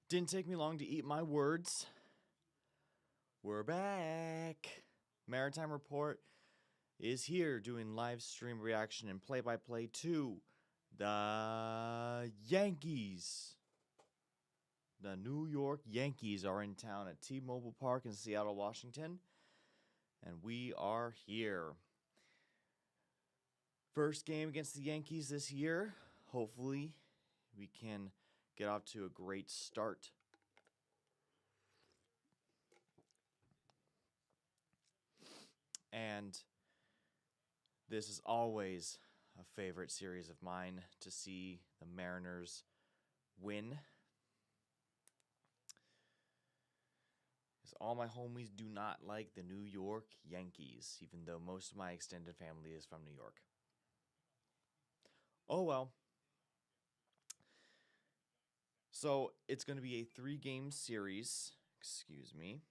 Didn't take me long to eat my words. We're back. Maritime Report is here doing live stream reaction and play-by-play to the Yankees. The New York Yankees are in town at T-Mobile Park in Seattle, Washington. And we are here. First game against the Yankees this year. Hopefully, we can get off to a great start. And this is always a favorite series of mine to see the Mariners win. Because all my homies do not like the New York Yankees, even though most of my extended family is from New York. Oh well. So it's going to be a 3-game series. Excuse me.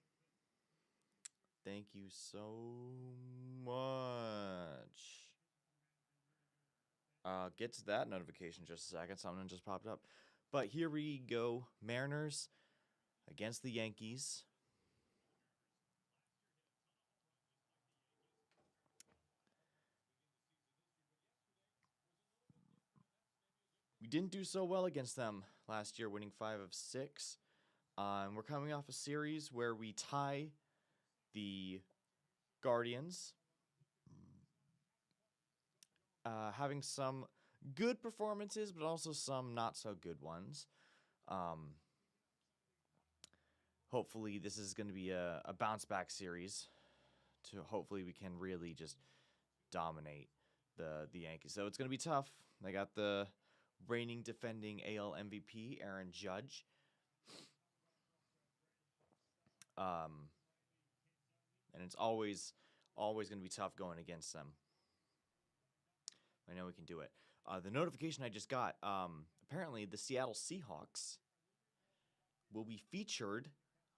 Thank you so much. Get to that notification in just a second. Something just popped up. But here we go. Mariners against the Yankees. We didn't do so well against them last year, winning 5 of 6. And we're coming off a series where we tie the Guardians, having some good performances, but also some not so good ones. Hopefully, this is going to be a bounce back series. Hopefully, we can really just dominate the Yankees. So it's going to be tough. They got the reigning defending AL MVP, Aaron Judge. And it's always going to be tough going against them. I know we can do it. The notification I just got, apparently the Seattle Seahawks will be featured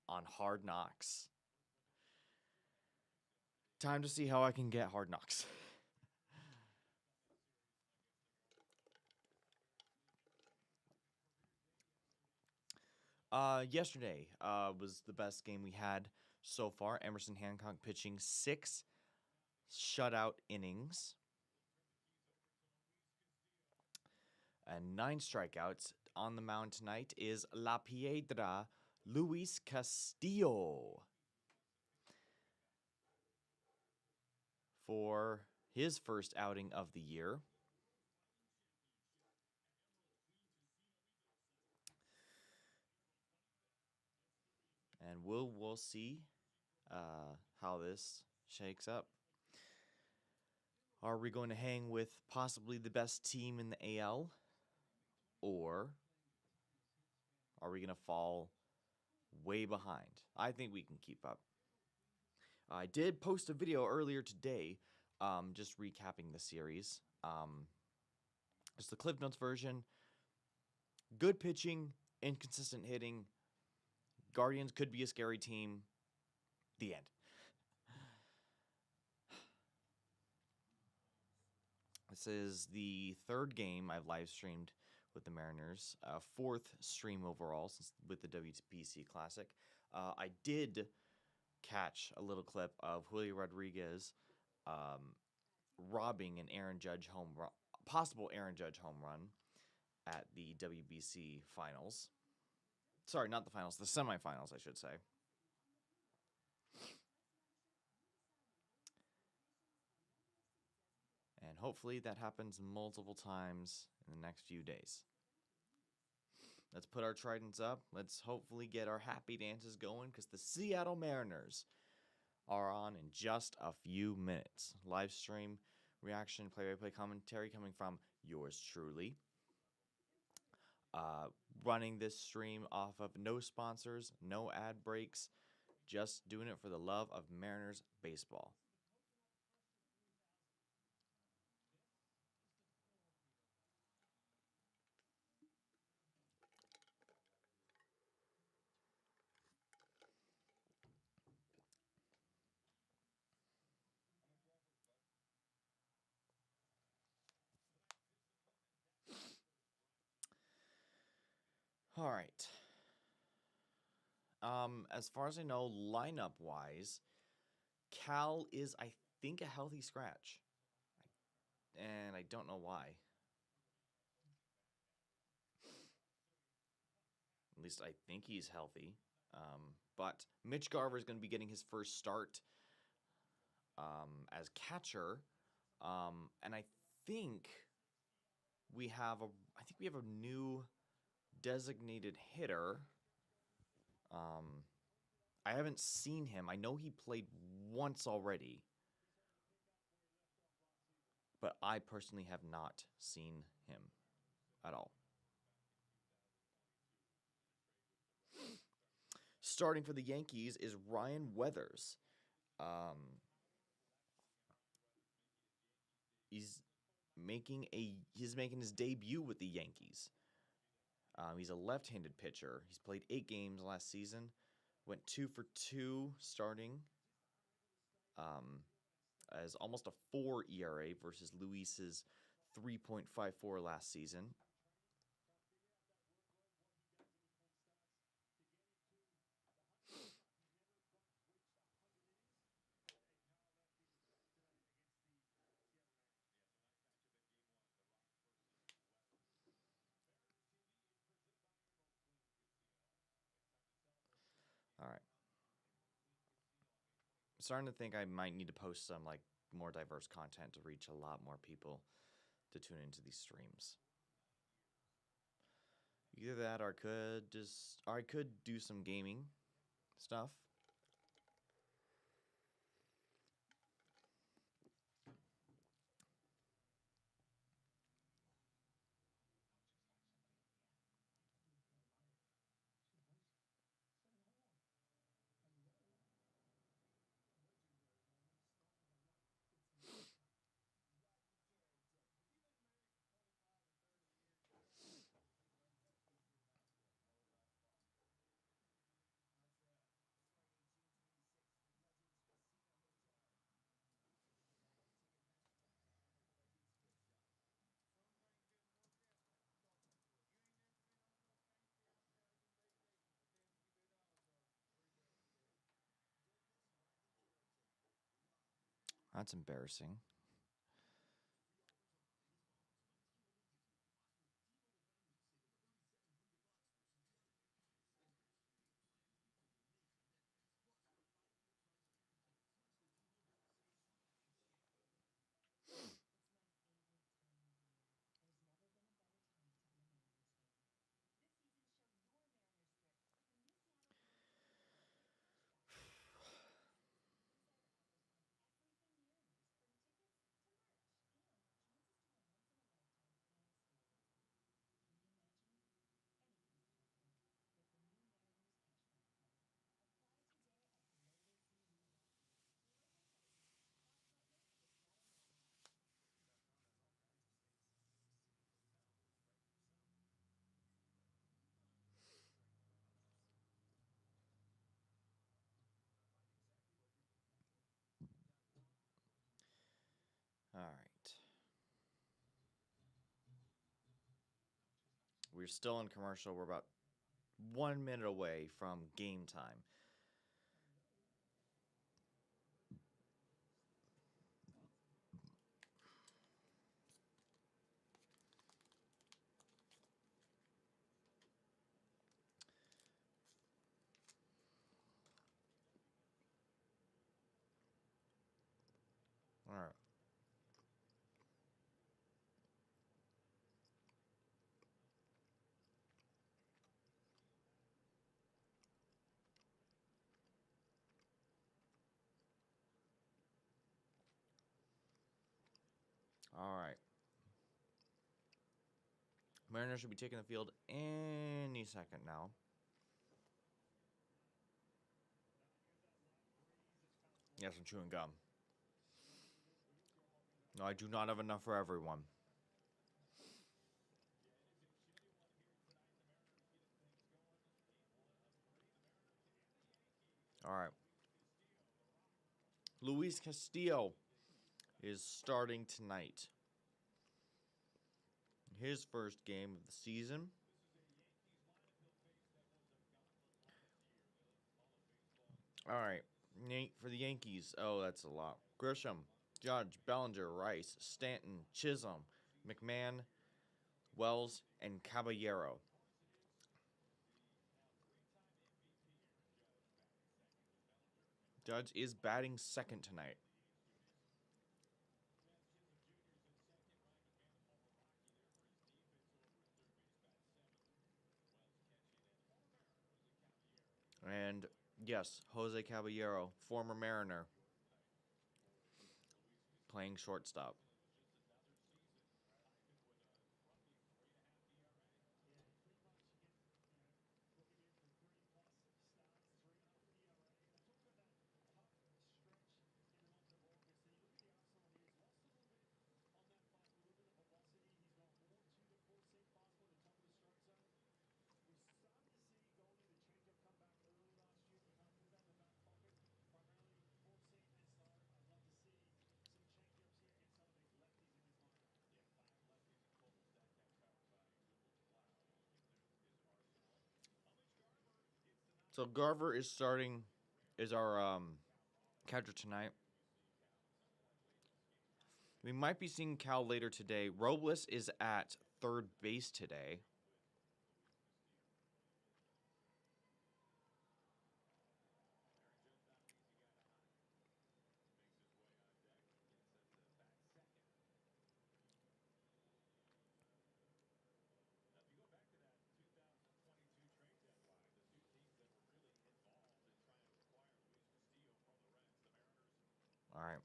on Hard Knocks. Time to see how I can get Hard Knocks. Yesterday was the best game we had so far. Emerson Hancock pitching 6 shutout innings and 9 strikeouts. On the mound tonight is La Piedra Luis Castillo for his first outing of the year. And we'll see how this shakes up. Are we going to hang with possibly the best team in the AL? Or are we going to fall way behind? I think we can keep up. I did post a video earlier today just recapping the series. Just the Cliff Notes version. Good pitching, inconsistent hitting. Guardians could be a scary team. The end. This is the 3rd game I've live streamed with the Mariners. 4th stream overall since with the WBC Classic. I did catch a little clip of Julio Rodriguez robbing an Aaron Judge home run, possible Aaron Judge home run at the WBC Finals. Sorry, not the finals, the semifinals, I should say. And hopefully that happens multiple times in the next few days. Let's put our tridents up. Let's hopefully get our happy dances going because the Seattle Mariners are on in just a few minutes. Live stream, reaction, play-by-play commentary coming from yours truly. Running this stream off of no sponsors, no ad breaks, just doing it for the love of Mariners baseball. All right. As far as I know, lineup wise, Cal is, I think, a healthy scratch, and I don't know why. At least I think he's healthy. But Mitch Garver is going to be getting his first start as catcher, and I think I think we have a new designated hitter. I haven't seen him. I know he played once already, but I personally have not seen him at all. Starting for the Yankees is Ryan Weathers. Um, he's he's making his debut with the Yankees. He's a left-handed pitcher. He's played 8 games last season. Went 2 for 2 starting. As almost a 4 ERA versus Luis's 3.54 last season. All right. I'm starting to think I might need to post some like more diverse content to reach a lot more people to tune into these streams. Either that or I could do some gaming stuff. That's embarrassing. All right. We're still in commercial. We're about 1 minute away from game time. All right. All right. Mariners should be taking the field any second now. Yes, I'm chewing gum. No, I do not have enough for everyone. All right. Luis Castillo is starting tonight. His first game of the season. All right. Nate for the Yankees. Oh, that's a lot. Grisham, Judge, Bellinger, Rice, Stanton, Chisholm, McMahon, Wells, and Caballero. Judge is batting second tonight. And yes, Jose Caballero, former Mariner, playing shortstop. So Garver is starting, is our catcher tonight. We might be seeing Cal later today. Robles is at third base today. All right.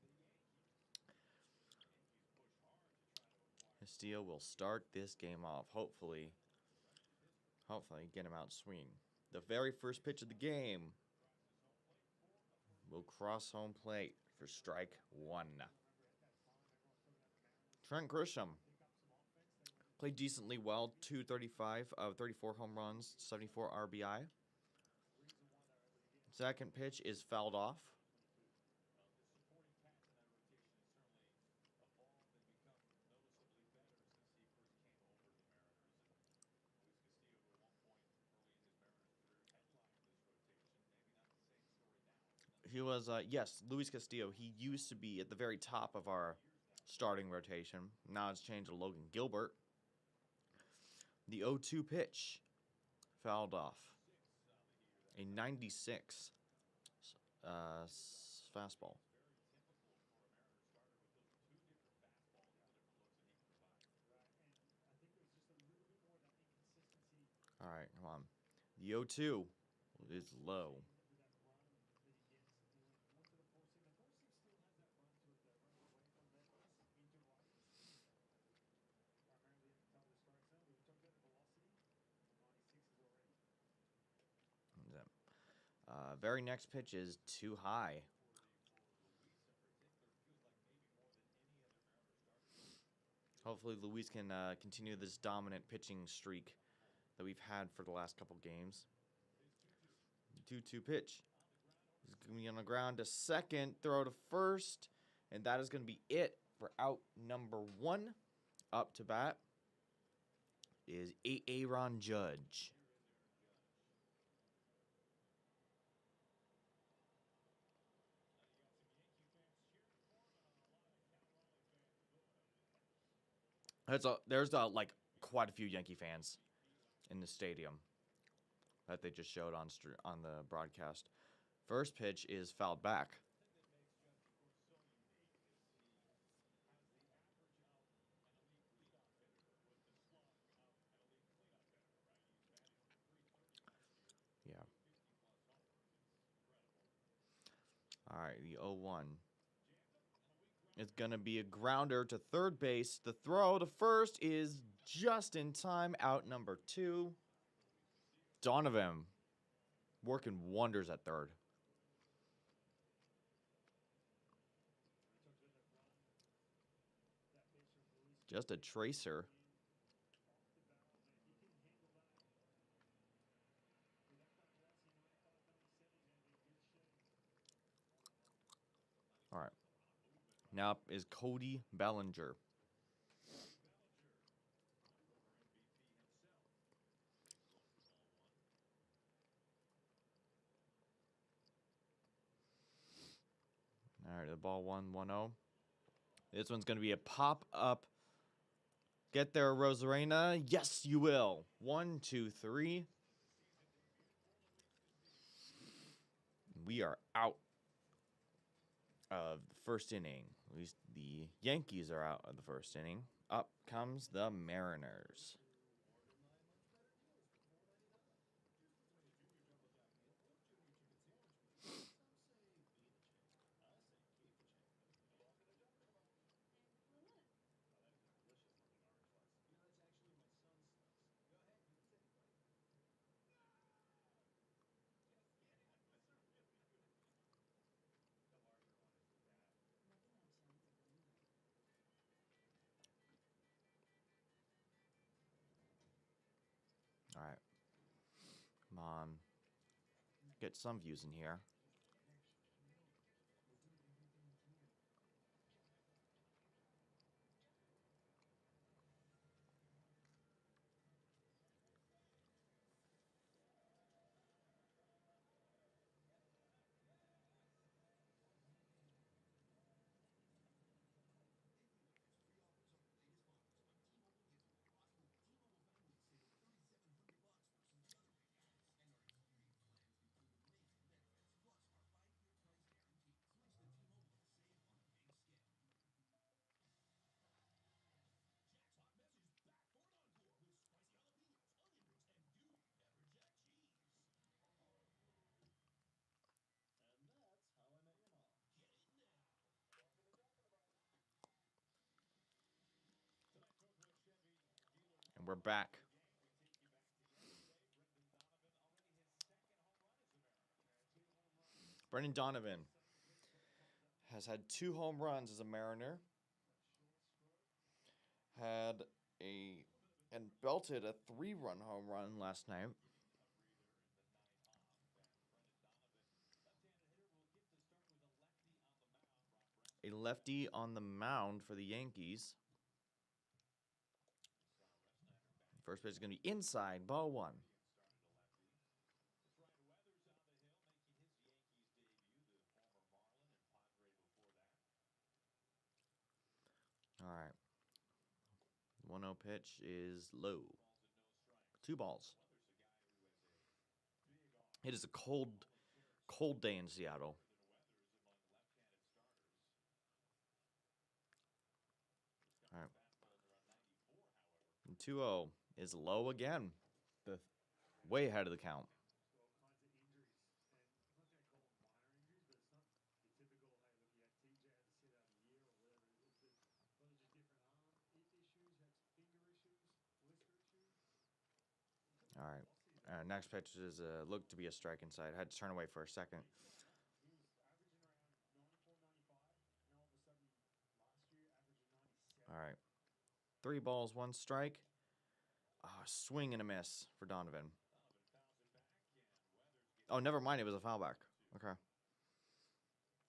Castillo will start this game off. Hopefully get him out swinging. The very first pitch of the game will cross home plate for strike one. Trent Grisham played decently well, 235 of 34 home runs, 74 RBI. Second pitch is fouled off. He was, yes, Luis Castillo. He used to be at the very top of our starting rotation. Now it's changed to Logan Gilbert. The 0-2 pitch fouled off. A 96 fastball. All right, come on. The 0-2 is low. Very next pitch is too high. Hopefully, Luis can continue this dominant pitching streak that we've had for the last couple games. 2-2 pitch. He's going to be on the ground to second, throw to first, and that is going to be it for out number one. Up to bat is Aaron Judge. There's like quite a few Yankee fans in the stadium that they just showed on the broadcast. First pitch is fouled back. Yeah. All right, the 0-1. It's going to be a grounder to third base. The throw to first is just in time. Out number two. Donovan working wonders at third. Just a tracer. All right. Now up is Cody Bellinger. Ball 1-1-0. This one's going to be a pop-up. Get there, Rosarena. Yes, you will. 1, 2, 3. We are out of the first inning. At least the Yankees are out of the first inning. Up comes the Mariners. All right. Come on. Get some views in here. And we're back. Brendan Donovan has had 2 home runs as a Mariner. Had and belted a 3-run home run last night. A lefty on the mound for the Yankees. First pitch is going to be inside, ball 1. All right. 1-0 pitch is low. 2 balls. It is a cold day in Seattle. All right. And 2-0 is low again. Way ahead of the count. All right. Next pitch is looked to be a strike inside. I had to turn away for a second. All right. 3 balls, 1 strike. Swing and a miss for Donovan. Oh, never mind. It was a foul back. Okay.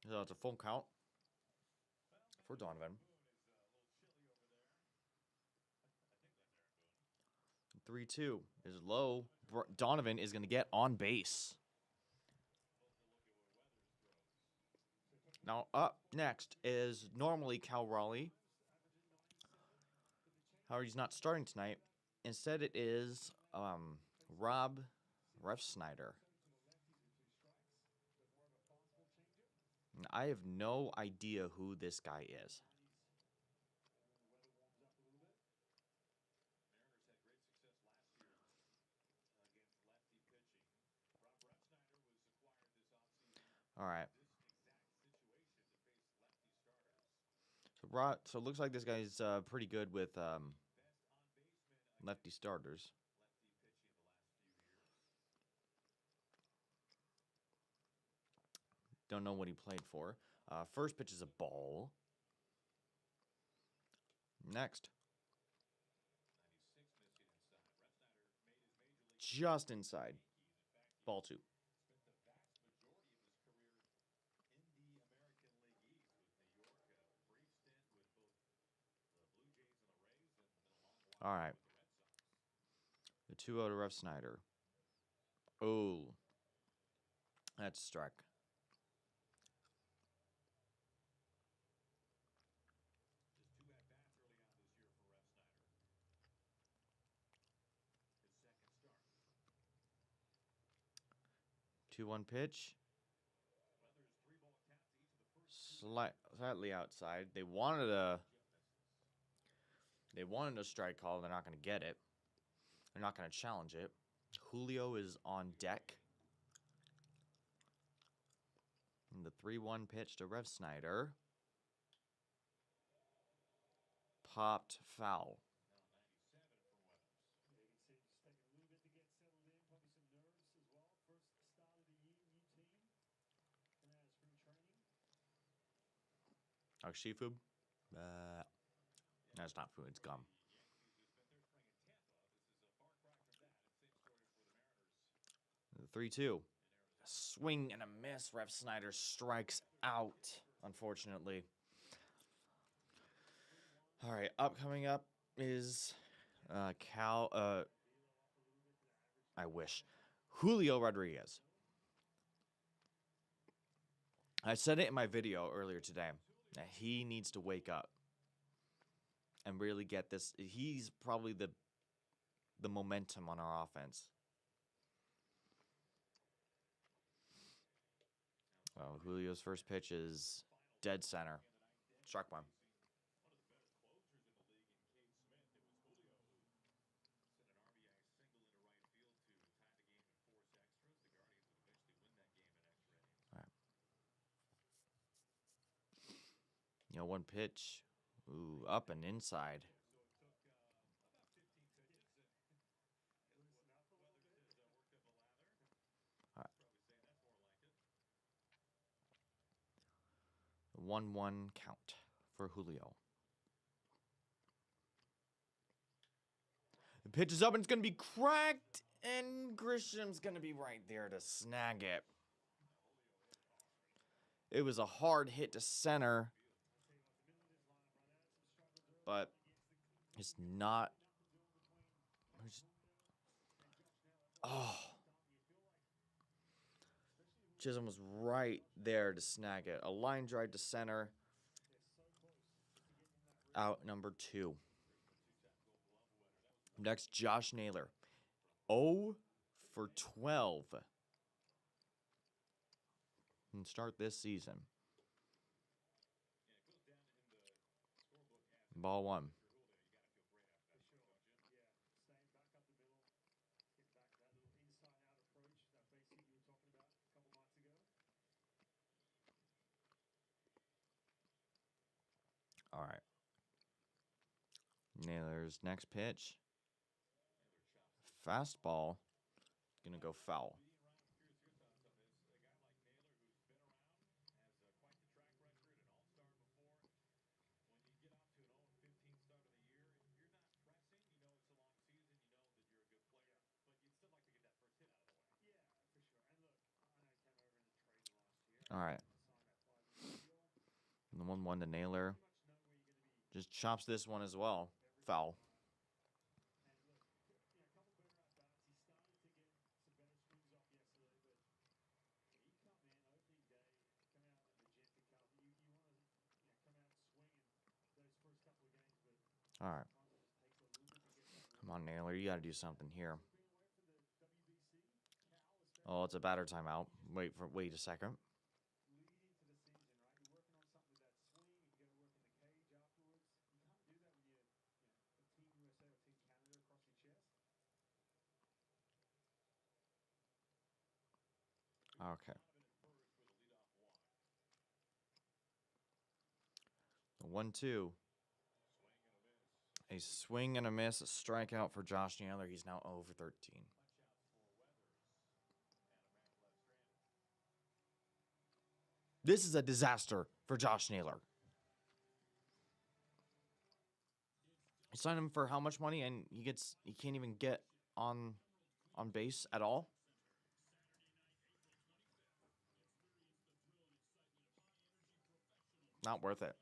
So it's a full count for Donovan. 3-2 is low. Donovan is going to get on base. Now, up next is normally Cal Raleigh. However, he's not starting tonight. Instead, it is Rob Refsnyder. I have no idea who this guy is. All right. So it looks like this guy's pretty good with lefty starters. Don't know what he played for. First pitch is a ball. Next. Just inside. Ball 2. All right. The 2-0 to Refsnyder. Oh. That's struck. 2-1 pitch. Slightly outside. They wanted a strike call. They're not going to get it. They're not going to challenge it. Julio is on deck. And the 3-1 pitch to Rev Snyder. Popped foul. Oh, Shifu? That's not food, it's gum. The 3-2. Swing and a miss. Rev Snyder strikes out, unfortunately. All right, coming up is Julio Rodriguez. I said it in my video earlier today that he needs to wake up and really get this. He's probably the momentum on our offense. Well, Julio's first pitch is dead center. Struck one. All right. You know, one pitch. Ooh, up and inside. All right. 1-1 count for Julio. The pitch is up and it's going to be cracked, and Grisham's going to be right there to snag it. It was a hard hit to center, but it's not. Oh. Chisholm was right there to snag it. A line drive to center. Out number 2. Next, Josh Naylor. 0 for 12. And start this season. Ball 1. All right. Naylor's next pitch. Fastball. Gonna go foul. All right. And the 1-1 to Naylor. Just chops this one as well. Foul. All right. Come on, Naylor. You got to do something here. Oh, it's a batter timeout. Wait a second. Okay. The 1-2. A swing and a miss, a strikeout for Josh Naylor. He's now 0 for 13. This is a disaster for Josh Naylor. You signed him for how much money, and he can't even get on base at all? Not worth it.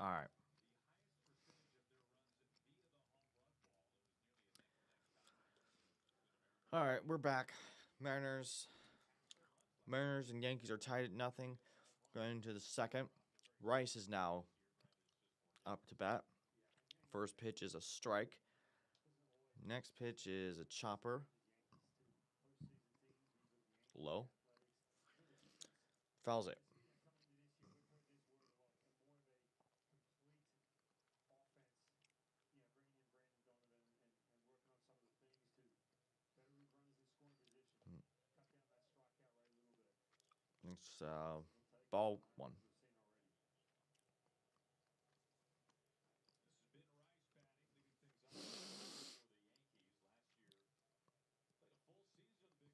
All right. All right, we're back. Mariners and Yankees are tied at nothing. Going into the second. Rice is now up to bat. First pitch is a strike. Next pitch is a chopper. Low. Fouls it. It's ball one.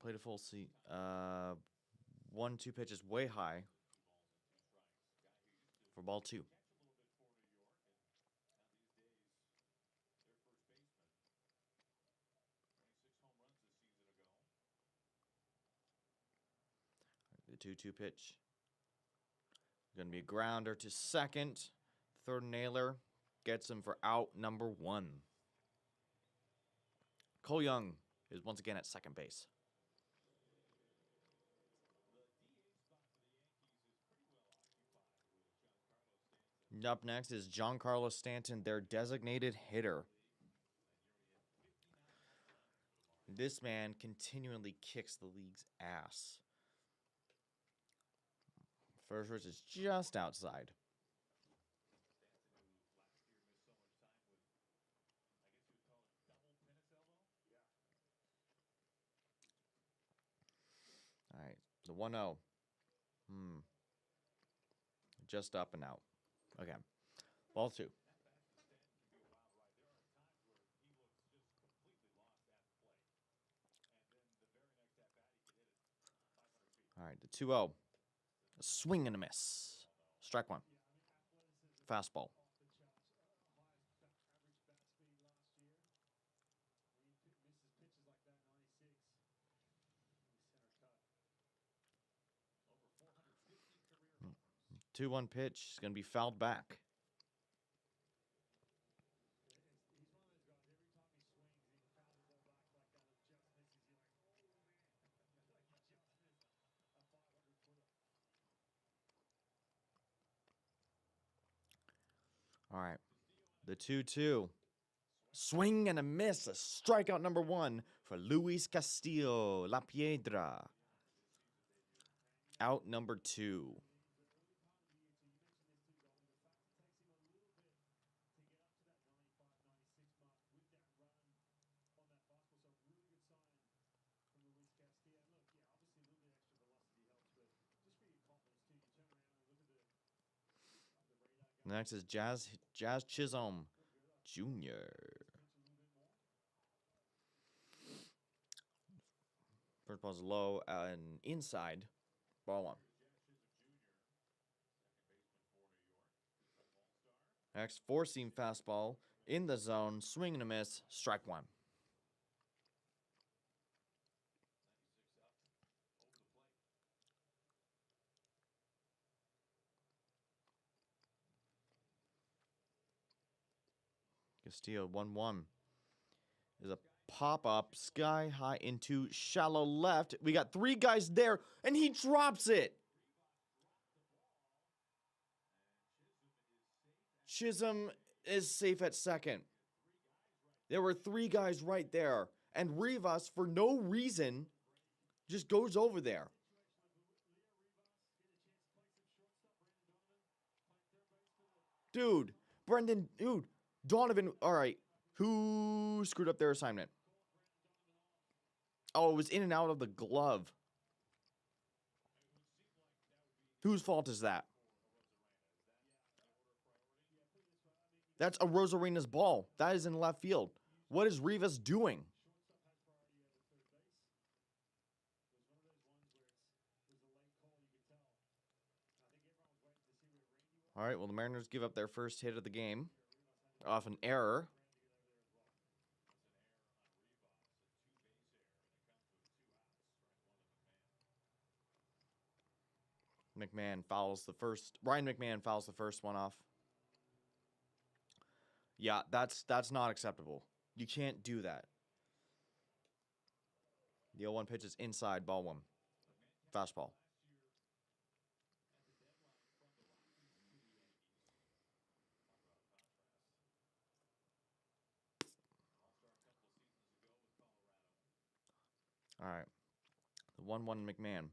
Played a full seat. 1-2 pitches way high for ball two. The 2-2 pitch. Going to be a grounder to second. Third nailer gets him for out number one. Cole Young is once again at second base. Up next is Giancarlo Stanton, their designated hitter. This man continually kicks the league's ass. First pitch is just outside. All right, the 1-0. Just up and out. Okay, ball two. All right, the 2-0. A swing and a miss. Strike one. Fastball. Mm. 2-1 pitch is going to be fouled back. All right, the 2-2. Swing and a miss. A strikeout number one for Luis Castillo, La Piedra. Out number two. Next is Jazz Chisholm Jr. First ball's low and inside. Ball one. Next, four-seam fastball in the zone. Swing and a miss. Strike one. Castillo 1-1. There's a pop-up sky high into shallow left. We got three guys there, and he drops it. Chisholm is safe at second. There were three guys right there, and Rivas, for no reason, just goes over there. Dude, Donovan, all right. Who screwed up their assignment? Oh, it was in and out of the glove. Whose fault is that? That's a Rosarena's ball. That is in left field. What is Rivas doing? All right, well, the Mariners give up their first hit of the game off an error. Ryan McMahon fouls the first one off. Yeah, that's not acceptable. You can't do that. The 0-1 pitch is inside, ball one. Fastball. All right. The 1-1 McMahon.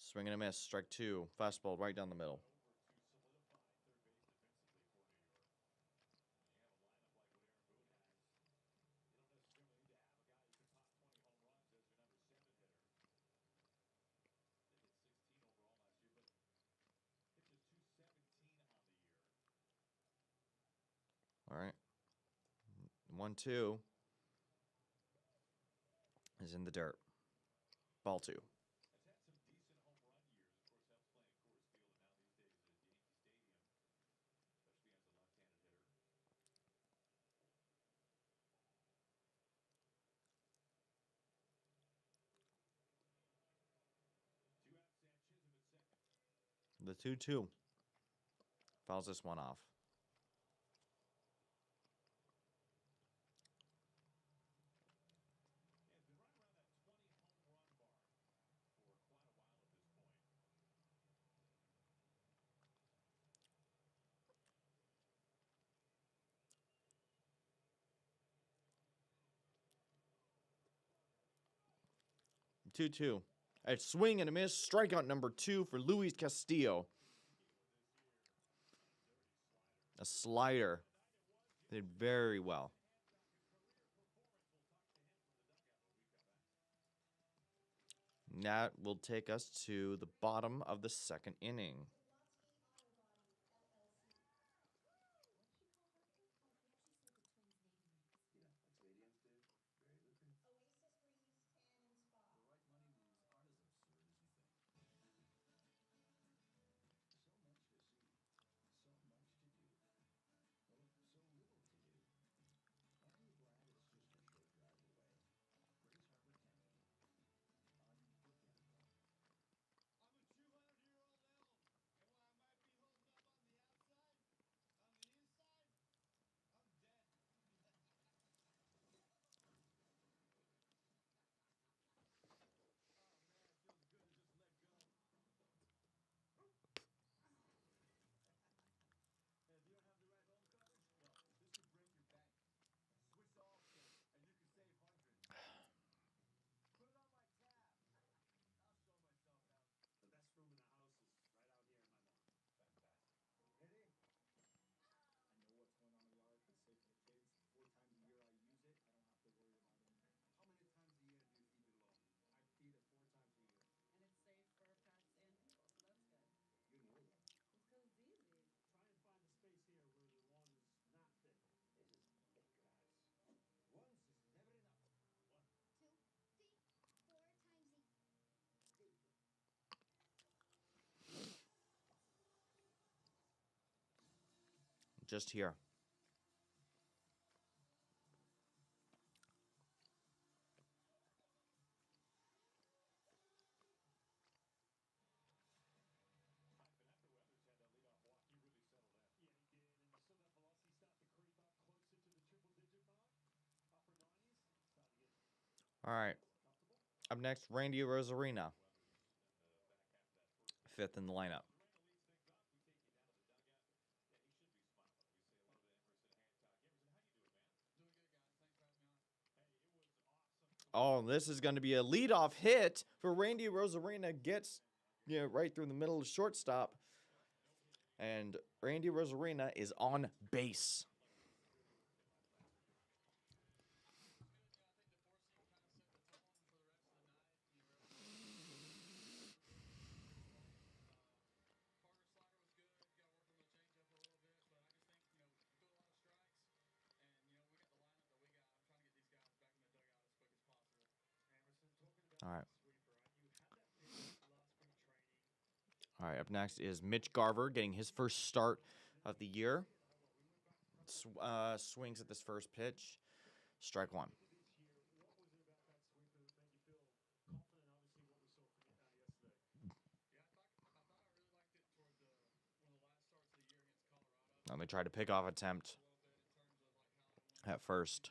Swing and a miss. Strike two. Fastball right down the middle. All right. 1-2 is in the dirt. Ball two. 2-2. Fouls this one off. Two. A swing and a miss. Strikeout number 2 for Luis Castillo. A slider. Did very well. And that will take us to the bottom of the second inning. Just here. All right. Up next, Randy Rosarina. 5th in the lineup. Oh, this is going to be a leadoff hit for Randy Rosarina. Gets right through the middle of shortstop. And Randy Rosarina is on base. All right. All right, up next is Mitch Garver getting his first start of the year. Swings at this first pitch. Strike one. Now they tried to pick off attempt at first.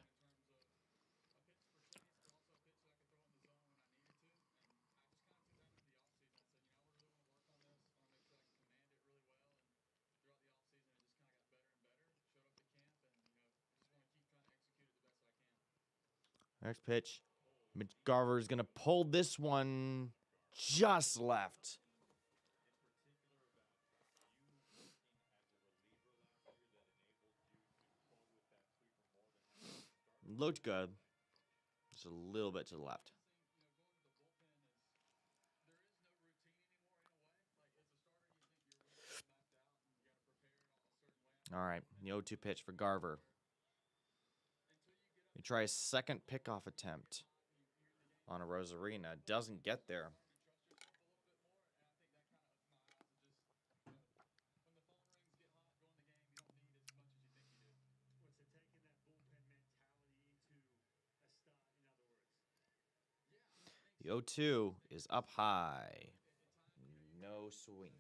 Next pitch. McGarver's going to pull this one just left. Looked good. Just a little bit to the left. All right, the 0-2 pitch for Garver. He tries second pickoff attempt on a Rosarina. Doesn't get there. The 0-2 is up high. No swing.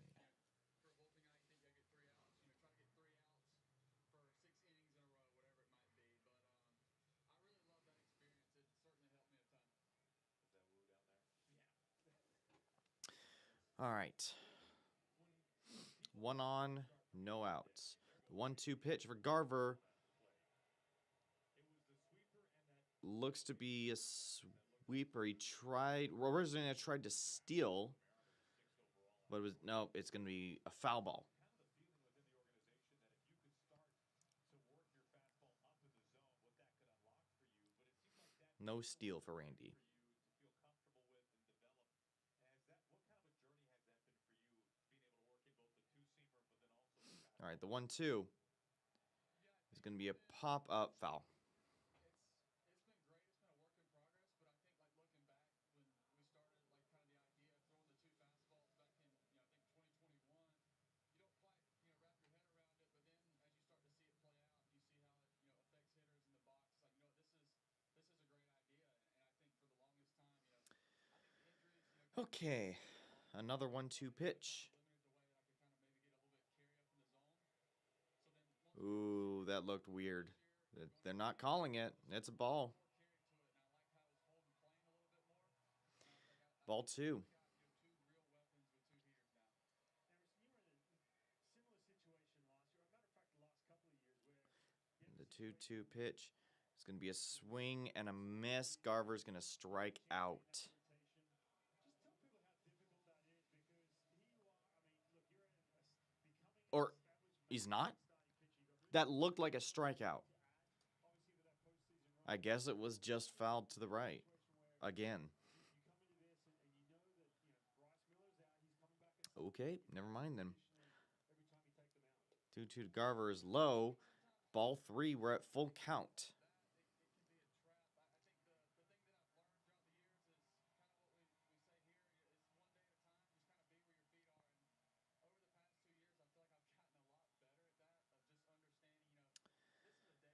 All right. 1 on, no outs. The 1-2 pitch for Garver looks to be a sweeper. He tried. Rosarina tried to steal, but it was no. It's going to be a foul ball. No steal for Randy. All right, the 1-2 is going to be a pop-up foul. Okay, another 1-2 pitch. Ooh, that looked weird. They're not calling it. It's a ball. Ball 2. The 2-2 pitch is going to be a swing and a miss. Garver's going to strike out. Or he's not? That looked like a strikeout. I guess it was just fouled to the right. Again. Okay, never mind then. 2-2 to Garver is low. Ball 3, we're at full count.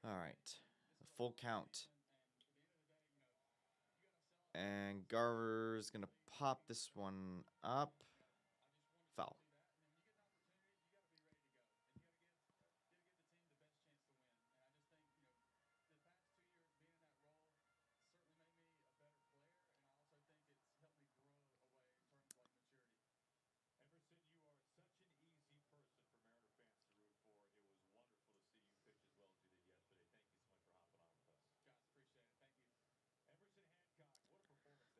All right, full count. And Garver's going to pop this one up. Foul.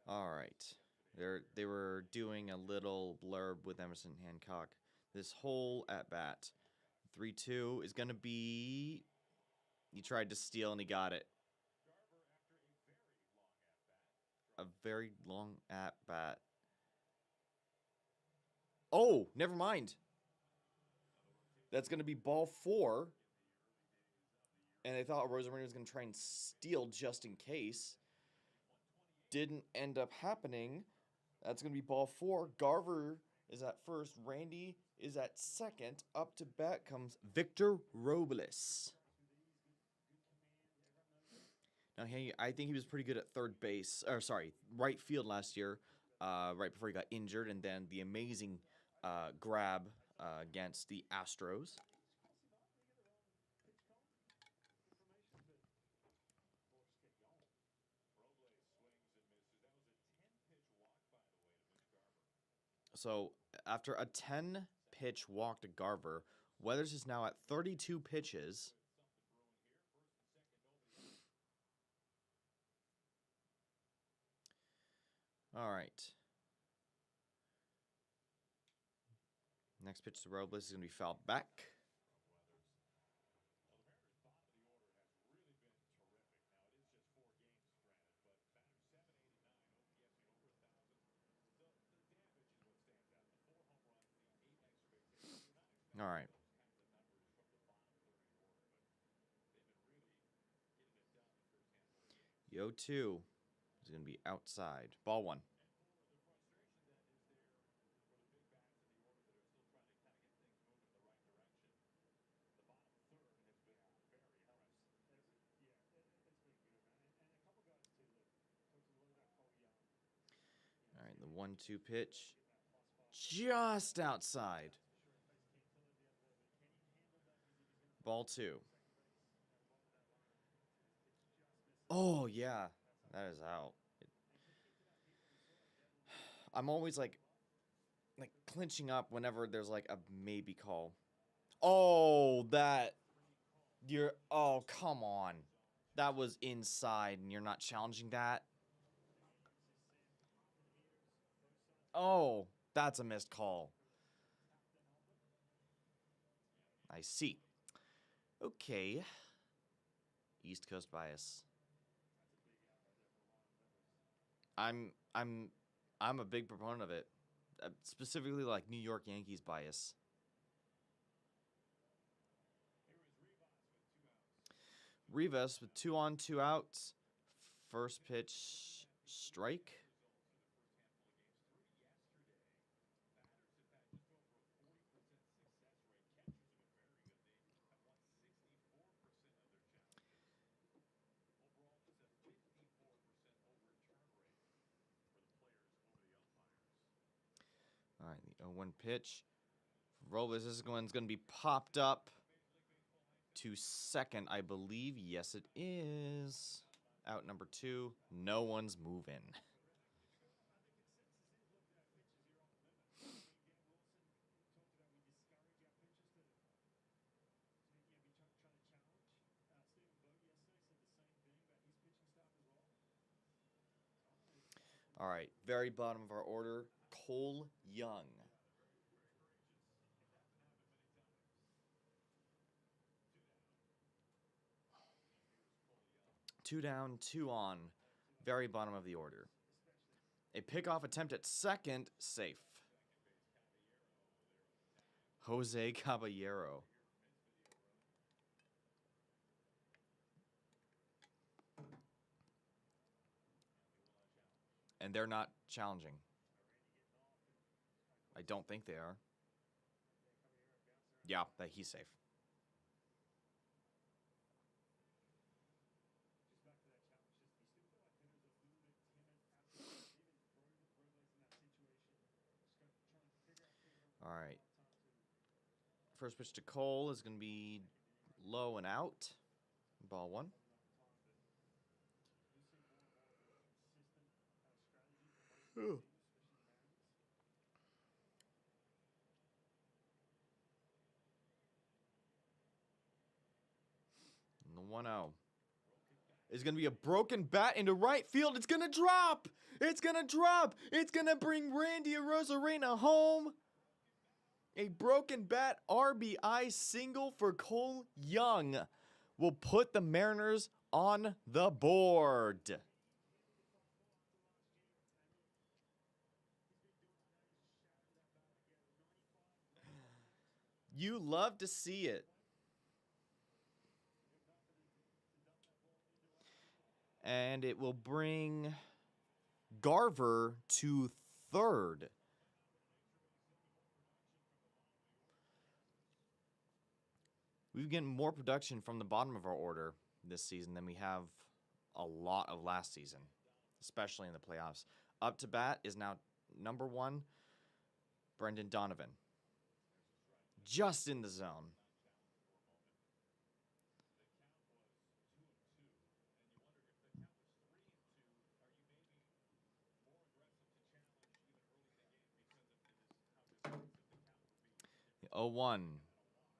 All right. They were doing a little blurb with Emerson Hancock. This whole at bat, 3-2 is going to be. He tried to steal and he got it. A very long at bat. Oh, never mind. That's going to be ball 4. And I thought Rosarina was going to try and steal just in case. Didn't end up happening. That's going to be ball 4. Garver is at first. Randy is at second. Up to bat comes Victor Robles. Now, I think he was pretty good at third base. Or sorry, right field last year, right before he got injured. And then the amazing grab against the Astros. So after a 10-pitch walk to Garver, Weathers is now at 32 pitches. All right. Next pitch to Robles is going to be fouled back. All right. Yo 2 is going to be outside. Ball 1. All right, the 1-2 pitch. Just outside. Ball 2. Oh, yeah. That is out. I'm always like clinching up whenever there's like a maybe call. Oh, oh, come on. That was inside and you're not challenging that. Oh, that's a missed call. I see. Okay. East Coast bias. I'm a big proponent of it. Specifically like New York Yankees bias. Rivas with 2 on, 2 outs. First pitch strike. All right, the 0-1 pitch. Robles, this one's going to be popped up to second, I believe. Yes, it is. Out number 2. No one's moving. All right, very bottom of our order, Cole Young. Two down, 2 on. Very bottom of the order. A pickoff attempt at second, safe. Jose Caballero. And they're not challenging. I don't think they are. Yeah, that he's safe. All right. First pitch to Cole is going to be low and out. Ball 1. Ooh. And the 1-0 is going to be a broken bat into right field. It's going to drop. It's going to drop. It's going to bring Randy Arozarena home. A broken bat RBI single for Cole Young will put the Mariners on the board. You love to see it. And it will bring Garver to third. We've gotten more production from the bottom of our order this season than we have a lot of last season, especially in the playoffs. Up to bat is now number 1, Brendan Donovan. Just in the zone. 0-1.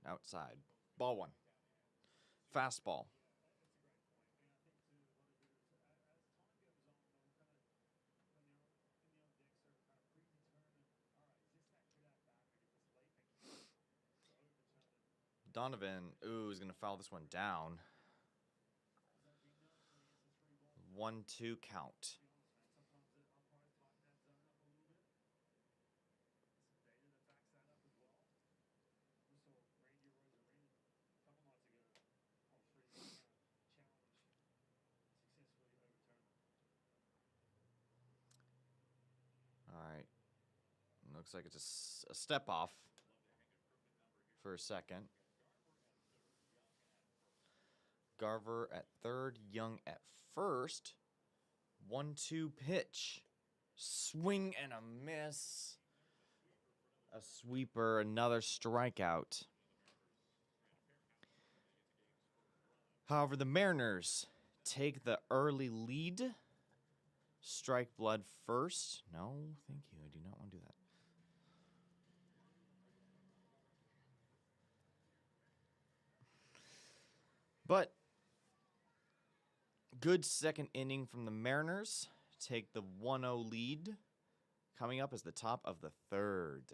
Outside. Ball one. Fastball. Donovan, ooh, is going to foul this one down. 1-2 count. All right. Looks like it's a step off for a second. Garver at third, Young at first. 1-2 pitch. Swing and a miss. A sweeper, another strikeout. However, the Mariners take the early lead. Strike blood first. No, thank you. I do not want to do that. But good second inning from the Mariners. Take the 1-0 lead. Coming up is the top of the third.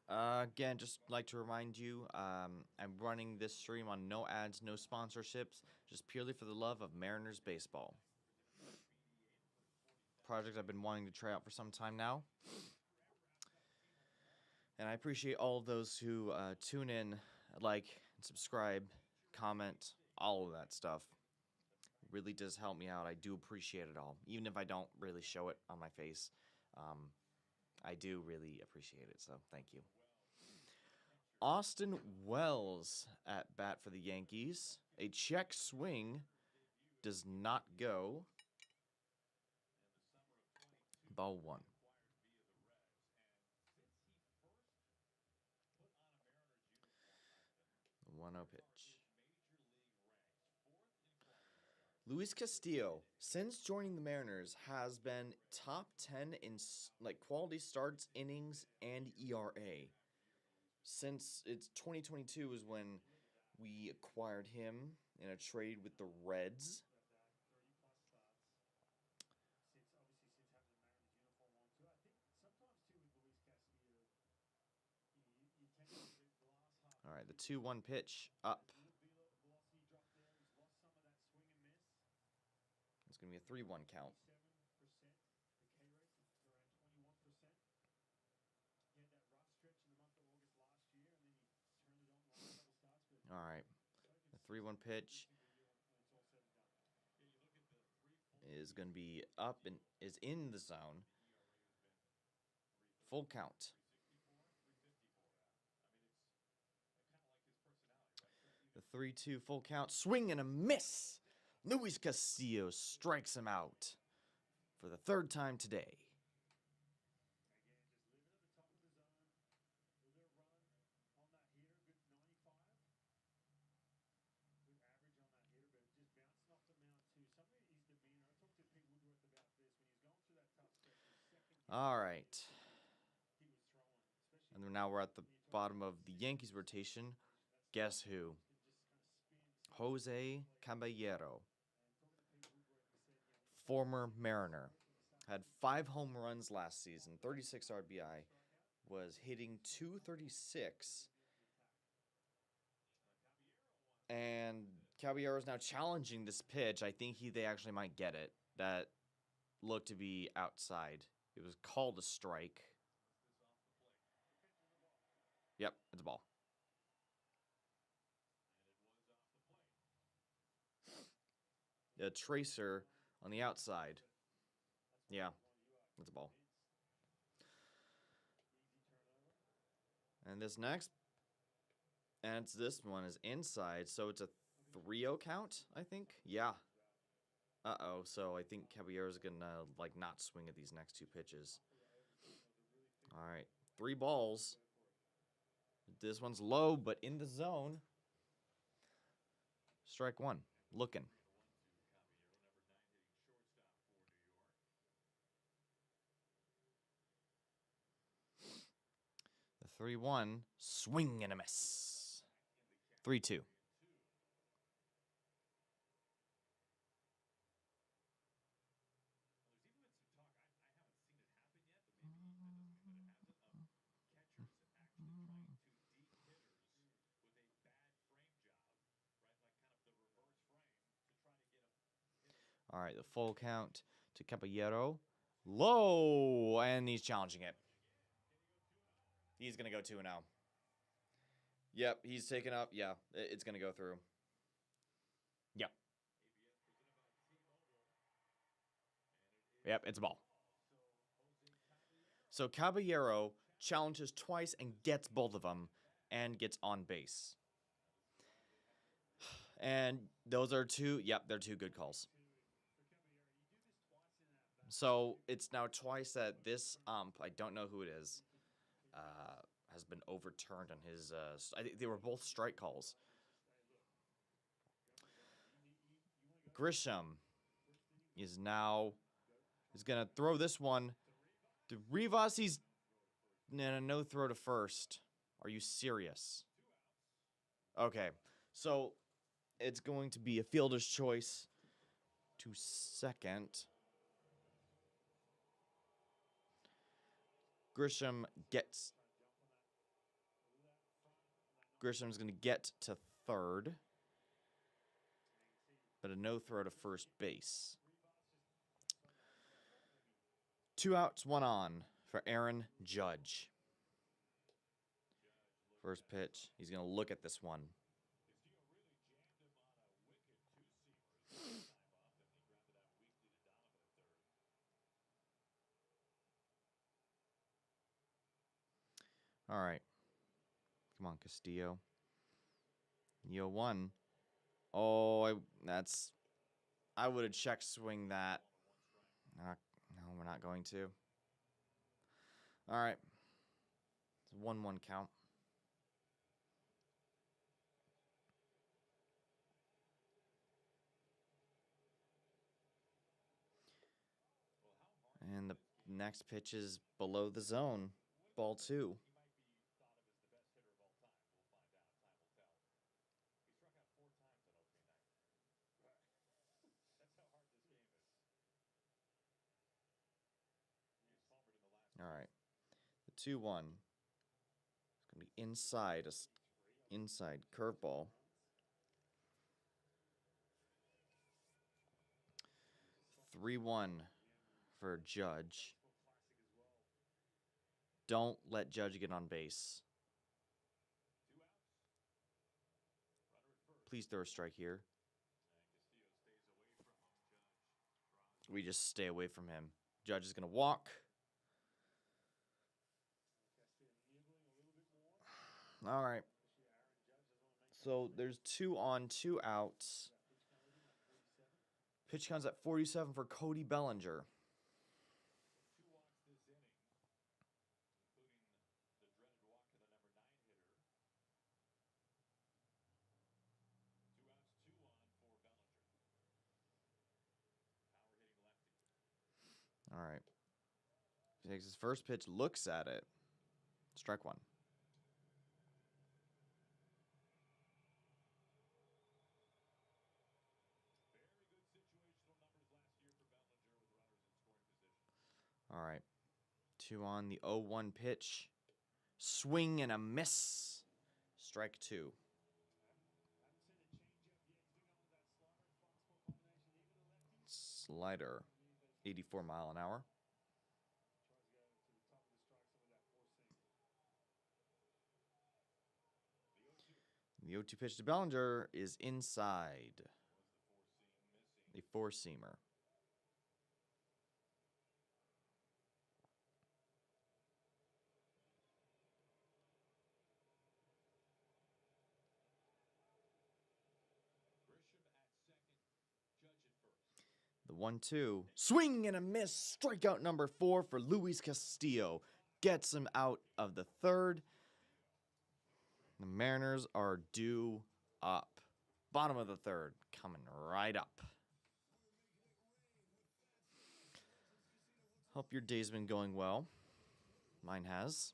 Again, just like to remind you, I'm running this stream on no ads, no sponsorships, just purely for the love of Mariners baseball. Project I've been wanting to try out for some time now. And I appreciate all of those who tune in, like, and subscribe, comment, all of that stuff. It really does help me out. I do appreciate it all. Even if I don't really show it on my face, I do really appreciate it, so thank you. Austin Wells at bat for the Yankees. A check swing does not go. Ball one. 1-0 pitch. Luis Castillo, since joining the Mariners, has been top 10 in quality starts, innings, and ERA. Since it's 2022 is when we acquired him in a trade with the Reds. All right, the 2-1 pitch up. It's going to be a 3-1 count. All right, the 3-1 pitch is going to be up and is in the zone. Full count. The 3-2 full count. Swing and a miss. Luis Castillo strikes him out for the third time today. All right. And now we're at the bottom of the Yankees rotation. Guess who? Jose Caballero, former Mariner, had 5 home runs last season, 36 RBI, was hitting .236, and Caballero is now challenging this pitch. I think they actually might get it. That looked to be outside. It was called a strike. Yep, it's a ball. A tracer on the outside. Yeah, that's a ball. And this next, and this one is inside, so it's a 3-0 count, I think. Yeah. Uh-oh, so I think Caballero's gonna, not swing at these next 2 pitches. All right, 3 balls. This one's low, but in the zone. Strike 1, looking. The 3-1, swing and a miss. 3-2. All right, the full count to Caballero. Low, and he's challenging it. He's going to go 2-0. Yep, he's taken up. Yeah, it's going to go through. Yep. Yep, it's a ball. So Caballero challenges twice and gets both of them and gets on base. And those are 2, yep, they're 2 good calls. So it's now twice that this ump, I don't know who it is, has been overturned on his, I think they were both strike calls. Grisham is going to throw this one. To Rivas, he's no throw to first. Are you serious? Okay, so it's going to be a fielder's choice to second. Grisham's going to get to third, but a no throw to first base. 2 outs, 1 on for Aaron Judge. First pitch, he's going to look at this one. All right. Come on, Castillo. 0-1. Oh, I would have check swing that. No, we're not going to. All right. It's a 1-1 count. And the next pitch is below the zone. Ball 2. All right. The 2-1. It's going to be inside curveball. 3-1 for Judge. Don't let Judge get on base. Please throw a strike here. We just stay away from him. Judge is going to walk. All right. So there's 2 on, 2 outs. Pitch counts at 47 for Cody Bellinger. All right. Takes his first pitch, looks at it. Strike one. All right. 2 on the 0-1 pitch. Swing and a miss. Strike two. Slider. 84 mile an hour. The 0-2 pitch to Bellinger is inside. A four-seamer. The 1-2. Swing and a miss. Strikeout number 4 for Luis Castillo. Gets him out of the third. The Mariners are due up. Bottom of the third. Coming right up. Hope your day's been going well. Mine has.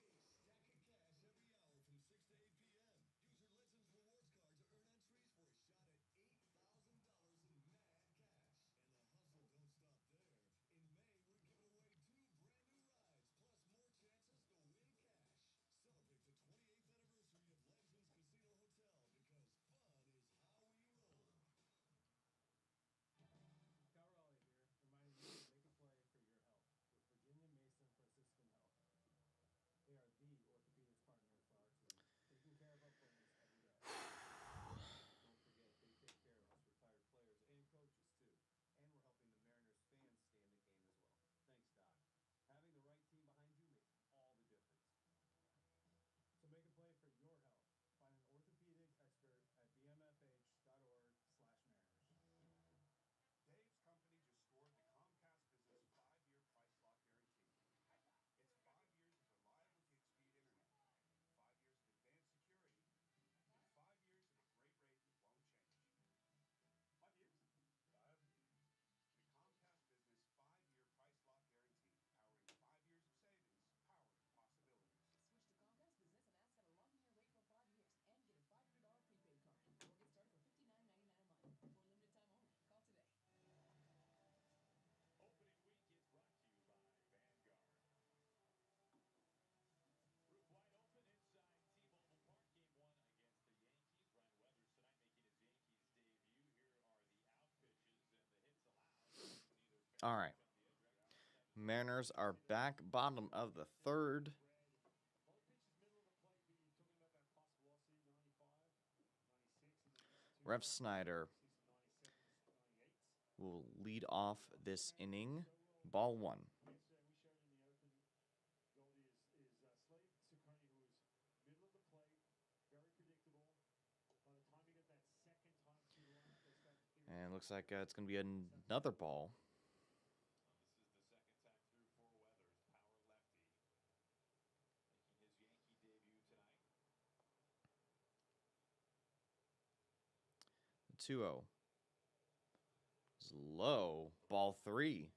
All right. Mariners are back. Bottom of the third. Ref Snyder will lead off this inning. Ball one. And it looks like it's going to be another ball. The 2-0. It's low. Ball three.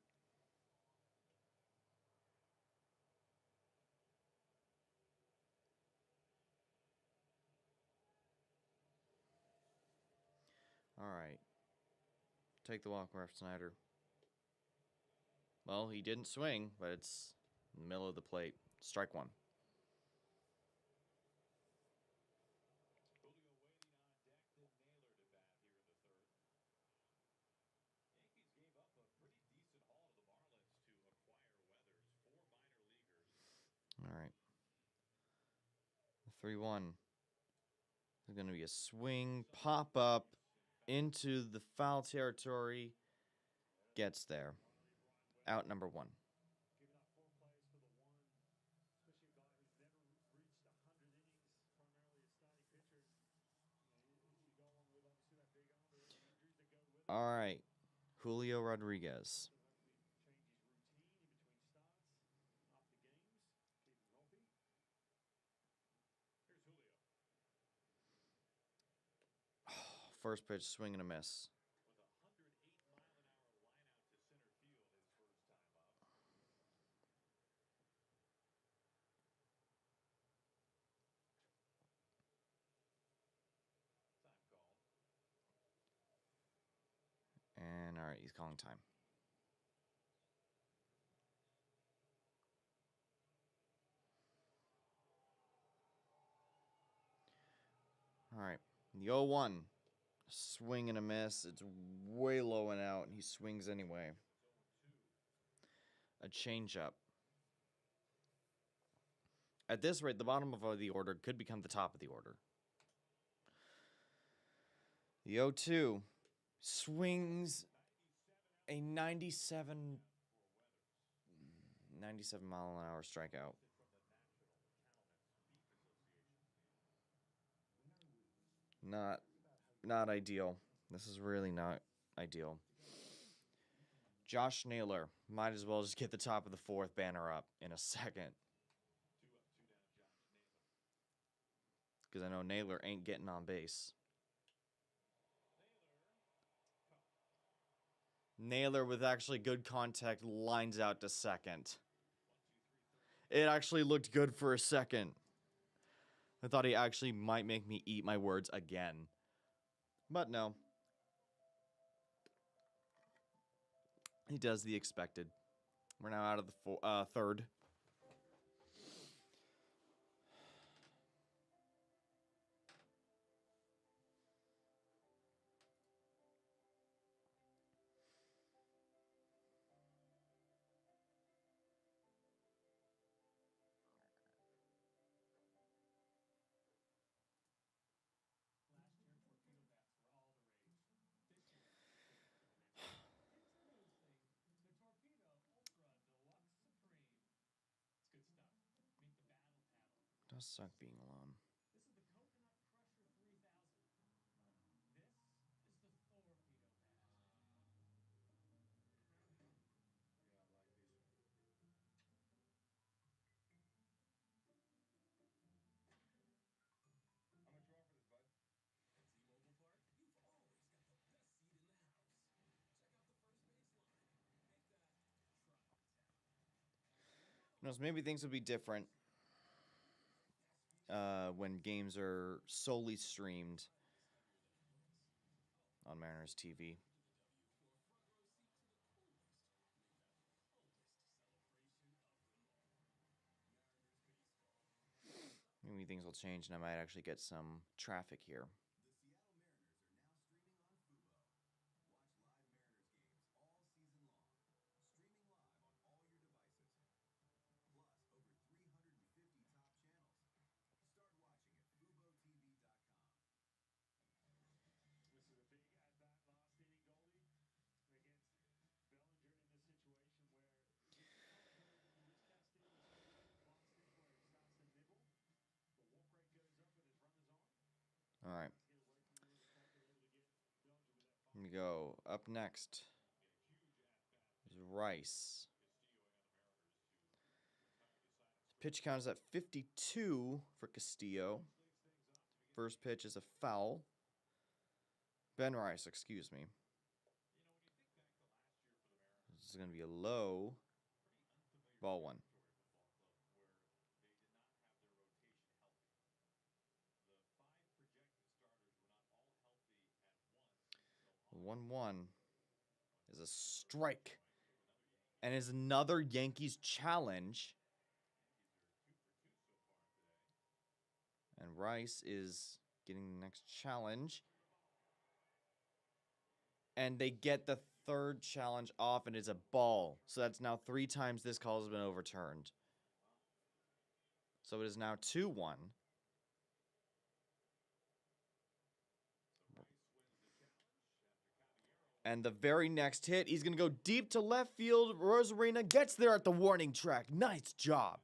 All right. Take the walk, Ref Snyder. Well, he didn't swing, but it's in the middle of the plate. Strike one. All right. 3-1. There's going to be a swing, pop up into the foul territory. Gets there. Out number one. All right. Julio Rodriguez. First pitch, swing and a miss. right, he's calling time. All right, the 0-1. Swing and a miss. It's way low and out, and he swings anyway. A changeup. At this rate, the bottom of the order could become the top of the order. The 0-2 swings a 97 mile an hour strikeout. Not ideal. This is really not ideal. Josh Naylor might as well just get the top of the fourth banner up in a second. Because I know Naylor ain't getting on base. Naylor with actually good contact lines out to second. It actually looked good for a second. I thought he actually might make me eat my words again. But no. He does the expected. We're now out of the third. Does suck being alone. You know, so maybe things would be different when games are solely streamed on Mariners TV. Maybe things will change and I might actually get some traffic here. All right. Here we go. Up next is Rice. Pitch count is at 52 for Castillo. First pitch is a foul. Ben Rice, excuse me. This is going to be a low. Ball one. 1-1 is a strike. And is another Yankees challenge. And Rice is getting the next challenge. And they get the third challenge off, and it's a ball. So that's now 3 times this call has been overturned. So it is now 2-1. And the very next hit, he's going to go deep to left field. Rosarina gets there at the warning track. Nice job.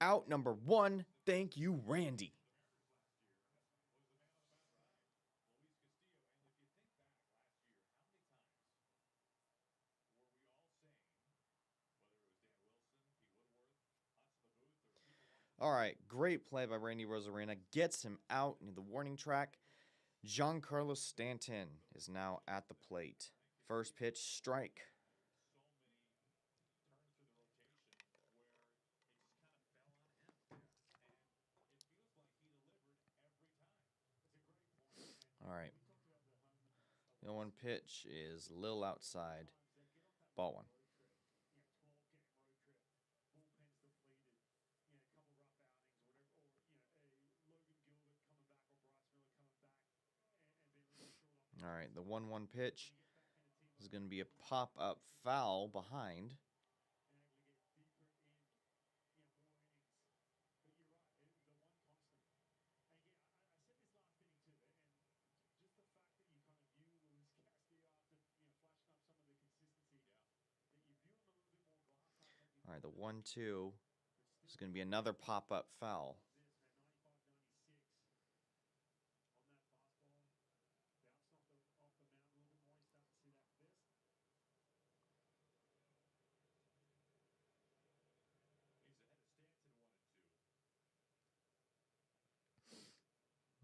Out number 1. Thank you, Randy. All right, great play by Randy Rosarina. Gets him out in the warning track. Giancarlo Stanton is now at the plate. First pitch, strike. All right. 1 pitch is Lil outside. Ball 1. All right, the 1-1 pitch is going to be a pop-up foul behind. All right, the 1-2 is going to be another pop-up foul.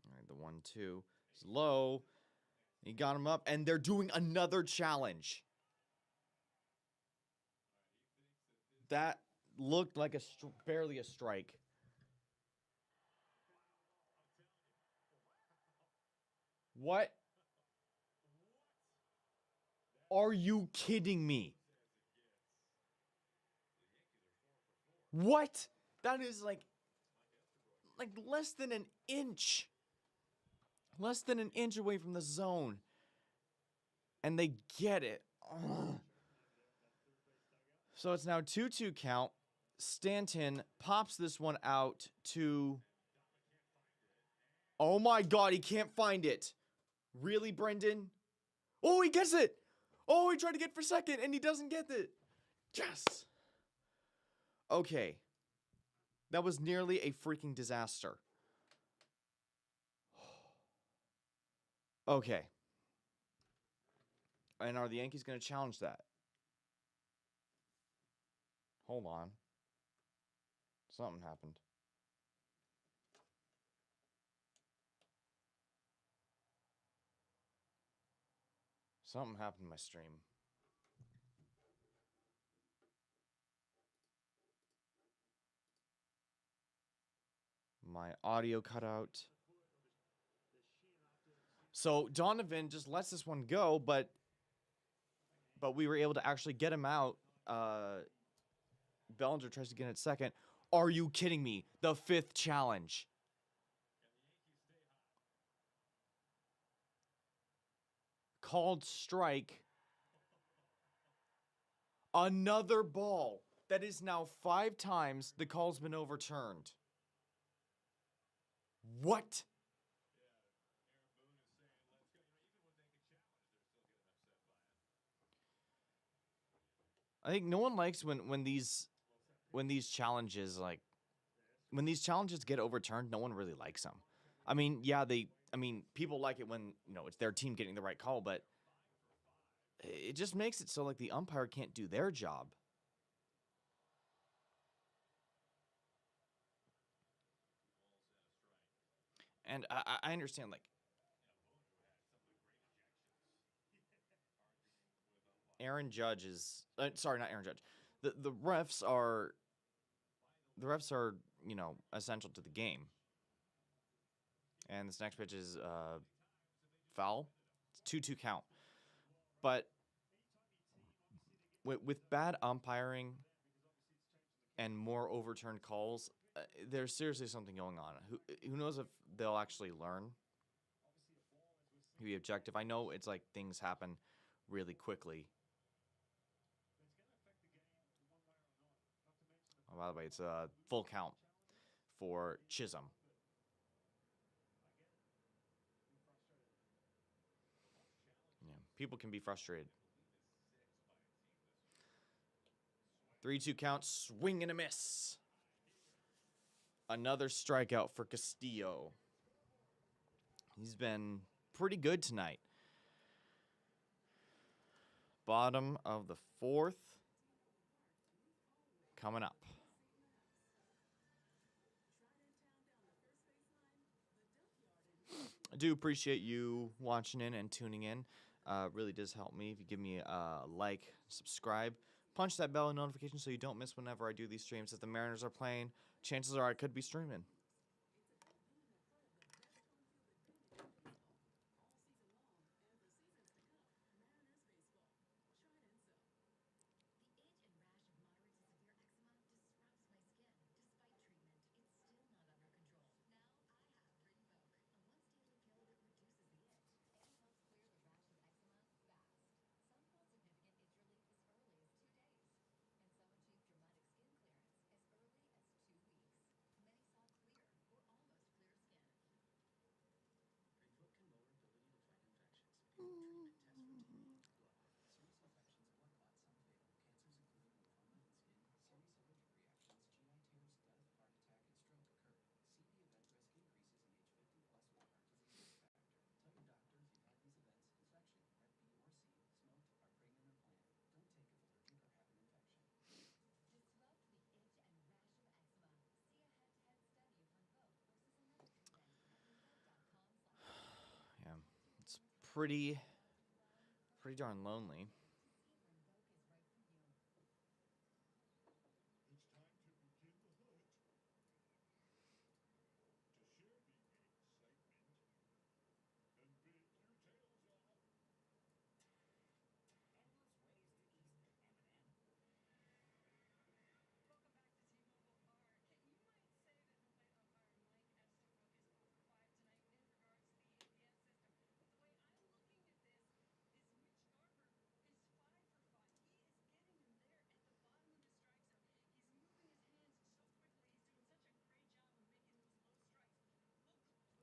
All right, the 1-2 is low. He got him up, and they're doing another challenge. That looked like barely a strike. What? Are you kidding me? What? That is like less than an inch. Less than an inch away from the zone. And they get it. Ugh. So it's now 2-2 count. Stanton pops this one out to... Oh my God, he can't find it. Really, Brendan? Oh, he gets it. Oh, he tried to get for second, and he doesn't get it. Yes. Okay. That was nearly a freaking disaster. Okay. And are the Yankees going to challenge that? Hold on. Something happened. Something happened to my stream. My audio cut out. So Donovan just lets this one go, but we were able to actually get him out. Bellinger tries to get it second. Are you kidding me? The 5th challenge. Called strike. Another ball. That is now 5 times the call's been overturned. What? I think no one likes when these challenges when these challenges get overturned, no one really likes them. I mean, yeah, people like it when, it's their team getting the right call, but it just makes it so like the umpire can't do their job. And I understand, like, Aaron Judge is sorry, not Aaron Judge. The refs are essential to the game. And this next pitch is foul. It's 2-2 count. But with bad umpiring and more overturned calls, there's seriously something going on. Who knows if they'll actually learn? Be objective. I know it's like things happen really quickly. Oh, by the way, it's a full count for Chisholm. Yeah, people can be frustrated. 3-2 count, swing and a miss. Another strikeout for Castillo. He's been pretty good tonight. Bottom of the 4th. Coming up. I do appreciate you watching in and tuning in. Really does help me if you give me a like, subscribe, punch that bell notification so you don't miss whenever I do these streams. If the Mariners are playing, chances are I could be streaming. pretty darn lonely.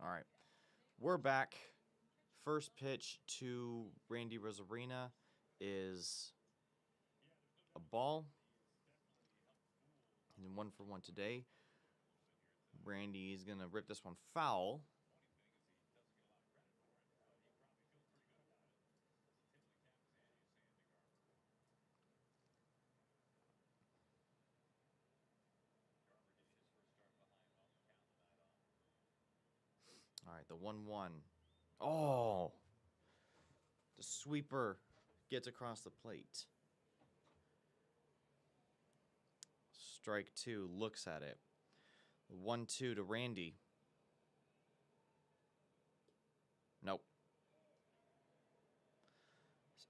All right, we're back. First pitch to Randy Rosarina is a ball. And 1-for-1 today. Randy's going to rip this one foul. All right, the 1-1. Oh! The sweeper gets across the plate. Strike 2, looks at it. 1-2 to Randy. Nope.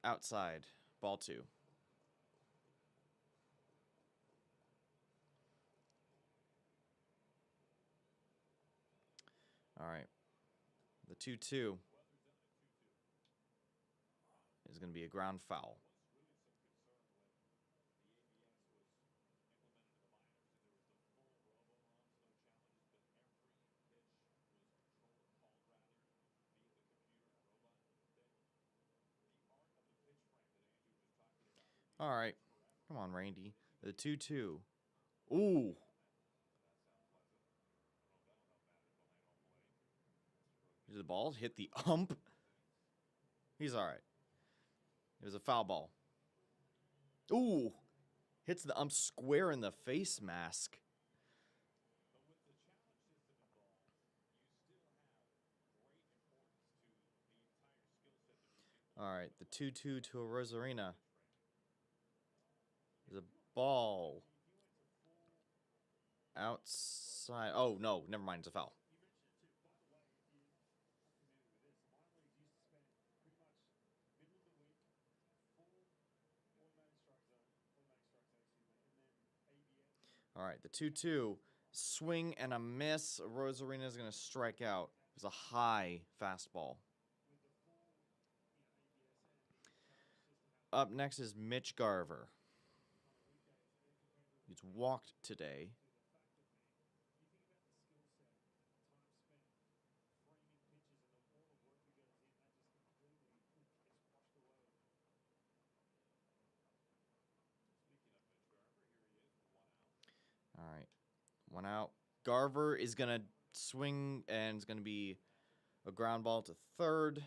Outside. Ball 2. All right. The 2-2 is going to be a ground foul. All right. Come on, Randy. The 2-2. Ooh. Did the ball hit the ump? He's all right. It was a foul ball. Ooh. Hits the ump square in the face mask. All right, the 2-2 to a Rosarina. There's a ball outside. Oh, no, never mind. It's a foul. All right, the 2-2. Swing and a miss. Rosarina is going to strike out. It was a high fastball. Up next is Mitch Garver. He's walked today. All right, 1 out. Garver is going to swing, and it's going to be a ground ball to third.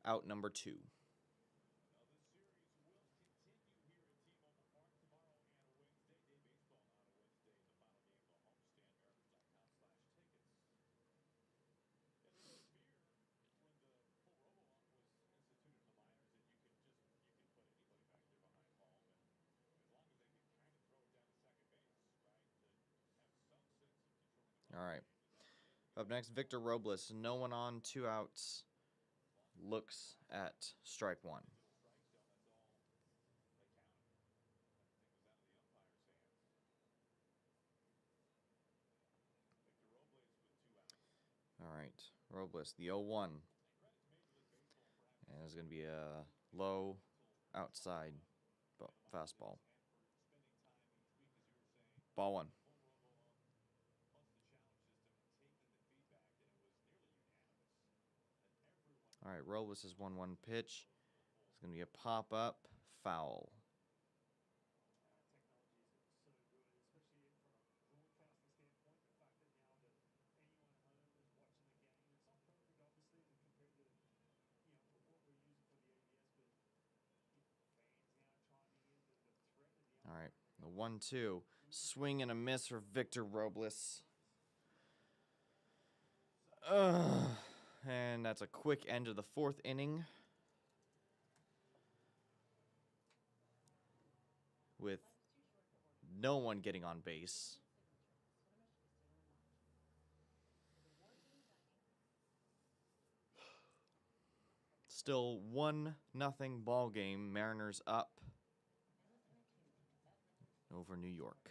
Out number 2. All right. Up next, Victor Robles. No one on, 2 outs. Looks at strike 1. All right. Robles, the 0-1. And it's going to be a low outside fastball. Ball 1. All right, Robles' 1-1 pitch. It's going to be a pop-up foul. All right, the 1-2. Swing and a miss for Victor Robles. And that's a quick end of the fourth inning. With no one getting on base. Still 1-0 ball game. Mariners up over New York.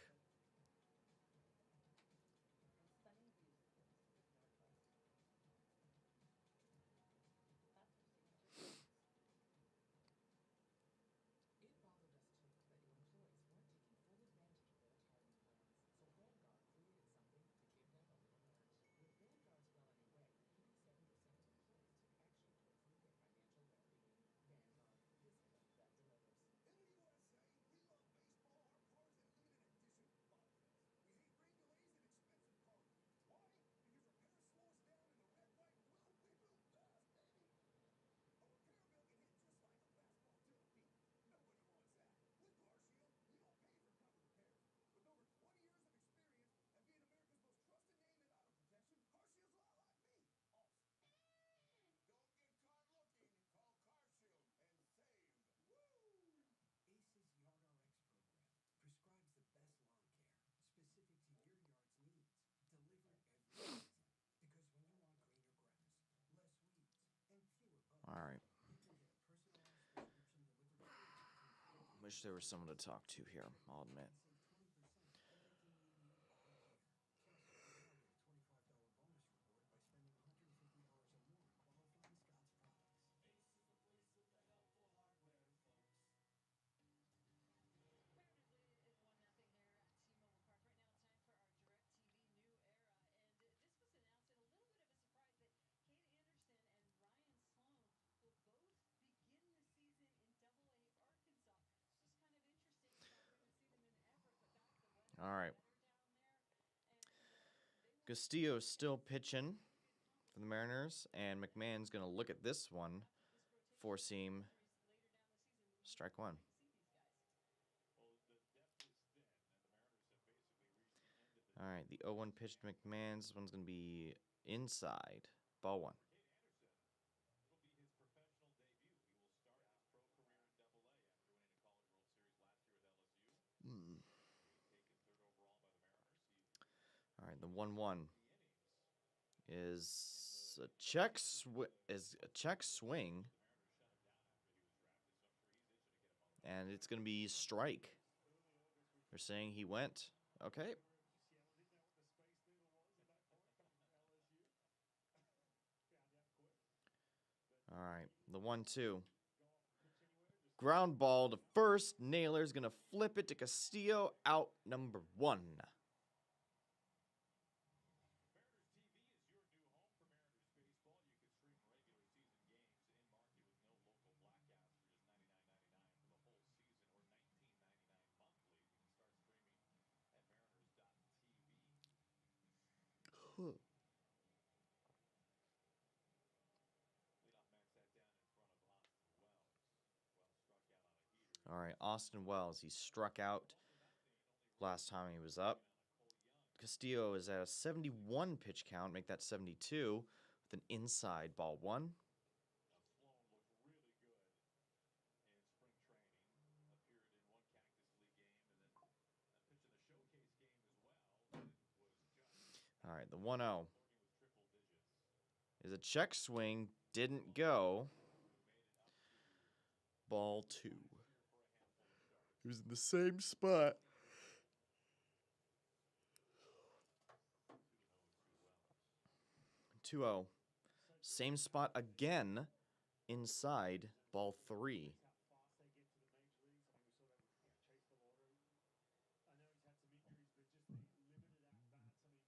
All right. Wish there was someone to talk to here, I'll admit. All right. Castillo's still pitching for the Mariners, and McMahon's going to look at this one. Four-seam, strike one. All right, the 0-1 pitch to McMahon. This one's going to be inside, ball one. All right, the 1-1 is a check swing, and it's going to be strike. They're saying he went. Okay. All right, the 1-2. Ground ball to first. Naylor's going to flip it to Castillo, out number 1. All right, Austin Wells. He struck out last time he was up. Castillo is at a 71 pitch count. Make that 72 with an inside ball one. All right, the 1-0 is a check swing. Didn't go. Ball two. He was in the same spot. 2-0. Same spot again. Inside ball three.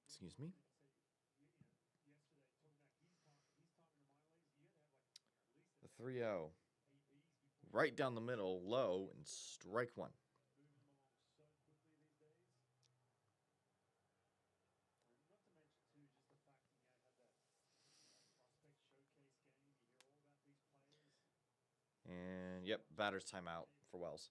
Excuse me. The 3-0. Right down the middle, low, and strike one. And, yep, batter's timeout for Wells.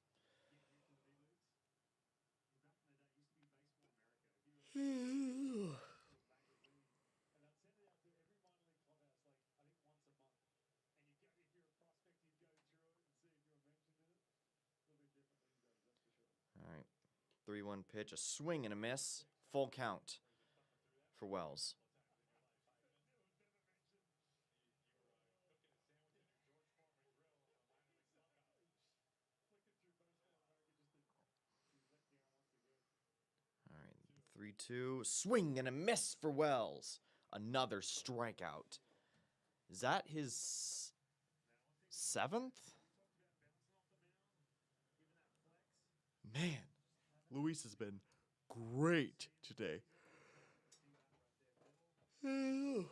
3-1 pitch, a swing and a miss. Full count for Wells. All right, 3-2. Swing and a miss for Wells. Another strikeout. Is that his 7th? Man, Luis has been great today. All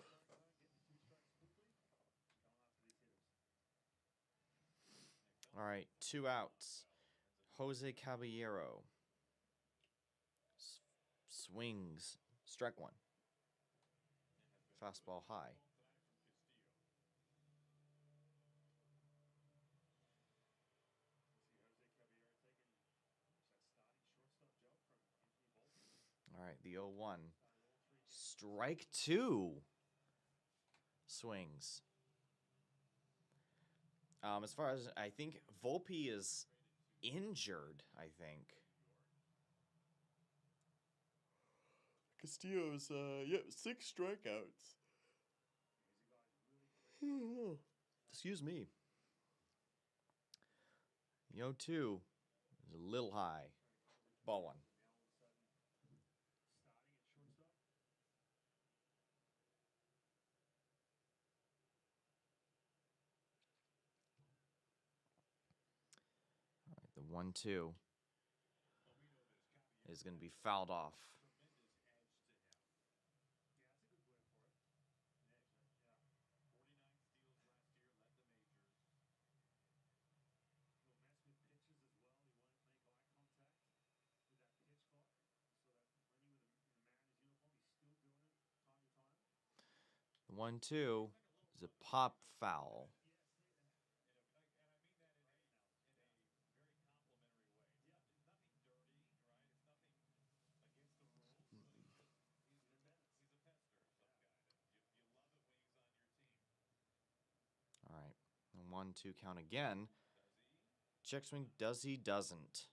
right, 2 outs. Jose Caballero swings, strike 1. Fastball high. All right, the 0-1. Strike 2. Swings. As far as I think Volpe is injured, I think. Castillo's 6 strikeouts. Excuse me. The 0-2 is a little high. Ball 1. All right, the 1-2 is going to be fouled off. The 1-2 is a pop foul. All right, the 1-2 count again. Check swing, does he? Doesn't.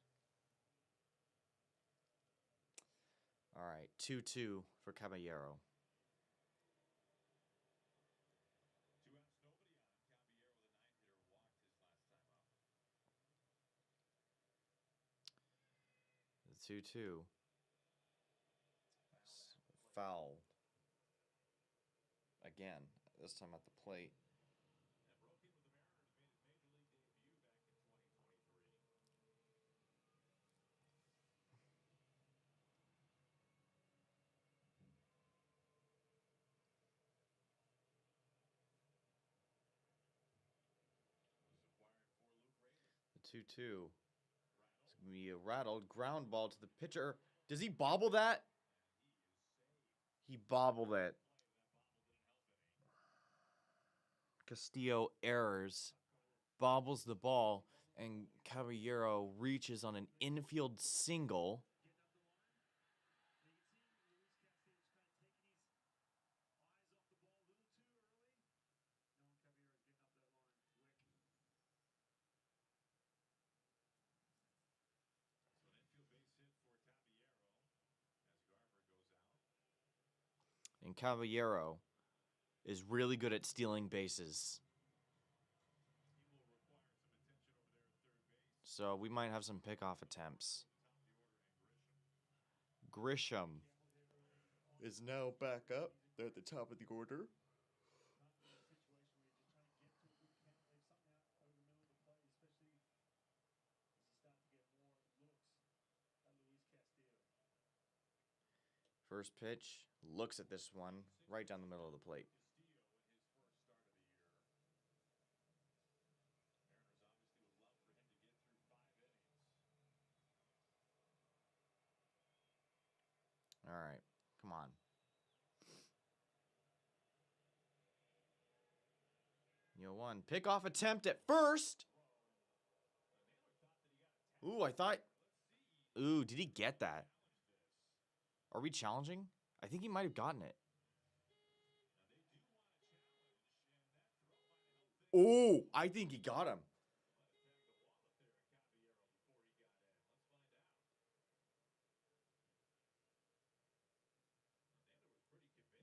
All right, 2-2 for Caballero. The 2-2. Foul. Again, this time at the plate. The 2-2. It's going to be a rattled ground ball to the pitcher. Does he bobble that? He bobbled it. Castillo errors, bobbles the ball, and Caballero reaches on an infield single. And Caballero is really good at stealing bases. So we might have some pickoff attempts. Grisham is now back up. They're at the top of the order. First pitch, looks at this one, right down the middle of the plate. All right, come on. You one. Pickoff attempt at first. Ooh, I thought. Ooh, did he get that? Are we challenging? I think he might have gotten it. Oh, I think he got him.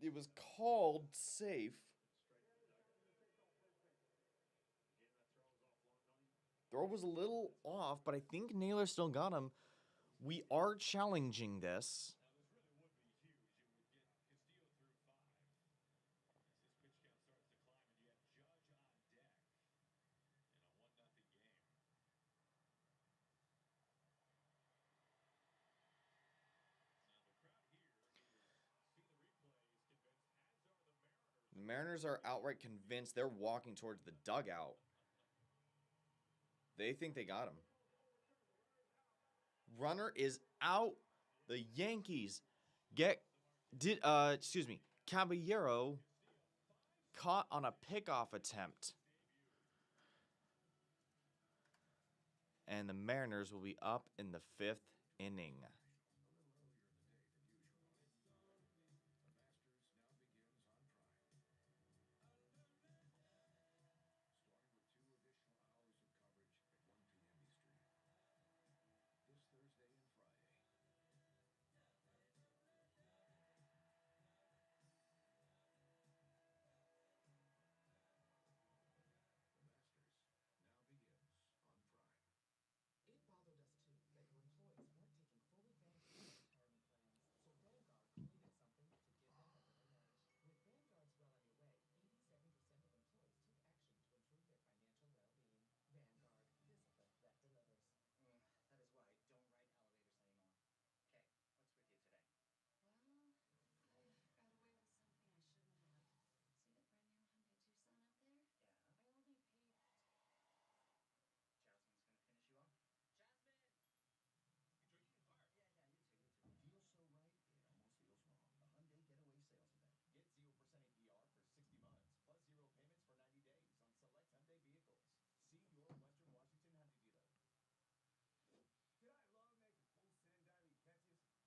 It was called safe. Throw was a little off, but I think Naylor still got him. We are challenging this. The Mariners are outright convinced they're walking towards the dugout. They think they got him. Runner is out. The Yankees Caballero caught on a pickoff attempt. And the Mariners will be up in the 5th inning. It bothered us too that your employees weren't taking full advantage of their retirement plans. So Vanguard created something to give them a little nudge. With Vanguard's Well On Your Way, 87% of employees took action to improve their financial well-being. Vanguard, discipline that delivers. That is why I don't ride elevators anymore. Okay, what's with you today? Well, I got away with something I shouldn't have. See that brand new Hyundai Tucson out there? Yeah? I only paid... Jasmine's gonna finish you off. Jasmine! You drinking hard? Yeah, you too. Feels so right, it almost feels wrong. The Hyundai Getaway Sales Event. Get 0% APR for 60 months, plus 0 payments for 90 days on select Hyundai vehicles. See your Western Washington Hyundai dealer. Did I love making full send diving catches? You bet your season tickets I did.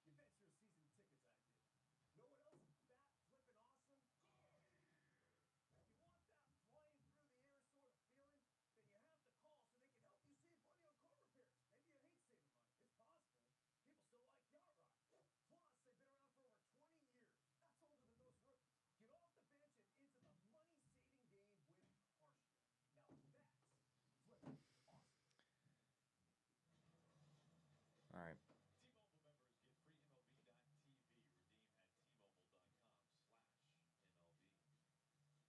Know what else is bat flipping awesome? You want that flying through the air sort of feeling? Then you have to call so they can help you save money on car repairs. Maybe you hate saving money. It's possible. People still like yacht rock. Plus, they've been around for over 20 years. That's older than most rookies. Get off the bench and into the money-saving game with Partial. Now that's flipping awesome. All right. T-Mobile members get free MLB.tv. Redeem at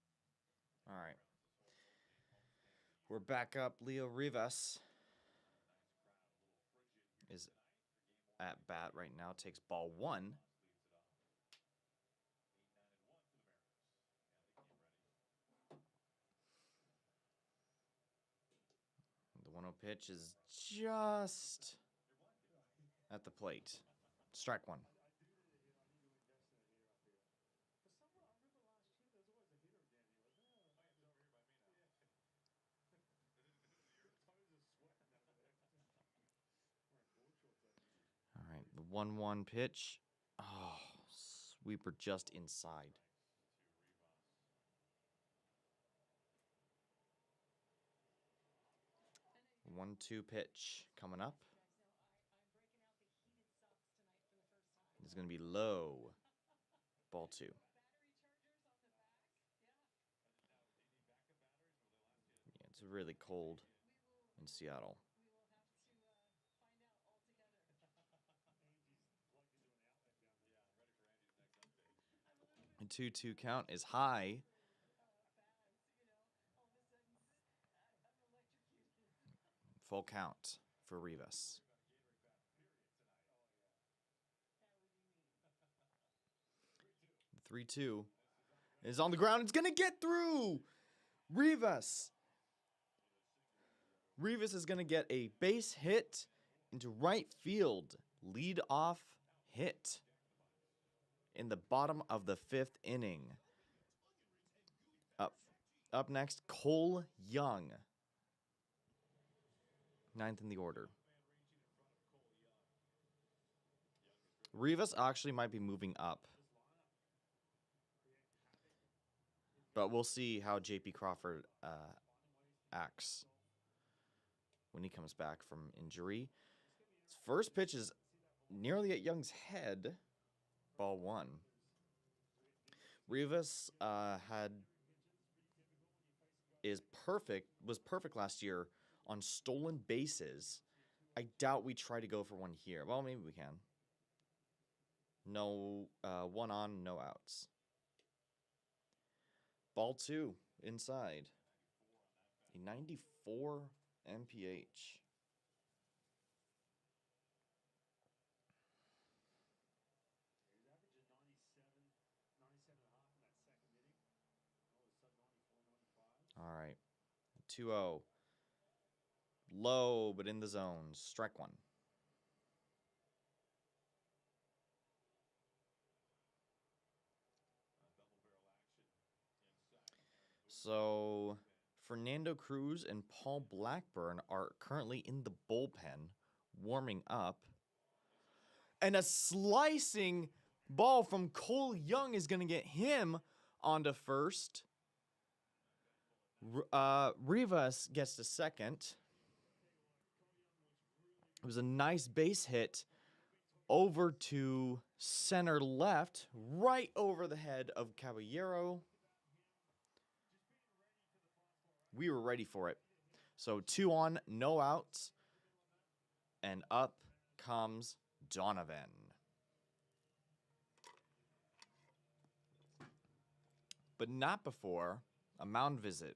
T-Mobile.com/MLB. All right. We're back up. Leo Rivas is at bat right now. Takes ball 1. The 1-0 pitch is just at the plate. Strike 1. I do need a hit. I need to invest in a hitter up here. For someone, I remember last year there was always a hitter again here, wasn't there? Oh, yeah, it's over here by me now. Yeah. Your toes are sweating over there. Wearing board shorts over there. All right. The 1-1 pitch. Oh, sweeper just inside. 1-2 pitch coming up. It's going to be low. Ball 2. Yeah, it's really cold in Seattle. A 2-2 count is high. Full count for Rivas. 3-2 is on the ground. It's going to get through. Rivas is going to get a base hit into right field. Lead off hit in the bottom of the 5th inning. Up next, Cole Young. 9th in the order. Rivas actually might be moving up. But we'll see how J.P. Crawford acts when he comes back from injury. His first pitch is nearly at Young's head. Ball 1. Rivas was perfect last year on stolen bases. I doubt we try to go for one here. Well, maybe we can. No, one on, no outs. Ball 2 inside. A 94 MPH. He's averaging 97, 97 and a half in that second inning. All of a sudden 94, 95. All right. 2-0. Low, but in the zone. Strike one. So, Fernando Cruz and Paul Blackburn are currently in the bullpen, warming up. And a slicing ball from Cole Young is going to get him onto first. Rivas gets to second. It was a nice base hit over to center left, right over the head of Caballero. We were ready for it. So 2 on, no outs. And up comes Donovan. But not before a mound visit.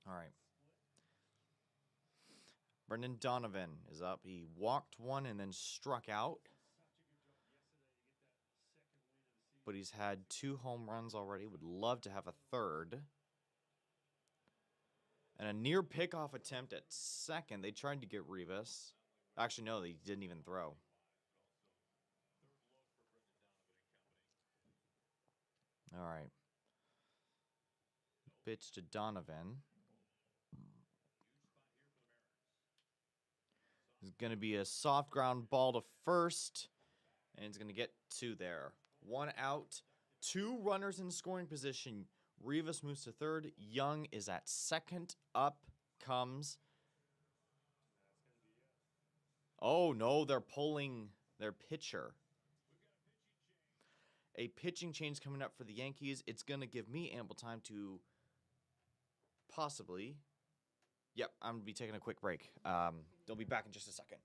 All right. Brendan Donovan is up. He walked one and then struck out. But he's had 2 home runs already. Would love to have a third. And a near pickoff attempt at second. They tried to get Rivas. Actually, no, they didn't even throw. All right. Pitch to Donovan. It's going to be a soft ground ball to first. And it's going to get 2 there. 1 out. 2 runners in scoring position. Rivas moves to third. Young is at second. Up comes. Oh, no, they're pulling their pitcher. A pitching change coming up for the Yankees. It's going to give me ample time to possibly. Yep, I'm going to be taking a quick break. They'll be back in just a second.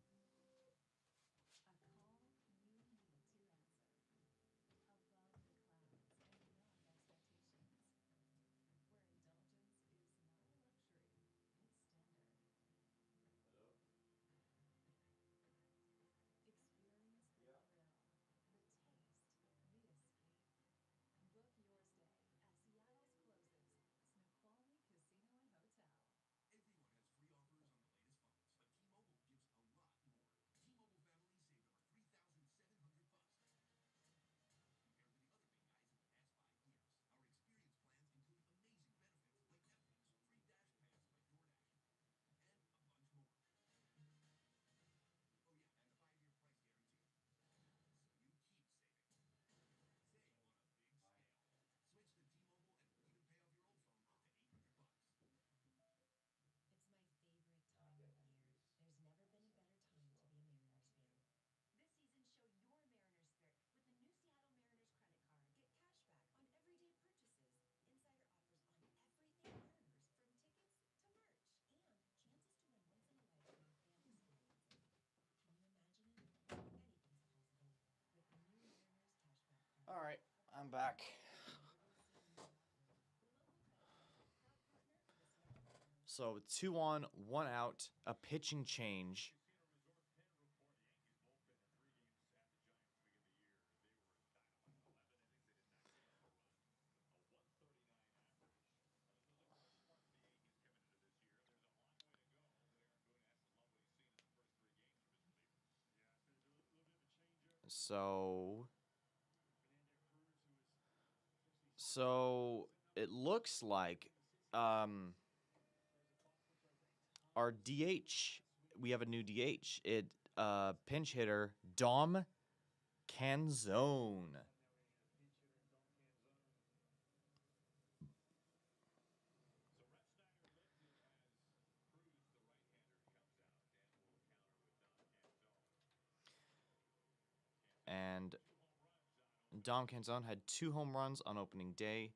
All right, I'm back. So 2 on, 1 out, a pitching change. So it looks like our DH, we have a new DH. Pinch hitter Dom Canzone. And Dom Canzone had 2 home runs on opening day.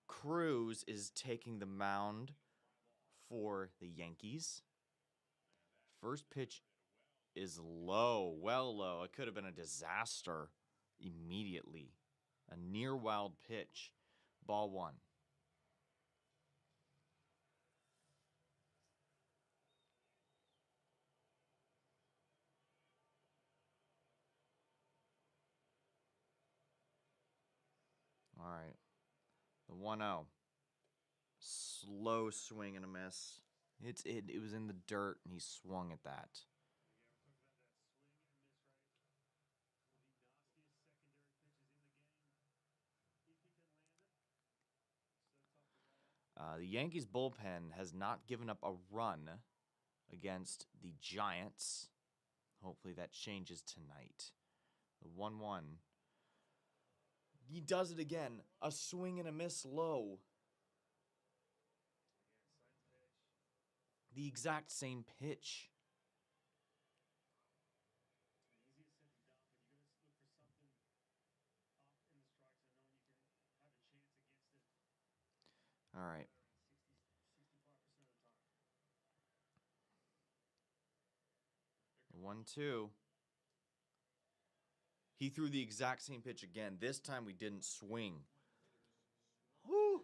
Cruz is taking the mound for the Yankees. First pitch is low, well low. It could have been a disaster immediately. A near wild pitch. Ball 1. All right. The 1-0. Slow swing and a miss. It was in the dirt and he swung at that. The Yankees bullpen has not given up a run against the Giants. Hopefully that changes tonight. The 1-1. He does it again. A swing and a miss low. The exact same pitch. All right. The 1-2. He threw the exact same pitch again. This time we didn't swing. Whew.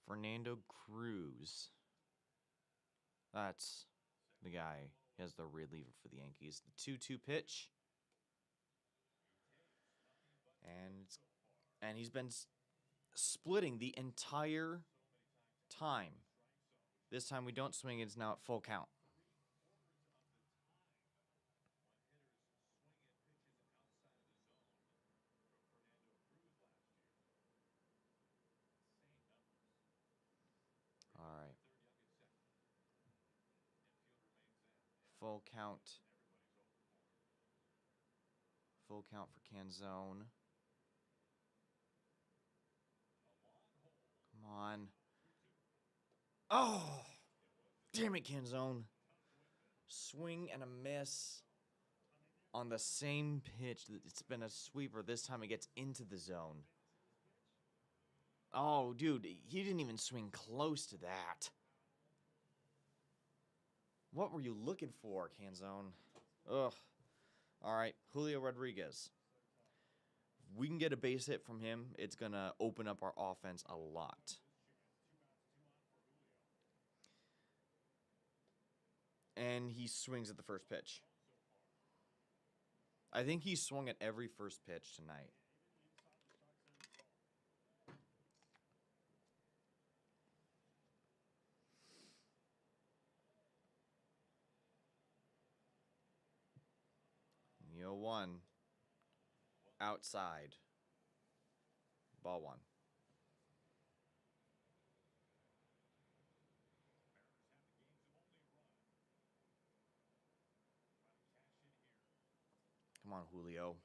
Fernando Cruz. That's the guy. He has the reliever for the Yankees. The 2-2 pitch. And he's been splitting the entire time. This time we don't swing. It's now at full count. All right. Full count. Full count for Canzone. Come on. Oh! Damn it, Canzone. Swing and a miss on the same pitch. It's been a sweeper. This time it gets into the zone. Oh, dude, he didn't even swing close to that. What were you looking for, Canzone? Ugh. All right, Julio Rodriguez. If we can get a base hit from him, it's going to open up our offense a lot. And he swings at the first pitch. I think he swung at every first pitch tonight. The 0-1. Outside. Ball 1. Come on, Julio.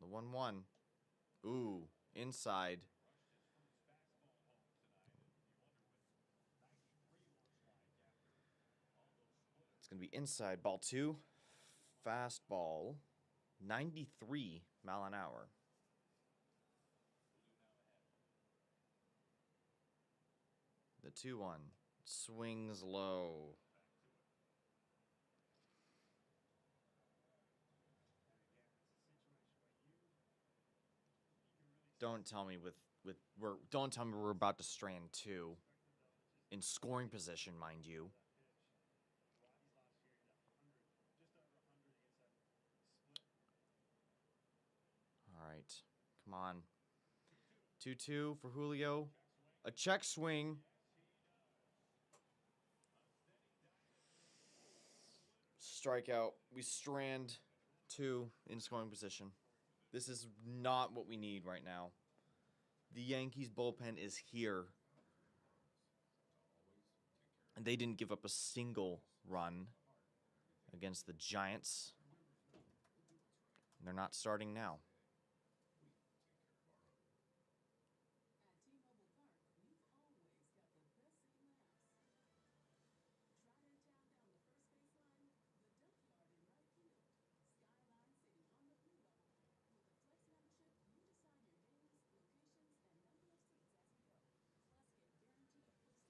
The 1-1. Ooh, inside. It's going to be inside. Ball 2. Fastball. 93 mile an hour. The 2-1. Swings low. Don't tell me don't tell me we're about to strand 2 in scoring position, mind you. Come on. 2-2 for Julio. A check swing. Strikeout. We strand 2 in scoring position. This is not what we need right now. The Yankees bullpen is here. And they didn't give up a single run against the Giants. They're not starting now. At T-Mobile Park, we've always got the best seat in the house. Try their town down the first baseline, the Duckyard in right field, Skyline City on the blue level. With the Flex membership, you decide your days, locations, and number of seats as you go. Plus, get guaranteed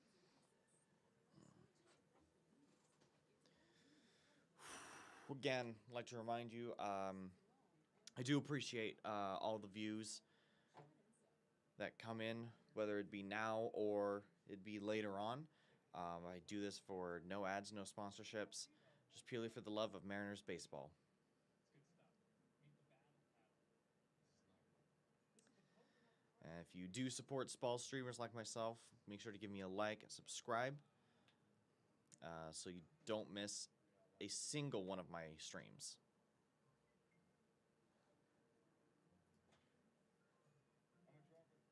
postseason access. It's not just about the movies. It's about being a part of the Again, I'd like to remind you, I do appreciate all the views that come in, whether it be now or it be later on. I do this for no ads, no sponsorships, just purely for the love of Mariners baseball. And if you do support Spall streamers like myself, make sure to give me a like and subscribe so you don't miss a single one of my streams. Game's about to start. Welcome back to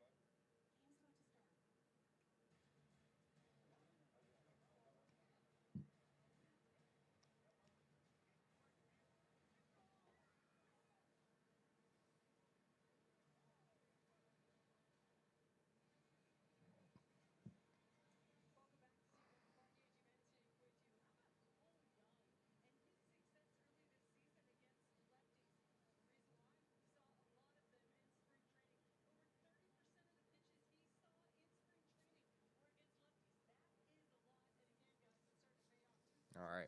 C-Band Farm Gauge Eventing with you. How about Cole Young and his success early this season against lefties? The reason why? We saw a lot of them in spring training. Over 30% of the pitches he saw in spring training were against lefties. That is a lot. And again, guys, it's starting to pay off. All right.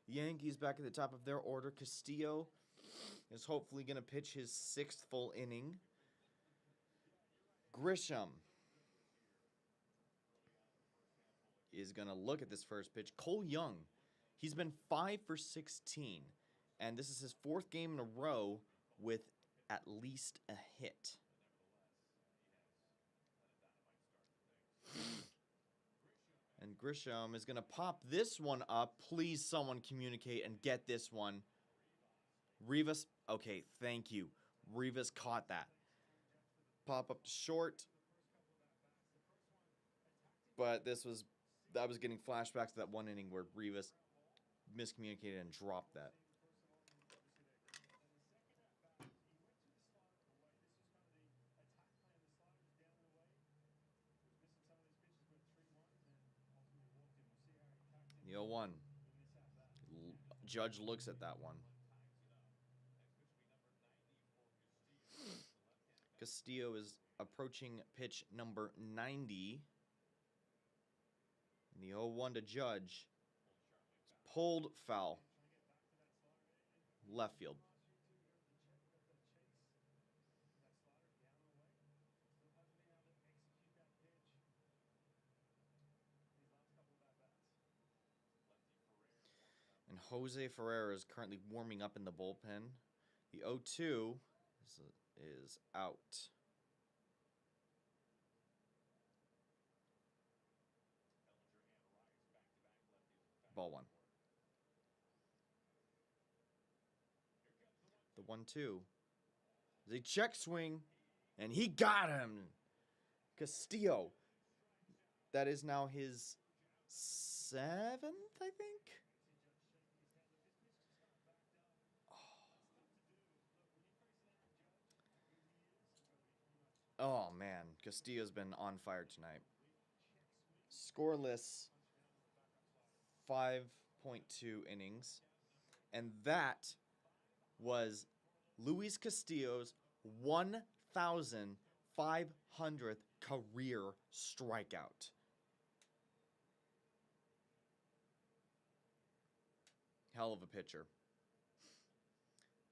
Yankees back at the top of their order. Castillo is hopefully going to pitch his 6th full inning. Grisham is going to look at this first pitch. Cole Young, he's been 5 for 16, and this is his 4th game in a row with at least a hit. And Grisham is going to pop this one up. Please, someone communicate and get this one. Rivas, okay, thank you. Rivas caught that. Pop up to short. But that was getting flashbacks to that one inning where Rivas miscommunicated and dropped that. The 0-1. Judge looks at that one. Castillo is approaching pitch number 90. And the 0-1 to Judge. It's pulled foul. Left field. And Jose Ferreira is currently warming up in the bullpen. The 0-2 is out. Ball 1. The 1-2 is a check swing, and he got him. Castillo. That is now his 7th, I think. Oh man, Castillo's been on fire tonight. Scoreless 5.2 innings. And that was Luis Castillo's 1,500th career strikeout. Hell of a pitcher.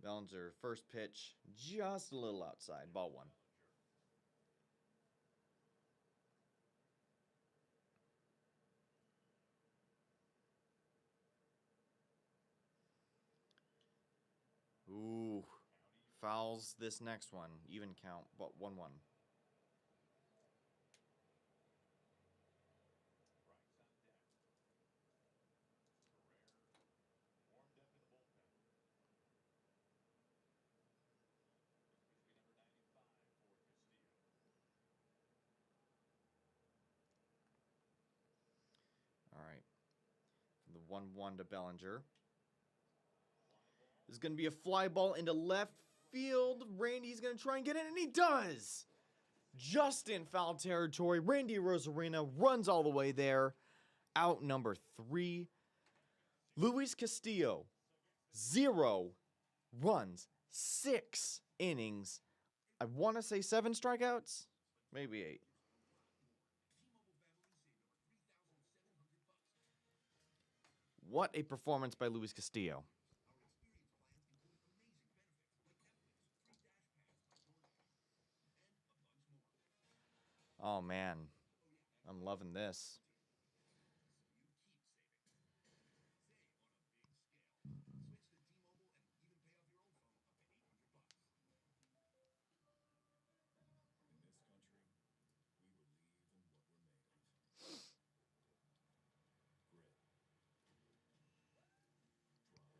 Bellinger, first pitch, just a little outside. Ball 1. Ooh, fouls this next one. Even count, but 1-1. Bryce on deck. Carrera warmed up in the bullpen. This is going to be number 95 for Castillo. All right. The 1-1 to Bellinger. This is going to be a fly ball into left field. Randy's going to try and get it, and he does! Just in foul territory. Randy Rosarena runs all the way there. Out number 3. Luis Castillo, 0 runs, 6 innings. I want to say 7 strikeouts, maybe 8. What a performance by Luis Castillo. Oh man, I'm loving this. In this country, we believe in what we're made of. Grit. Drive. The will it takes to be different. We've been called to serve this great land. Because we were made for this. At T-Mobile Park, you've always got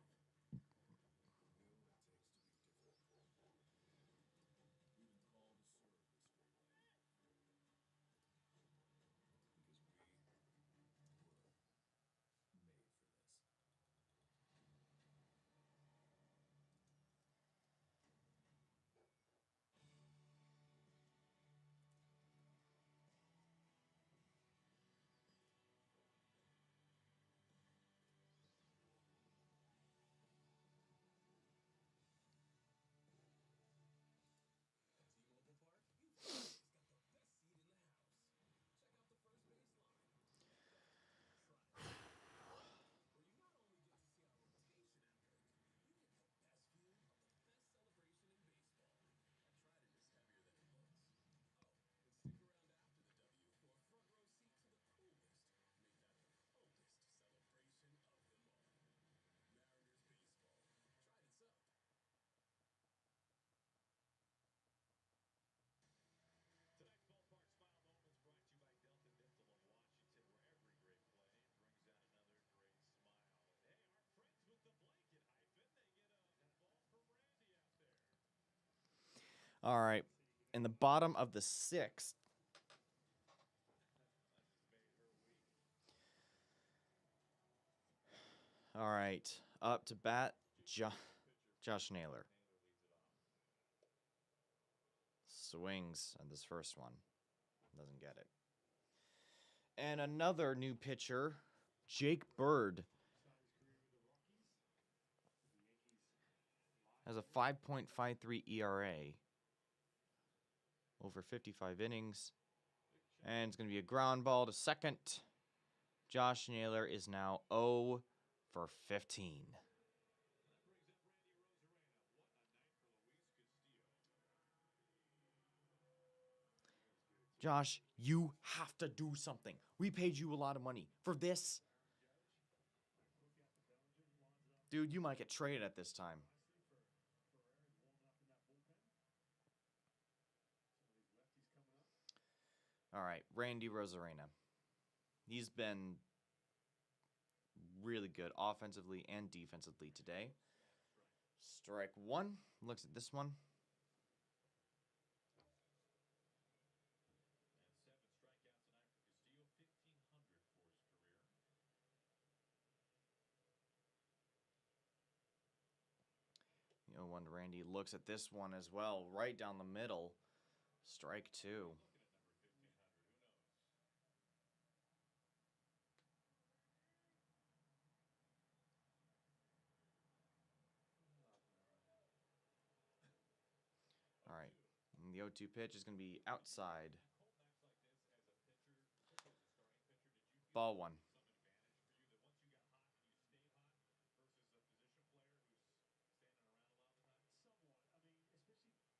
the best seat in the house. Check out the first baseline. Try it. Where you not only get to see our rotation network, you get the best view of the best celebration in baseball. That trident is heavier than it looks. Oh, and stick around after the W for a front row seat to the coolest, make that the coldest celebration of them all. Mariners baseball. Trident's up. Tonight's Ballpark Smile Moments brought to you by Delta Dental of Washington, where every great play brings out another great smile. And hey, our friends with the blanket hyphen, they get a ball for Randy out there. All right, in the bottom of the 6th. All right, up to bat, Josh Naylor. Swings on this first one. Doesn't get it. And another new pitcher, Jake Bird, has a 5.53 ERA. Over 55 innings. And it's going to be a ground ball to second. Josh Naylor is now 0 for 15. Josh, you have to do something. We paid you a lot of money for this. Dude, you might get traded at this time. All right, Randy Rosarena. He's been really good offensively and defensively today. Strike 1. Looks at this one. And 7 strikeouts tonight for Castillo, 1,500 for his career. You know, when Randy looks at this one as well, right down the middle. Strike 2. All right. And the 0-2 pitch is going to be outside. Ball 1. Somewhat.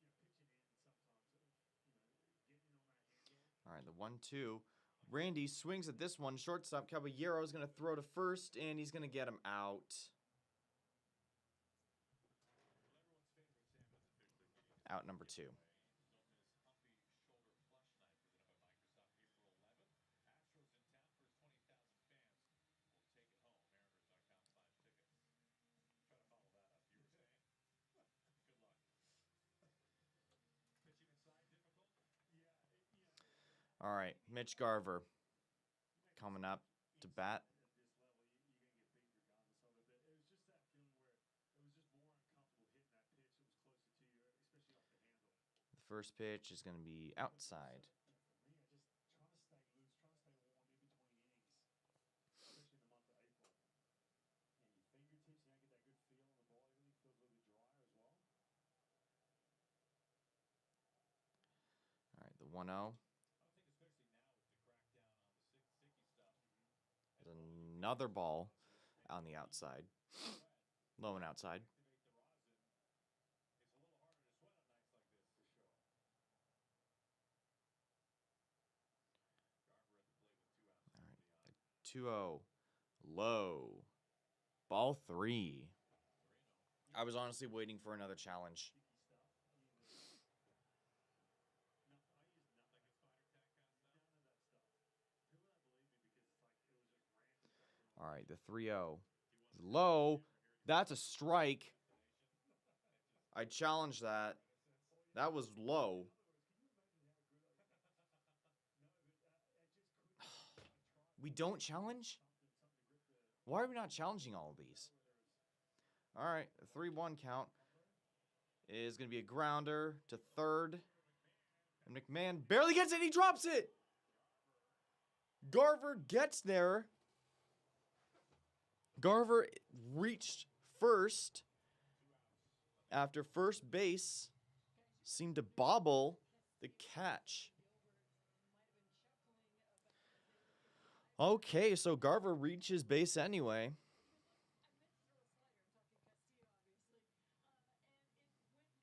I mean, especially pitching in sometimes, getting on that handle. All right, the 1-2. Randy swings at this one. Shortstop Caballero is going to throw to first, and he's going to get him out. out number 2. Zoma's Humpy Shoulder Flush Knife presented by Microsoft April 11th. Astros in town for his 20,000 fans. Will take it home. Mariners.com/tickets. Try to follow that up. You were saying? Good luck. Pitching inside difficult. All right, Mitch Garver coming up to bat. At this level, you're going to get beat regardless of it. But it was just that feeling where it was just more uncomfortable hitting that pitch that was closer to you, especially off the handle. The first pitch is going to be outside. For me, I just trying to stay loose, trying to stay warm in between innings, especially in the month of April. And your fingertips, you don't get that good feel on the ball. Everything feels a little bit drier as well. All right, the 1-0. I think especially now with the crackdown on the sticky stuff. There's another ball on the outside. Low and outside. Activate the rosin. It's a little harder to sweat on nights like this. For sure. Garver at the plate with 2 outs. All right, 2-0. Low. Ball 3. I was honestly waiting for another challenge. Sticky stuff. I use nothing. Like a spider tack kind of stuff. None of that stuff. People don't believe me because it's like it was just random stuff. All right, the 3-0 is low. That's a strike. I challenged that. That was low. We don't challenge? Why are we not challenging all of these? All right, the 3-1 count is going to be a grounder to third. And McMahon barely gets it. He drops it. Garver gets there. Garver reached first after first base seemed to bobble the catch. Okay, so Garver reaches base anyway. I meant to throw a slider. I'm talking Castillo, obviously. And it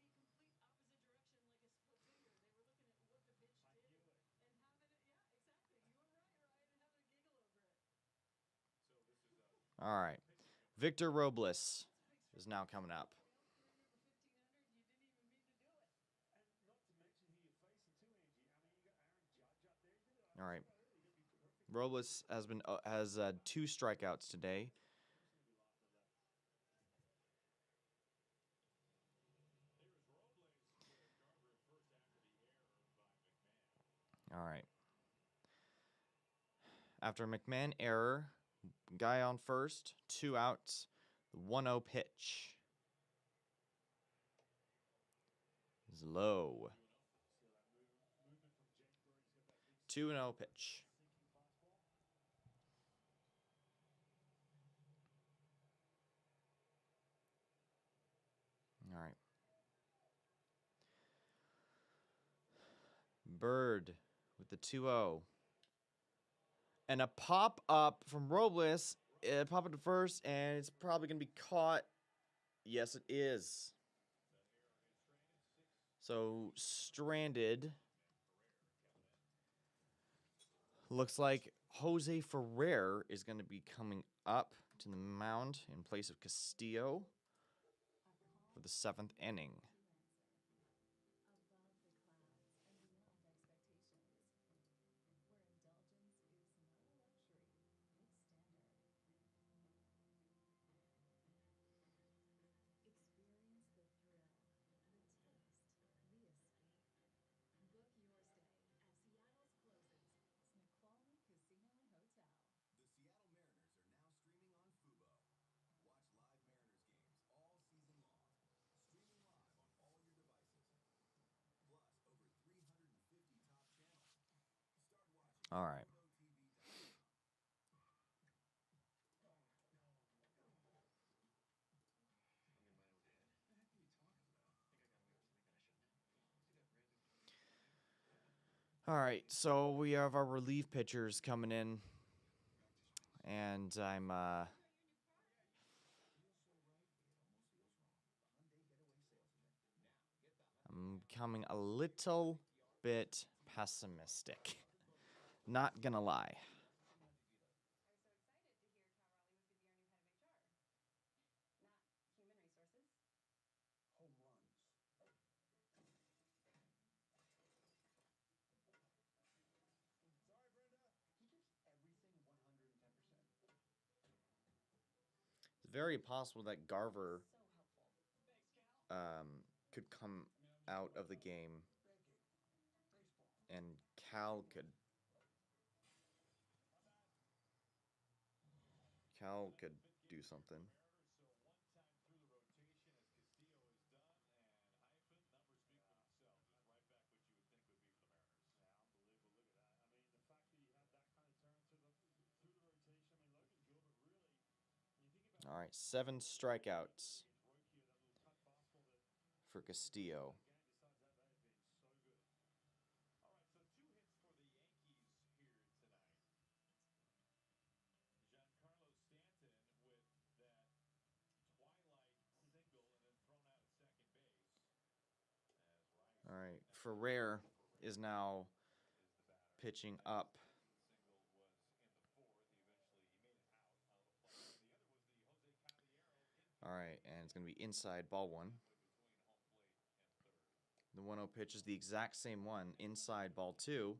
went the complete opposite direction like a split finger. They were looking at what the pitch did and having it. Yeah, exactly. You were right, Ryan, and having a giggle over it. So this is All right. Victor Robles is now coming up. Career number 1,500. You didn't even mean to do it. And not to mention who you're facing too, Angie. I mean, you got Aaron Judge up there. All right. Robles has 2 strikeouts today. Here is Robles with Garver at first after the error by McMahon. All right. After McMahon error, guy on first, 2 outs, the 1-0 pitch is low. 2-0 pitch. All right. Bird with the 2-0. And a pop up from Robles. Pop up to first, and it's probably going to be caught. Yes, it is. So, stranded. Looks like Jose Ferrer is going to be coming up to the mound in place of Castillo for the 7th inning. Above the clouds and beyond expectations, where indulgence is not a luxury, it's standard. Experience the thrill, the taste, the escape. Book your stay at Seattle's closest Snoqualmie Casino and Hotel. The Seattle Mariners are now streaming on Fubo. Watch live Mariners games all season long. Streaming live on all your devices. Plus, over 350 top channels. Start watching All right. FuboTV.com. I'm in my own head. What the heck are you talking about? I think I got away with something that I shouldn't have. See that brand new TV? All right, so we have our relief pitchers coming in, and I'm Feels so right, it almost feels wrong. The Hyundai Getaway Sales Event. Now, get the I'm becoming a little bit pessimistic. Not gonna lie. I was so excited to hear Cal Raleigh was going to be our new head of HR. Not human resources. home runs. very possible that Garver So helpful. could come out of the game Banking. Baseball. and Cal could do something. So one time through the rotation as Castillo is done, and hyphen numbers speak for themselves. It's right back what you would think would be for the Mariners. Yeah, unbelievable. Look at that. I mean, the fact that he had that kind of turn through the rotation. I mean, Logan Gilbert really. When you think about All right, 7 strikeouts against Rokia, that little cut fastball that for Castillo. that game decides that may have been so good. All right, so 2 hits for the Yankees here tonight. Giancarlo Stanton with that twilight single and then thrown out at second base. As Rice All right, Ferrer is now is the batter. pitching That up. single was in the 4th. He made it out of the plate. And the other was the Jose Caballero infield. All right, and it's going to be inside ball 1. Halfway between home plate and third. The 1-0 pitch is the exact same one, inside ball 2.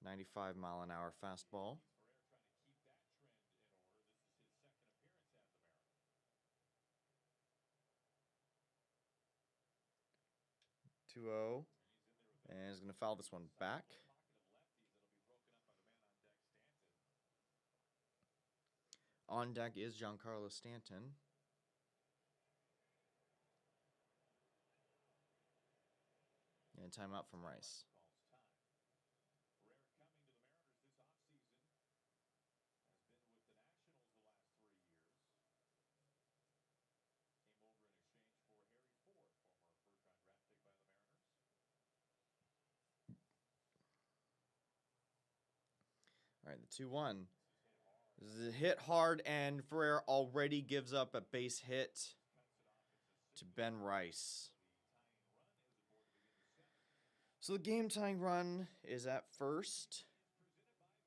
95-mile-an-hour fastball. Ferrer trying to keep that trend in order. This is his second appearance as a Mariner. 2-0. And he's in there with And he's going to foul this one back. pocket of lefties that'll be broken up by the man on deck, Stanton. On deck is Giancarlo Stanton. And timeout from Rice. Calls time. Ferrer coming to the Mariners this offseason. Has been with the Nationals the last 3 years. Came over in exchange for Harry Ford, former first-round draft pick by the Mariners. All right, the 2-1. This is hit hard, and Ferrer already gives up a base hit to Ben Rice. So the game-tying run is at first.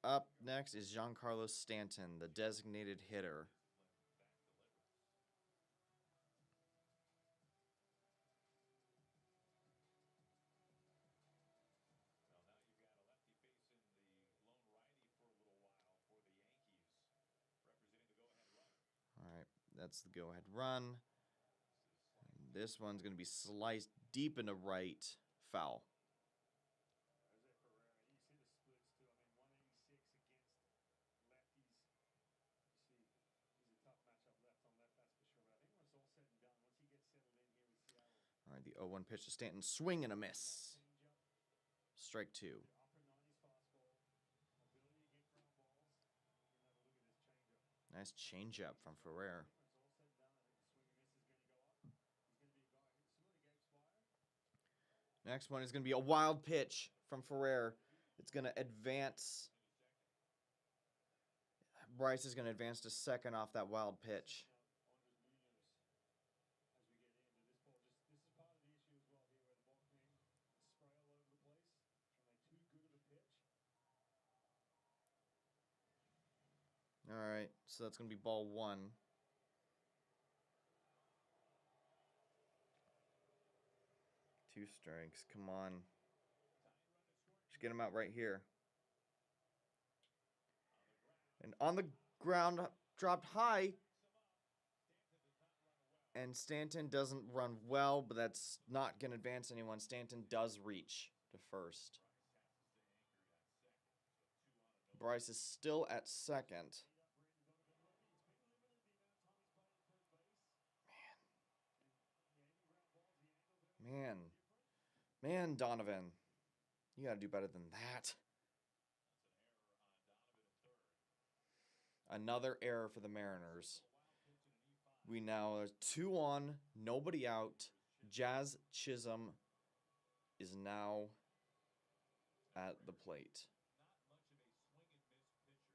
Up next is Giancarlo Stanton, the designated hitter. Well, now you've got a lefty facing the lone righty for a little while for the Yankees, representing the go-ahead run. All right, that's the go-ahead run. And this one's going to be sliced deep into right, foul. Jose Ferrer, you see the splits too. I mean, 186 against lefties. You see, he's a tough matchup left on left, that's for sure. But I think when it's all said and done, once he gets settled in here with Seattle. All right, the 0-1 pitch to Stanton, swing and a miss. Changeup, Strike 2. the upper 90s fastball, ability to get ground balls. You can have a look at this changeup. Nice changeup from Ferrer. When it's all said and done, I think the swing and miss is going to go up. He's going to be a guy similar to Gabe Swire. Next one is going to be a wild pitch from Ferrer. It's going to advance. Bryce is going to advance to second off that wild pitch. Andres Munoz, as we get into this ball, this is part of the issue as well here, where the ball can spray all over the place and make too good of a pitch. All right, so that's going to be ball 1. Two strikes. Come on. Just get him out right here. And on the ground, dropped high. And Stanton doesn't run well, but that's not going to advance anyone. Stanton does reach to first. Bryce is still at second. Man, Donovan. You got to do better than that. Another error for the Mariners. We now are 2 on, nobody out. Jazz Chisholm is now at the plate. Not much of a swing and miss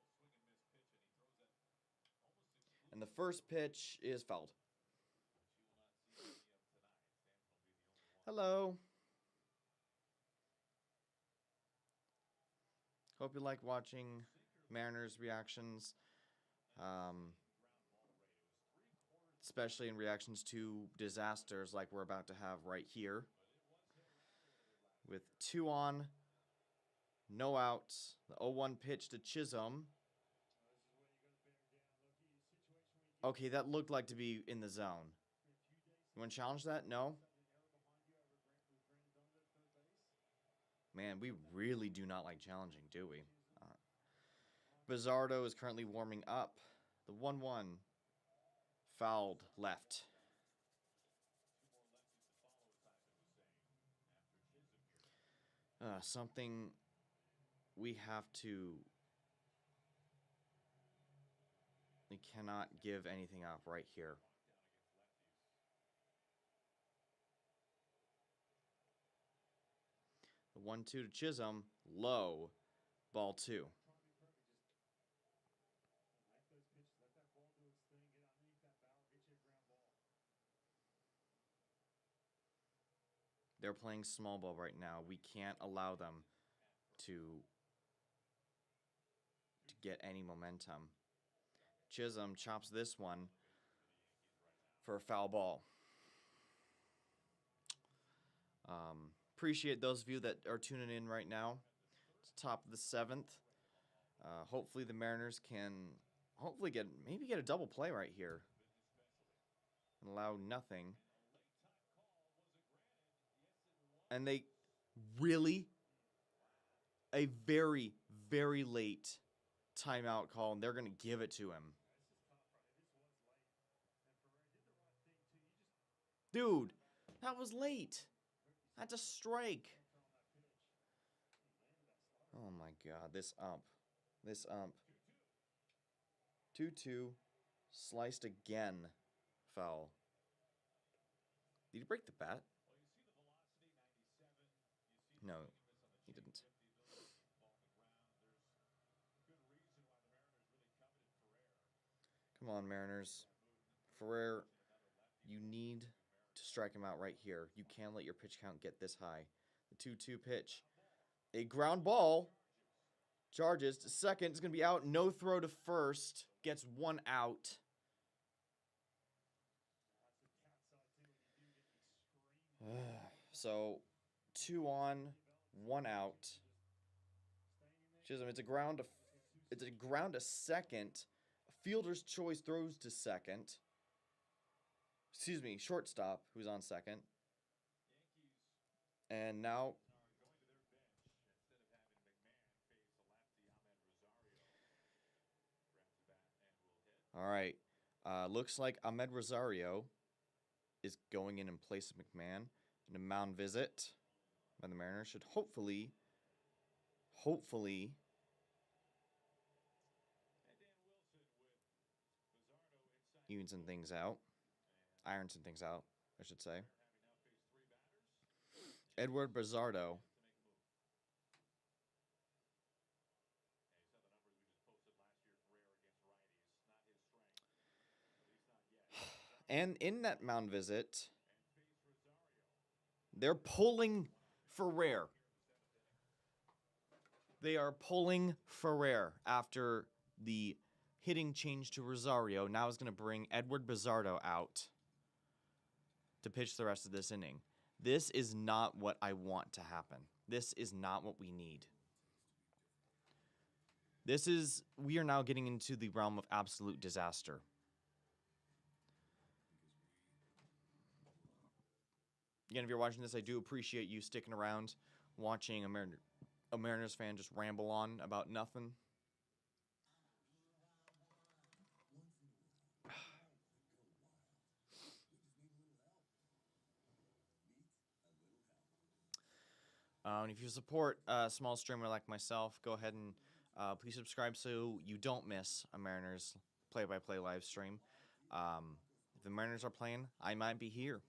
pitcher. The changeup is his real swing and miss pitch, and he throws that almost exclusively. And the first pitch is fouled. Which you will not see any of tonight. Stanton will be the only one. Hello. Hope you like watching Mariners reactions. Especially in reactions to disasters like we're about to have right here. With 2 on, no outs. The 0-1 pitch to Chisholm. This is where you got to bear down. Look, you Okay, that looked like to be in the zone. You want to challenge that? No? Man, we really do not like challenging, do we? Bizzardo is currently warming up. The 1-1. Fouled left. Something we have to... We cannot give anything up right here. The 1-2 to Chisholm. Low. Ball 2. They're playing small ball right now. We can't allow them to get any momentum. Chisholm chops this one for a foul ball. Appreciate those of you that are tuning in right now. It's top of the 7th. Hopefully the Mariners can get a double play right here and allow nothing. And they really a very, very late timeout call, and they're going to give it to him. Dude, that was late. That's a strike. Oh my god, this ump. 2-2. Sliced again. Foul. Did he break the bat? No, he didn't. Come on, Mariners. Ferrer, you need to strike him out right here. You can't let your pitch count get this high. The 2-2 pitch. A ground ball. Charges to second. It's going to be out. No throw to first. Gets one out. So, 2 on, 1 out. Chisholm, it's a ground to second. A fielder's choice throws to second. Excuse me, shortstop, who's on second. And now... All right. Looks like Ahmed Rosario is going in place of McMahon. And a mound visit by the Mariners should hopefully even some things out. Iron some things out, I should say. Edward Bizzardo. And in that mound visit, they're pulling Ferrer. They are pulling Ferrer after the hitting change to Rosario. Now is going to bring Edward Bizzardo out to pitch the rest of this inning. This is not what I want to happen. This is not what we need. We are now getting into the realm of absolute disaster. Again, if you're watching this, I do appreciate you sticking around, watching a Mariners fan just ramble on about nothing. And if you support a small streamer like myself, go ahead and please subscribe so you don't miss a Mariners play-by-play live stream. If the Mariners are playing, I might be here.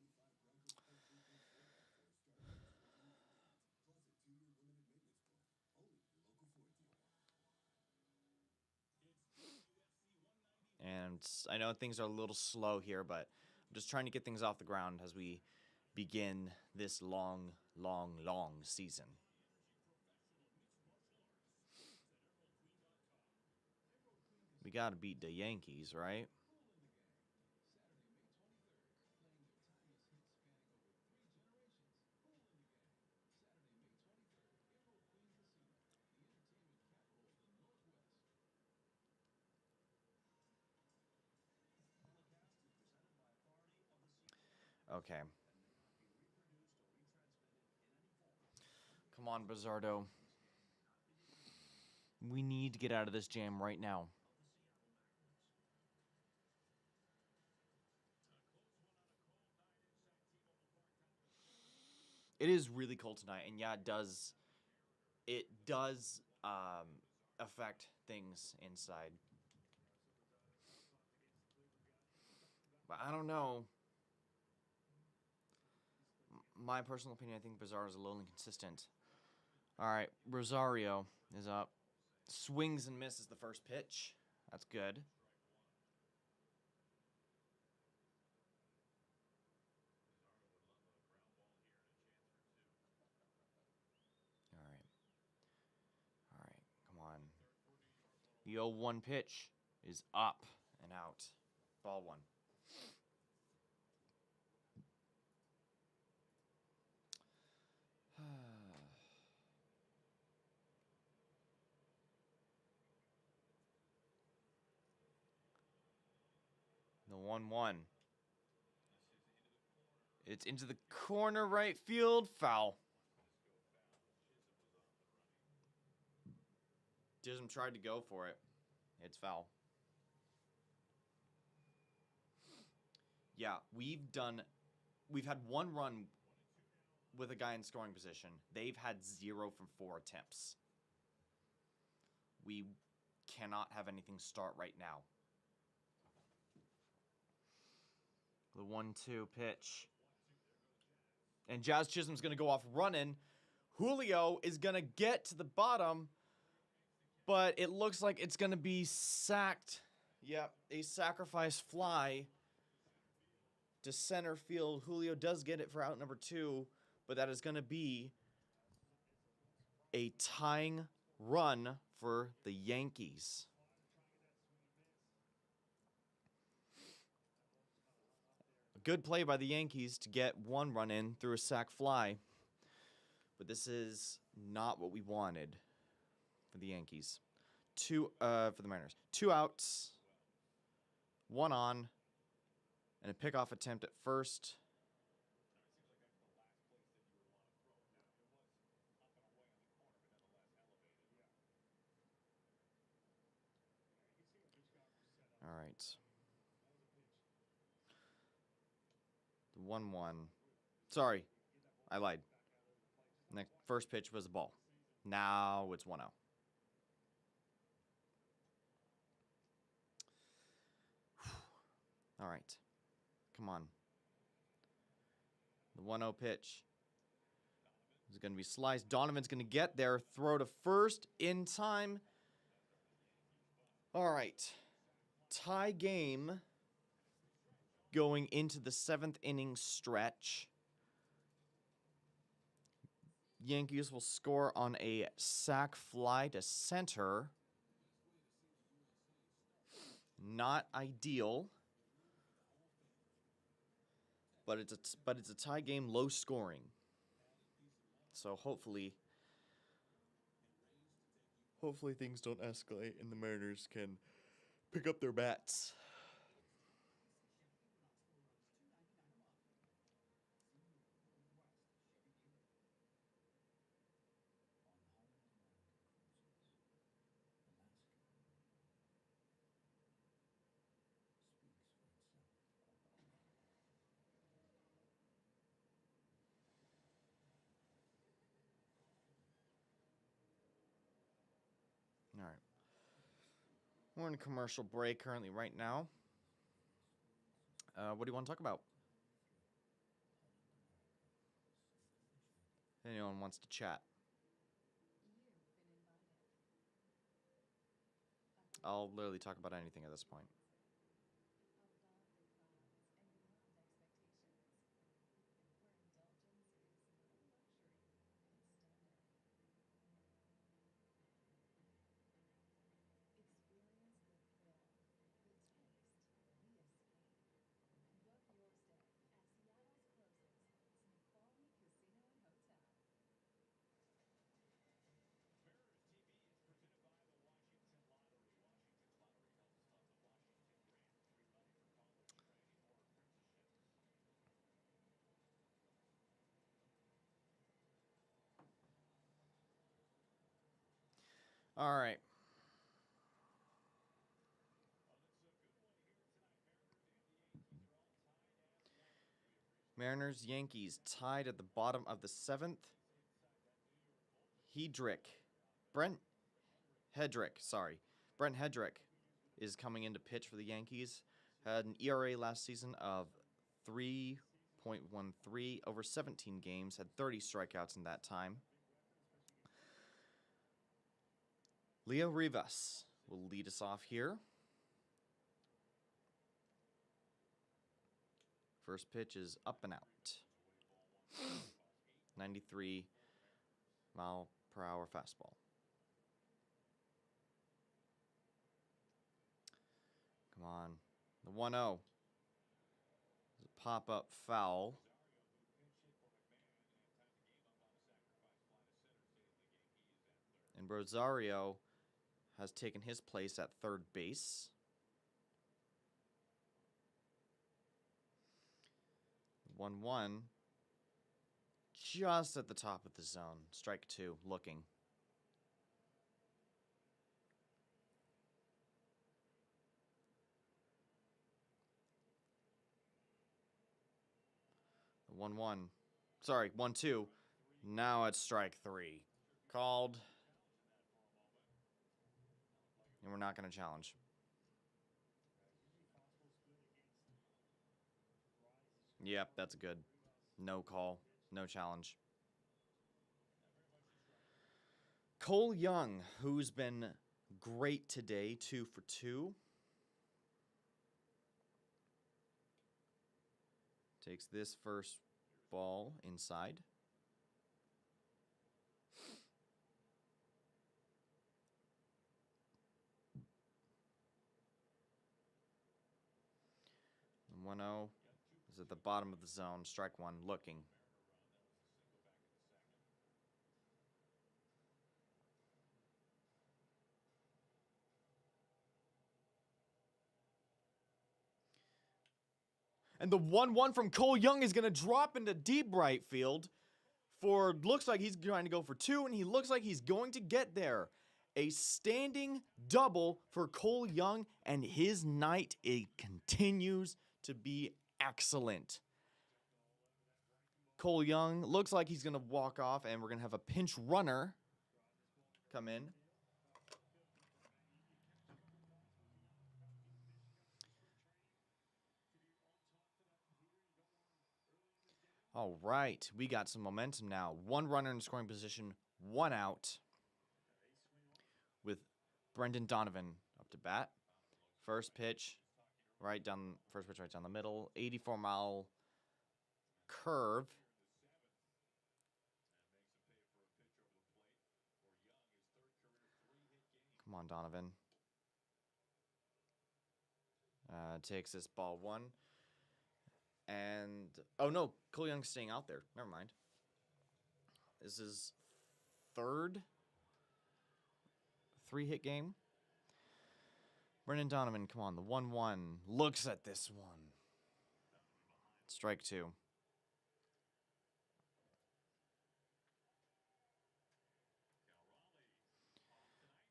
And I know things are a little slow here, but I'm just trying to get things off the ground as we begin this long, long, long season. We got to beat the Yankees, right? Okay. Come on, Bizardo. We need to get out of this jam right now. It is really cold tonight, and yeah, it does affect things inside. But I don't know. My personal opinion, I think Bizarro is a little inconsistent. All right, Rosario is up. Swings and misses the first pitch. That's good. All right. All right, come on. The 0-1 pitch is up and out. Ball one. The 1-1. It's into the corner right field. Foul. Chisholm tried to go for it. It's foul. Yeah, we've had one run with a guy in scoring position. They've had 0 from 4 attempts. We cannot have anything start right now. The 1-2 pitch. And Jazz Chisholm's going to go off running. Julio is going to get to the bottom, but it looks like it's going to be sacked. Yep, a sacrifice fly to center field. Julio does get it for out number 2, but that is going to be a tying run for the Yankees. A good play by the Yankees to get 1 run in through a sac fly. But this is not what we wanted for the Yankees. For the Mariners. 2 outs, 1 on, and a pickoff attempt at first. All right. The 1-1. Sorry, I lied. Next first pitch was a ball. Now it's 1-0. All right. Come on. The 1-0 pitch is going to be sliced. Donovan's going to get there. Throw to first in time. All right. Tie game going into the 7th inning stretch. Yankees will score on a sac fly to center. Not ideal. But it's a tie game, low scoring. So hopefully things don't escalate and the Mariners can pick up their bats. All right. We're in a commercial break currently right now. What do you want to talk about? If anyone wants to chat. I'll literally talk about anything at this point. All right. Mariners, Yankees tied at the bottom of the 7th. Brent Hedrick is coming in to pitch for the Yankees. Had an ERA last season of 3.13 over 17 games. Had 30 strikeouts in that time. Leo Rivas will lead us off here. First pitch is up and out. 93 mile per hour fastball. Come on. The 1-0. Pop-up foul. And Rosario has taken his place at third base. 1-1. Just at the top of the zone. Strike 2, looking. The 1-1. Sorry, 1-2. Now it's strike 3. Called. And we're not going to challenge. Yep, that's good. No call. No challenge. Cole Young, who's been great today, 2 for 2. Takes this first ball inside. And 1-0 is at the bottom of the zone. Strike 1, looking. And the 1-1 from Cole Young is going to drop into deep right field. Looks like he's trying to go for 2, and he looks like he's going to get there. A standing double for Cole Young, and his night, it continues to be excellent. Cole Young looks like he's going to walk off, and we're going to have a pinch runner come in. All right, we got some momentum now. 1 runner in scoring position, 1 out. With Brendan Donovan up to bat. First pitch right down the middle. 84-mile curve. Come on, Donovan. Takes this ball 1. And, oh no, Cole Young's staying out there. Never mind. This is third 3-hit game. Brendan Donovan, come on, the 1-1. Looks at this one. Strike 2.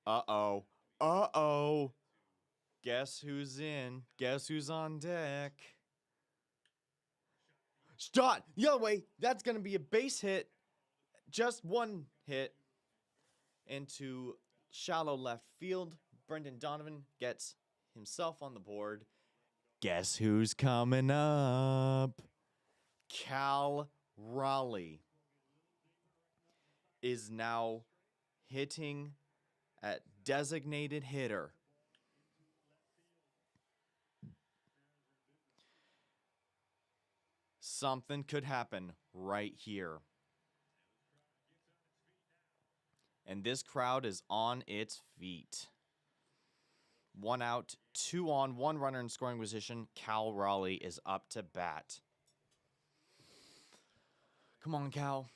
Uh-oh. Uh-oh. Guess who's in? Guess who's on deck? Stop! The other way. That's going to be a base hit. Just 1 hit into shallow left field. Brendan Donovan gets himself on the board. Guess who's coming up? Cal Raleigh is now hitting at designated hitter. Something could happen right here. And this crowd is on its feet. 1 out, 2 on, 1 runner in scoring position. Cal Raleigh is up to bat. Come on, Cal.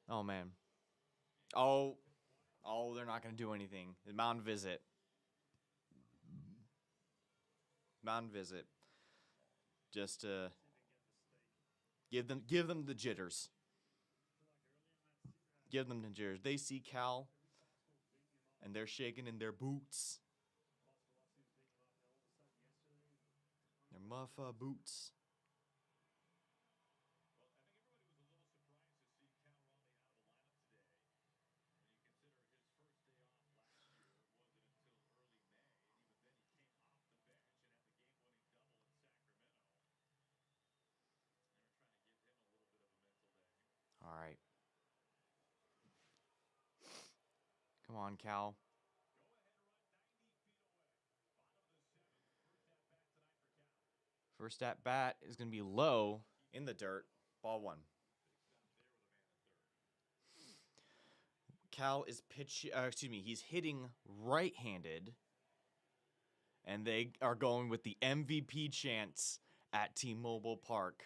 Oh, man. Oh, they're not going to do anything. Mound visit. Mound visit. Just Give them the jitters. Give them the jitters. They see Cal, and they're shaking in their boots. Their muffa boots. Well, I think everybody was a little surprised to see Cal Raleigh out of the lineup today. When you consider his first day off last year wasn't until early May, and even then he came off the bench and had the game-winning double in Sacramento. They were trying to give him a little bit of a mental day. All right. Come on, Cal. Go-ahead run 90 feet away. Bottom of the seventh. First at-bat tonight for Cal. First at bat is going to be low in the dirt. Ball 1. Big stop there with a man at third. Cal is he's hitting right-handed, and they are going with the MVP chants at T-Mobile Park.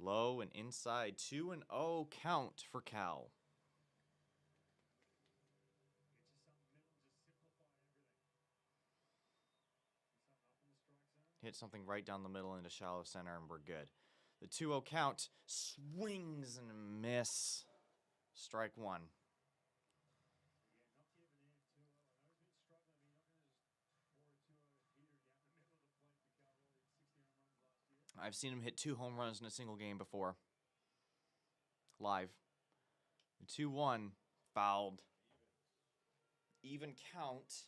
Low and inside, 2-0 count for Cal. Get you something middle and just simplify everything. See something up in the strike zone? Hit something right down the middle into shallow center, and we're good. The 2-0 count, swings and a miss. Strike 1. Again, not to even add 2-0. I know he's been struggling. I mean, you're not going to just pour a 2-0 hitter down the middle of the plate for Cal Raleigh. 60 home runs last year. I've seen him hit 2 home runs in a single game before. Live. 2-1, fouled. Even count.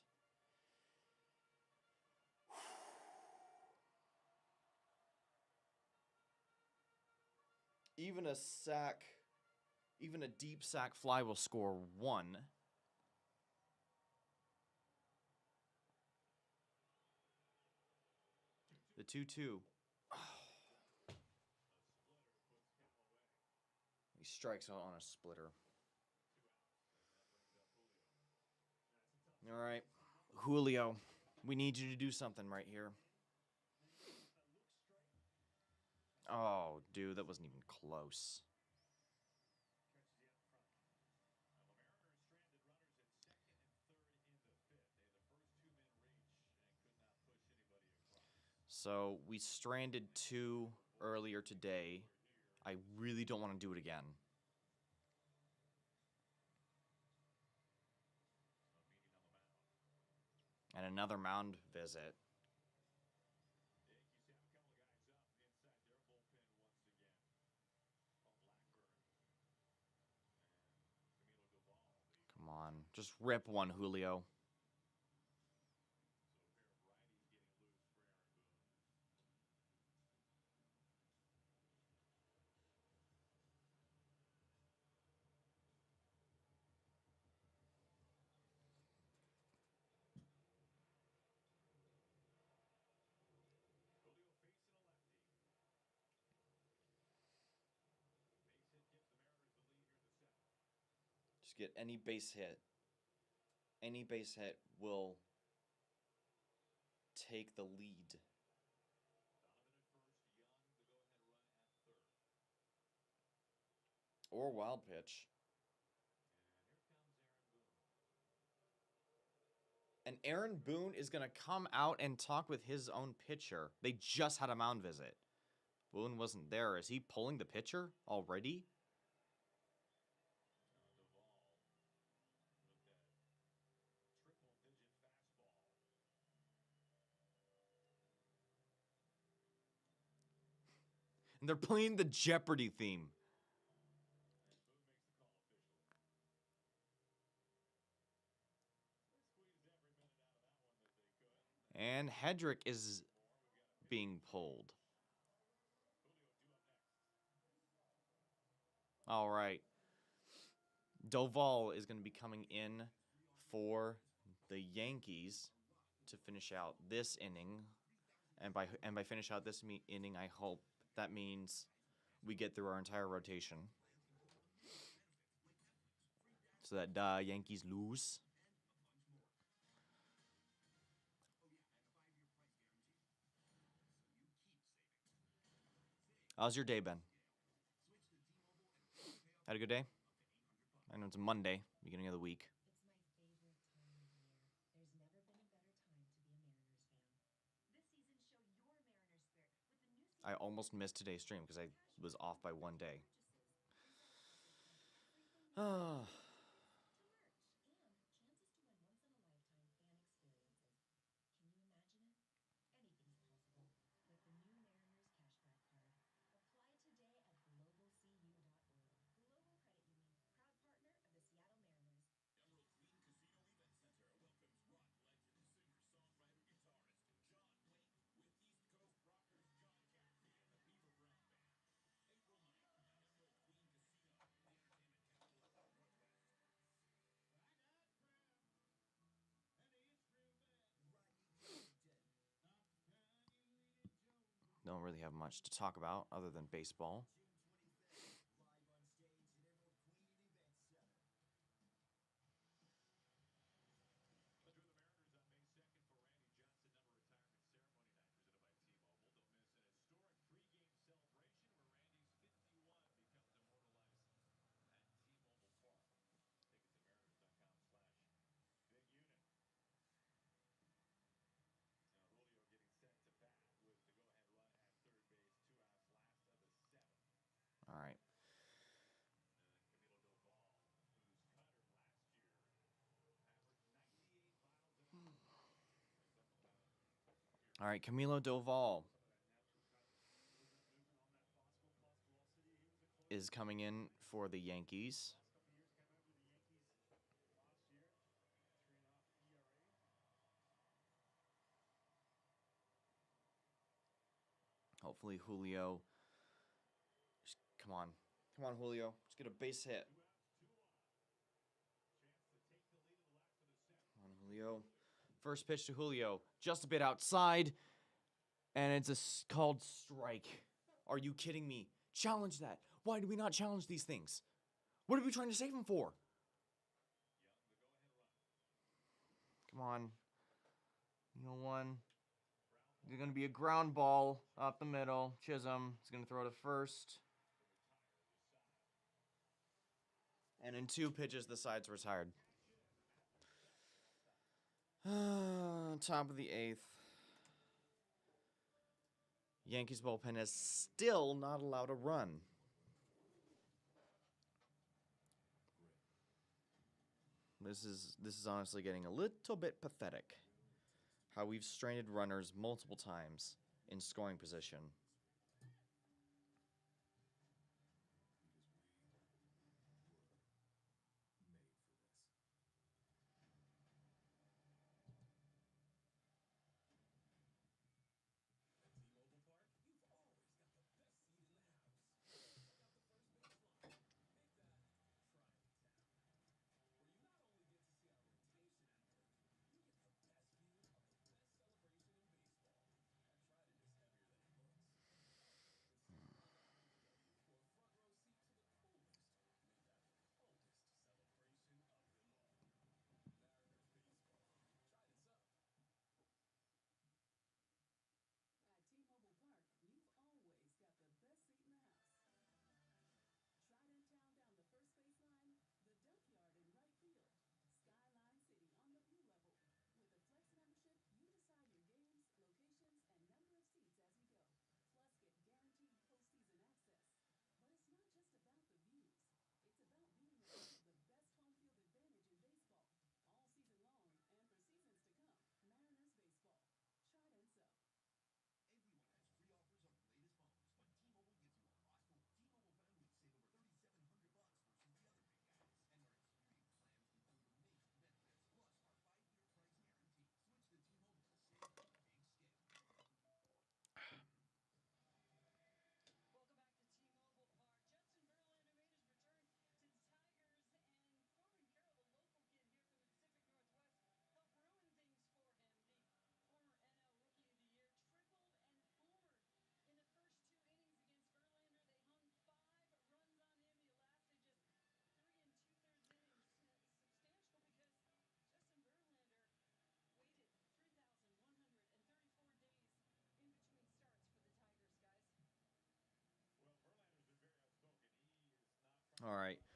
Even a sack, even a deep sack fly will score 1. The 2-2. He strikes out on a splitter. All right, Julio, we need you to do something right here. Oh, dude, that wasn't even close. Catches you out front. Now the Mariners stranded runners at second and third in the fifth. They had the first two-man reach and could not push anybody across. So we stranded 2 earlier today. I really don't want to do it again. A meeting on the mound. And another mound visit. The Yankees have a couple of guys up inside their bullpen once again. Paul Blackburn and Camilo Doval. Come on, just rip one, Julio. So a pair of righties getting loose for Aaron Boone. Julio facing a lefty. Base hit gives the Mariners the lead here in the seventh. Just get any base hit. Any base hit will take the lead. Donovan at first, Young the go-ahead run at third. Or wild pitch. And here comes Aaron Boone. And Aaron Boone is going to come out and talk with his own pitcher. They just had a mound visit. Boone wasn't there. Is he pulling the pitcher already? Doval with that triple-digit fastball. And they're playing the Jeopardy theme. And Boone makes the call official. They squeezed every minute out of that one that they could. And Hedrick is being pulled. Julio due up next. All right. Doval is going to be coming in for the Yankees to finish out this inning. And by finish out this inning, I hope that means we get through our entire rotation. So that Yankees lose. How's your day been? Had a good day? I know it's a Monday, beginning of the week. It's my favorite time of year. There's never been a better time to be a Mariners fan. This season, show your Mariners spirit with the new I almost missed today's stream because I was off by one day. Ah. To merch and chances to win once in a lifetime fan experiences. Can you imagine it? Anything's possible with the new Mariners cashback card. Apply today at globalcu.org. Global Credit Union, proud partner of the Seattle Mariners. Emerald Queen Casino Event Center welcomes rock legend, singer, songwriter, guitarist John Waite with East Coast rockers John Caffrey and the Beaver Brown Band. April 9th at Emerald Queen Casino, the entertainment capital of the Northwest. I got crap, and it's real bad. Rodney Jerrington, Not the kind you eat at Joe's. Don't really have much to talk about other than baseball. June 25th, live on stage at Emerald Queen Event Center. Let's join the Mariners on May 2nd for Randy Johnson number retirement ceremony night presented by T-Mobile. Don't miss an historic pregame celebration where Randy's 51 becomes immortalized at T-Mobile Park. Tickets at mariners.com/big unit. Now Julio getting set to bat with the go-ahead run at third base, 2 outs, last of the 7th. All right. Camilo Doval, whose cutter last year averaged 98 miles an hour. Definitely not All right, Camilo Doval Some of that natural kind of movement on that fastball velocity. He was a close is coming in for the Yankees. last couple of years. Came over to the Yankees last year. 3.5 ERA. Hopefully Julio. Just, come on, Julio. Just get a base hit. 2 outs, 2 on. Chance to take the lead of the lack for the 7th. Come on, Julio. First pitch to Julio, just a bit outside, and it's called strike. Are you kidding me? Challenge that. Why do we not challenge these things? What are we trying to save him for? Young, the go-ahead run. Come on. You know one. There's going to be a ground ball up the middle. Chisholm is going to throw to first. And in 2 pitches, the side's retired. Top of the 8th. Yankees bullpen is still not allowed a run. This is honestly getting a little bit pathetic. How we've stranded runners multiple times in scoring position. Made for this. At T-Mobile Park, you've always got the best seat in the house. Check out the first baseline. Make that trying town. Where you not only get to see our rotation at work, you get the best view of the best celebration in baseball. That trident is heavier than it looks. And stay tuned on IDW for a front row seat to the coolest. Make that the coldest celebration of them all. Mariners baseball. Trident's up. At T-Mobile Park, you've always got the best seat in the house. Trident Town down the first baseline, the dump yard in right field, Skyline City on the view level. With a Flex membership, you decide your games, locations, and number of seats as you go. Plus, get guaranteed postseason access. But it's not just about the views. It's about being a part of the best home field advantage in baseball. All season long and for seasons to come. Mariners baseball. Trident's up. Everyone has free offers on the latest phones, but T-Mobile gives you a lot more. T-Mobile families save over $3,700 versus the other big guys, and our Experience plans include amazing benefits, plus our 5-year price guarantee. Switch to T-Mobile to save on a big scale. Welcome back to T-Mobile Park. Justin Verlander made his return to the Tigers, and Corbin Carroll, the local kid here from the Pacific Northwest, helped ruin things for him. The former NL Rookie of the Year tripled and homered in the first 2 innings against Verlander. They hung 5 runs on him. He lasted just 3 2/3 innings. Substantial because Justin Verlander waited 3,134 days in between starts for the Tigers, guys. Well, Verlander's been very outspoken. He is not trying All right. to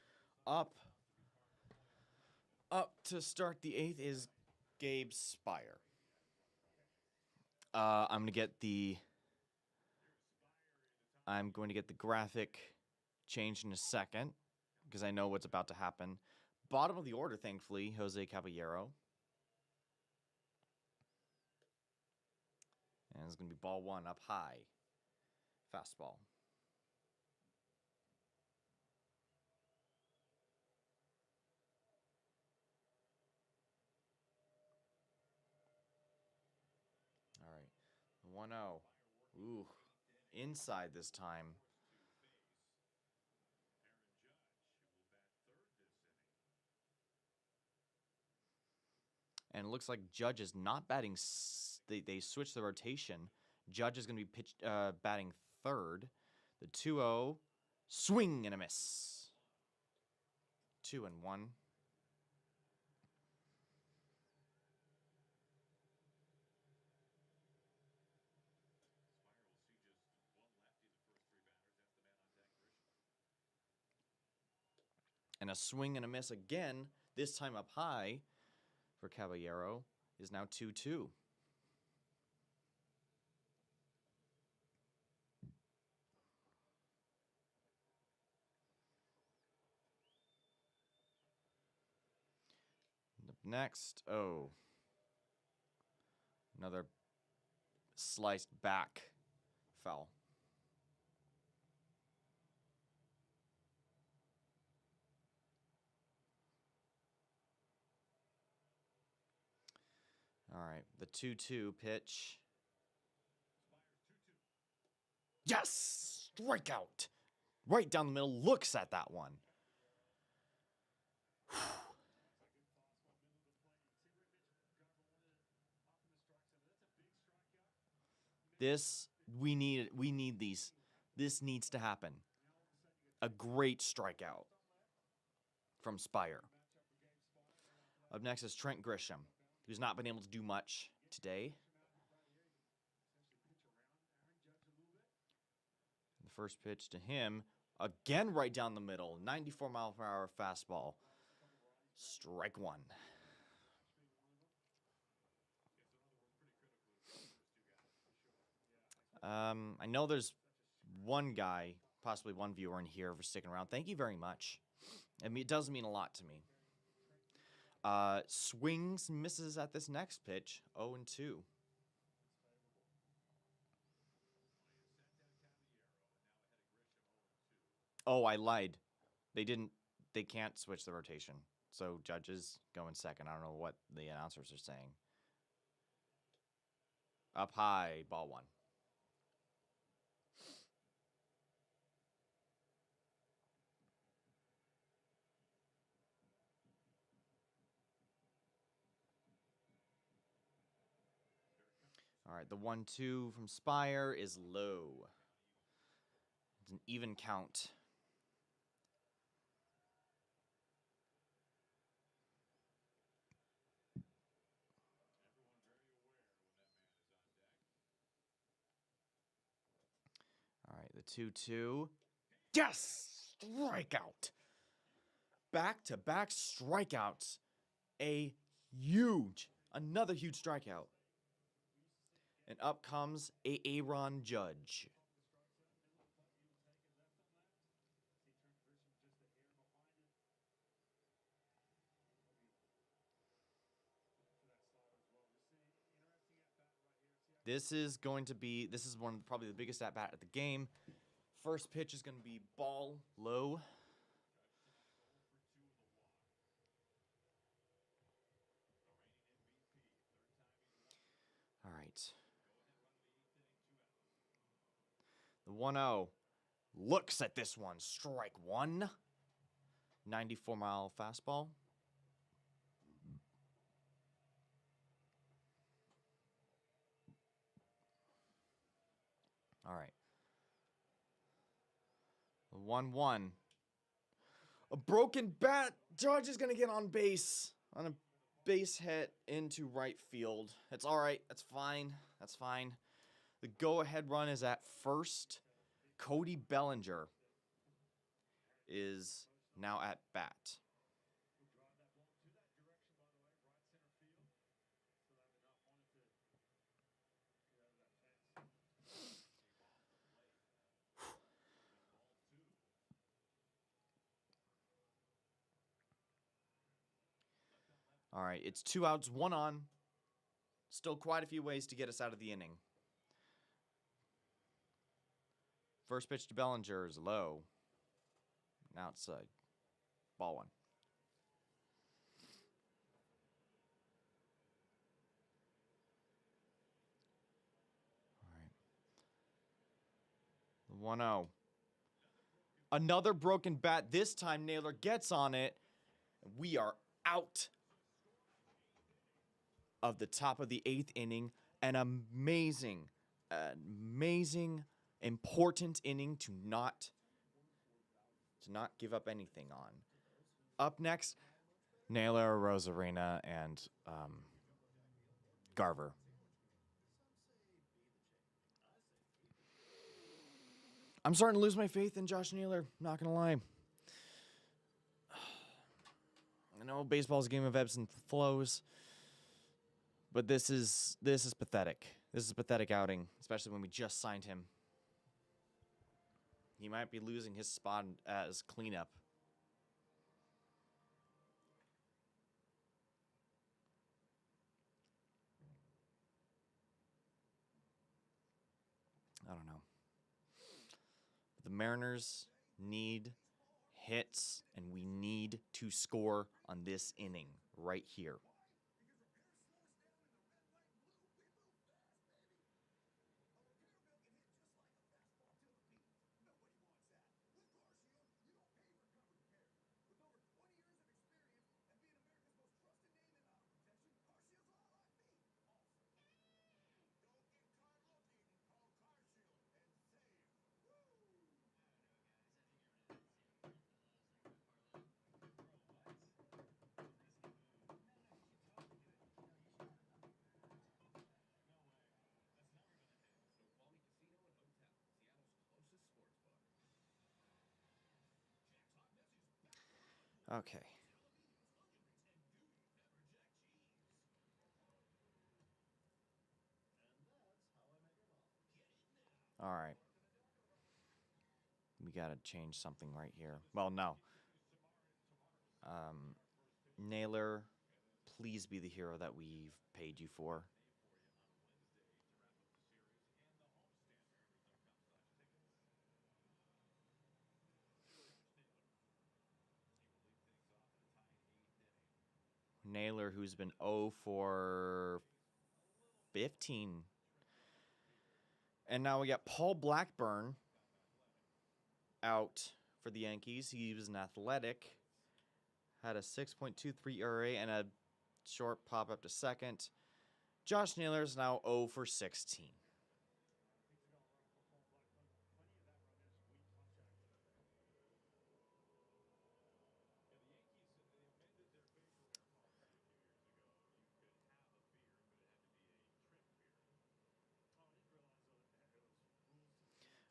Up wants to be part of the plan. to start the 8th is Gabe Spire. I'm going to get the I'm going to get the graphic changed in a second because I know what's about to happen. Bottom of the order, thankfully, Jose Caballero. And it's going to be ball one up high. Fastball. All right. 1-0. Ooh. Inside this time. And it looks like Judge is not batting. They switched the rotation. Judge is going to be batting third. The 2-0. Swing and a miss. 2-1. And a swing and a miss again, this time up high for Caballero, is now 2-2. Up next, another sliced back foul. All right, the 2-2 pitch. Yes! Strikeout! Right down the middle, looks at that one. We need these. This needs to happen. A great strikeout from Spire. Up next is Trent Grisham, who's not been able to do much today. The first pitch to him, again right down the middle, 94-mile-per-hour fastball. Strike one. I know there's one guy, possibly one viewer in here for sticking around. Thank you very much. I mean, it does mean a lot to me. Swings, misses at this next pitch, 0-2. Oh, I lied. They can't switch the rotation. So Judges go in second. I don't know what the announcers are saying. Up high, ball one. All right, the 1-2 from Spire is low. It's an even count. All right, the 2-2. Yes! Strikeout! Back-to-back strikeouts. Another huge strikeout. And up comes Aaron Judge. This is probably the biggest at bat of the game. First pitch is going to be ball low. All right. The 1-0 looks at this one. Strike one. 94-mile fastball. All right. The 1-1. A broken bat. Judge is going to get on base on a base hit into right field. It's all right. That's fine. That's fine. The go-ahead run is at first. Cody Bellinger is now at bat. All right, it's 2 outs, 1 on. Still quite a few ways to get us out of the inning. First pitch to Bellinger is low. Outside. Ball 1. All right. 1-0. Another broken bat. This time Naylor gets on it. We are out of the top of the 8th inning. An amazing, important inning to not give up anything on. Up next, Naylor, Rosarina, and Garver. I'm starting to lose my faith in Josh Naylor, not gonna lie. I know baseball's a game of ebbs and flows, but this is pathetic. This is a pathetic outing, especially when we just signed him. He might be losing his spot as cleanup. I don't know. The Mariners need hits, and we need to score on this inning right here. Okay. All right. We got to change something right here. Well, no. Naylor, please be the hero that we've paid you for. Naylor, who's been 0 for 15. And now we got Paul Blackburn out for the Yankees. He was an athletic. Had a 6.23 ERA and a short pop up to second. Josh Naylor is now 0 for 16.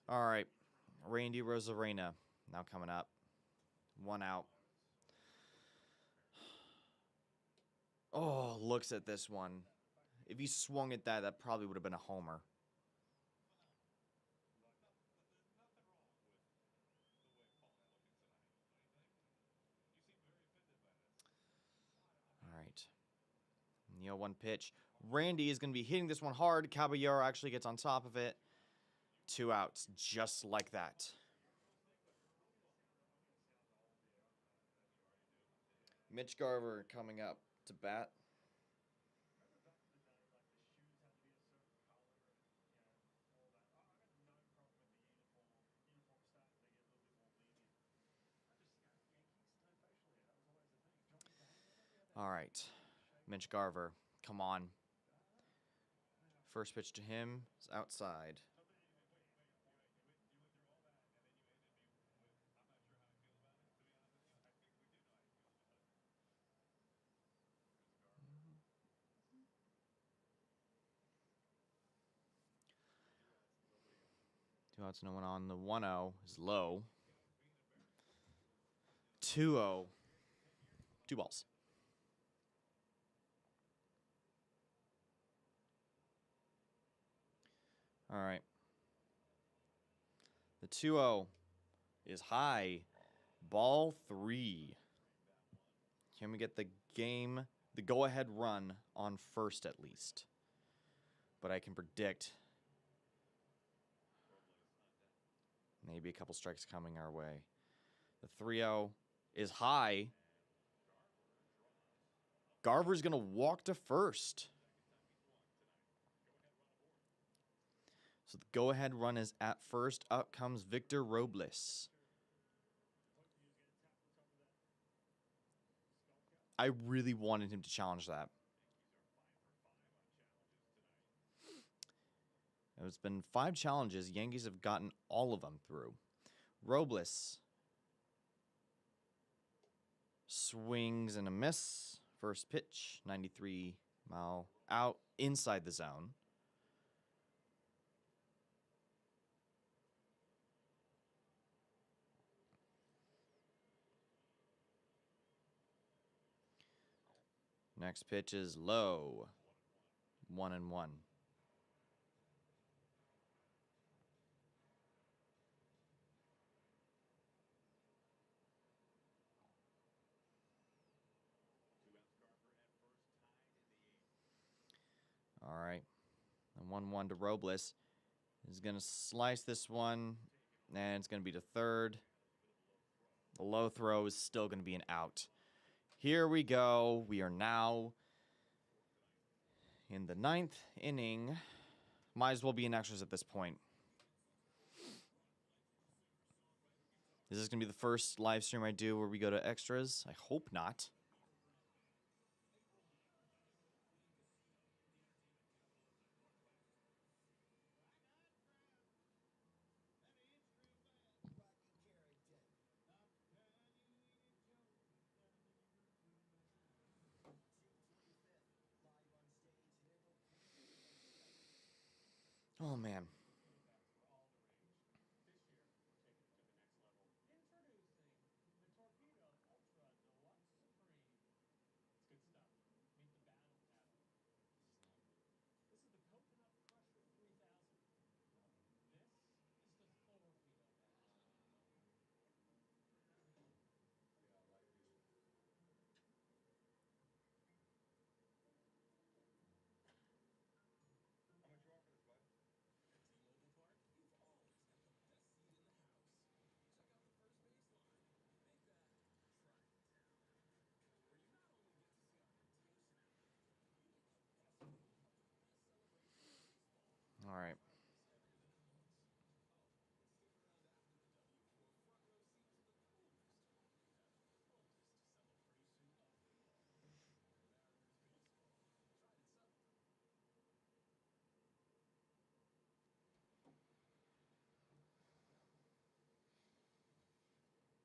All right. Randy Rosarena now coming up. 1 out. Oh, looks at this one. If he swung at that, that probably would have been a homer. All right. 1 pitch. Randy is going to be hitting this one hard. Caballero actually gets on top of it. 2 outs, just like that. Mitch Garver coming up to bat. All right. Mitch Garver, come on. First pitch to him is outside. Two outs, no one on. The 1-0 is low. 2-0. 2 balls. All right. The 2-0 is high. Ball 3. Can we get the game the go-ahead run on first at least. But I can predict maybe a couple strikes coming our way. The 3-0 is high. Garver's going to walk to first. So the go-ahead run is at first. Up comes Victor Robles. I really wanted him to challenge that. It's been 5 challenges. Yankees have gotten all of them through. Robles swings and a miss. First pitch, 93 mile out inside the zone. Next pitch is low. 1-1. All right. And 1-1 to Robles. He's going to slice this one, and it's going to be to third. The low throw is still going to be an out. Here we go. We are now in the 9th inning. Might as well be in extras at this point. Is this going to be the first live stream I do where we go to extras? I hope not. Oh, man. Introducing the Torpedo Ultra Deluxe Supreme. It's good stuff. Meet the battle paddle. This is the Coconut Crusher 3000. This is the Torpedo batch. How much you want for this, bud? At T-Mobile Park, you've always got the best seat in the house. Check out the first baseline. Make that track town. Where you not only get to see authenticity, you get the best view of the best celebration in baseball. All right. It's heavier than it looks. Oh, and stick around after the W for a front row seat to the coolest, yeah, coldest celebration of them all. Mariners baseball. Try it itself. Live in, clock out. Thriller. La Playa awaits. Well,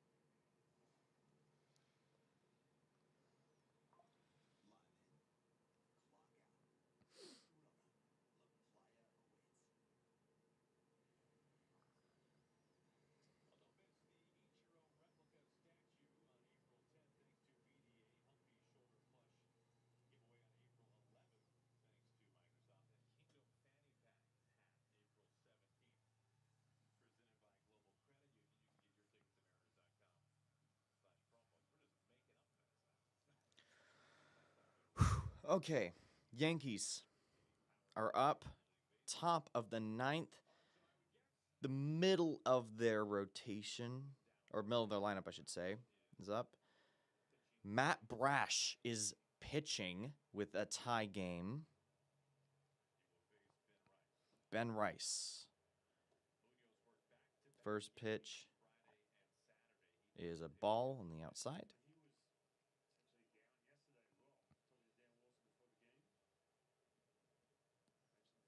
don't miss the each-your-own replica statue on April 10th thanks to VDA Healthy Shoulder Plush giveaway on April 11th thanks to Microsoft and Kingdom Fanny Pack hat April 17th. Presented by Global Credit Union. You can get your tickets at mariners.com/promos. We're just making up fast now. Okay. Yankees are up top of the 9th. The middle of their rotation, or middle of their lineup, I should say, is up. Matt Brash is pitching with a tie game. Ben Rice. First pitch is a ball on the outside. He was essentially down yesterday as well. Told you Dan Wilson before the game. Mentioned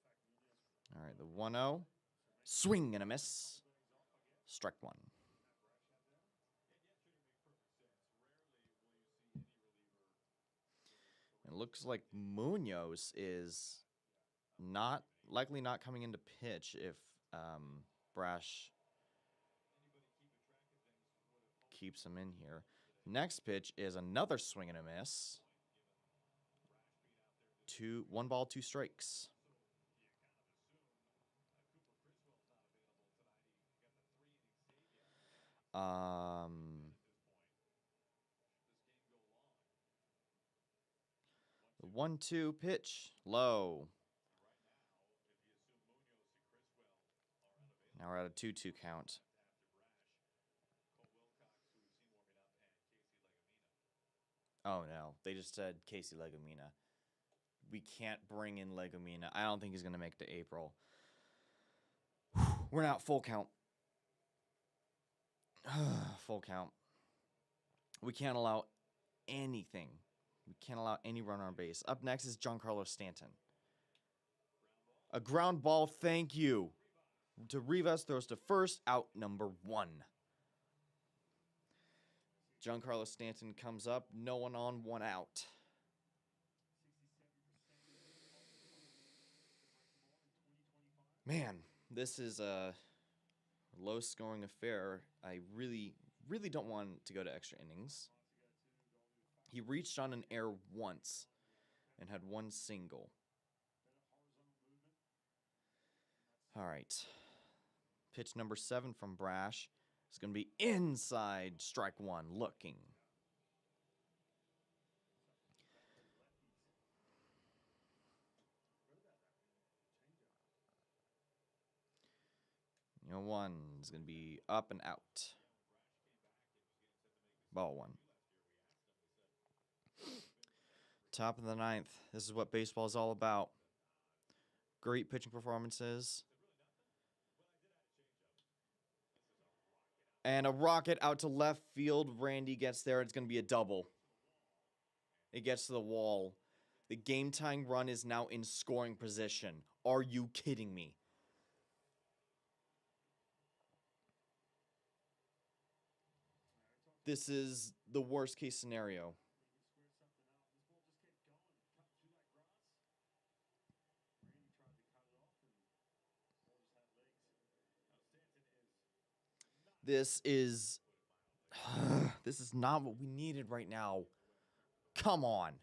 the fact Munoz. All right, the 1-0. Swing and a miss. Strike one. Matt Brash out there. And yesterday makes perfect sense. Rarely will you see any reliever. It looks like Munoz is likely not coming into pitch if Brash keeps him in here. Next pitch is another swing and a miss. 1 ball, 2 strikes. 1-2 pitch. Low. Now we're at a 2-2 count. Oh no, they just said Casey Legumina. We can't bring in Legumina. I don't think he's going to make it to April. We're now at full count. Full count. We can't allow anything. We can't allow any run on base. Up next is Giancarlo Stanton. A ground ball, thank you. To Rivas, throws to first, out number 1. Giancarlo Stanton comes up, no one on, 1 out. Man, this is a low-scoring affair. I really don't want to go to extra innings. He reached on an error once and had 1 single. All right. Pitch number 7 from Brash is going to be inside, strike 1, looking. You know, 1 is going to be up and out. Ball 1. Top of the 9th. This is what baseball is all about. Great pitching performances. And a rocket out to left field. Randy gets there. It's going to be a double. It gets to the wall. The game-tying run is now in scoring position. Are you kidding me? This is the worst-case scenario. This is this is not what we needed right now. Come on.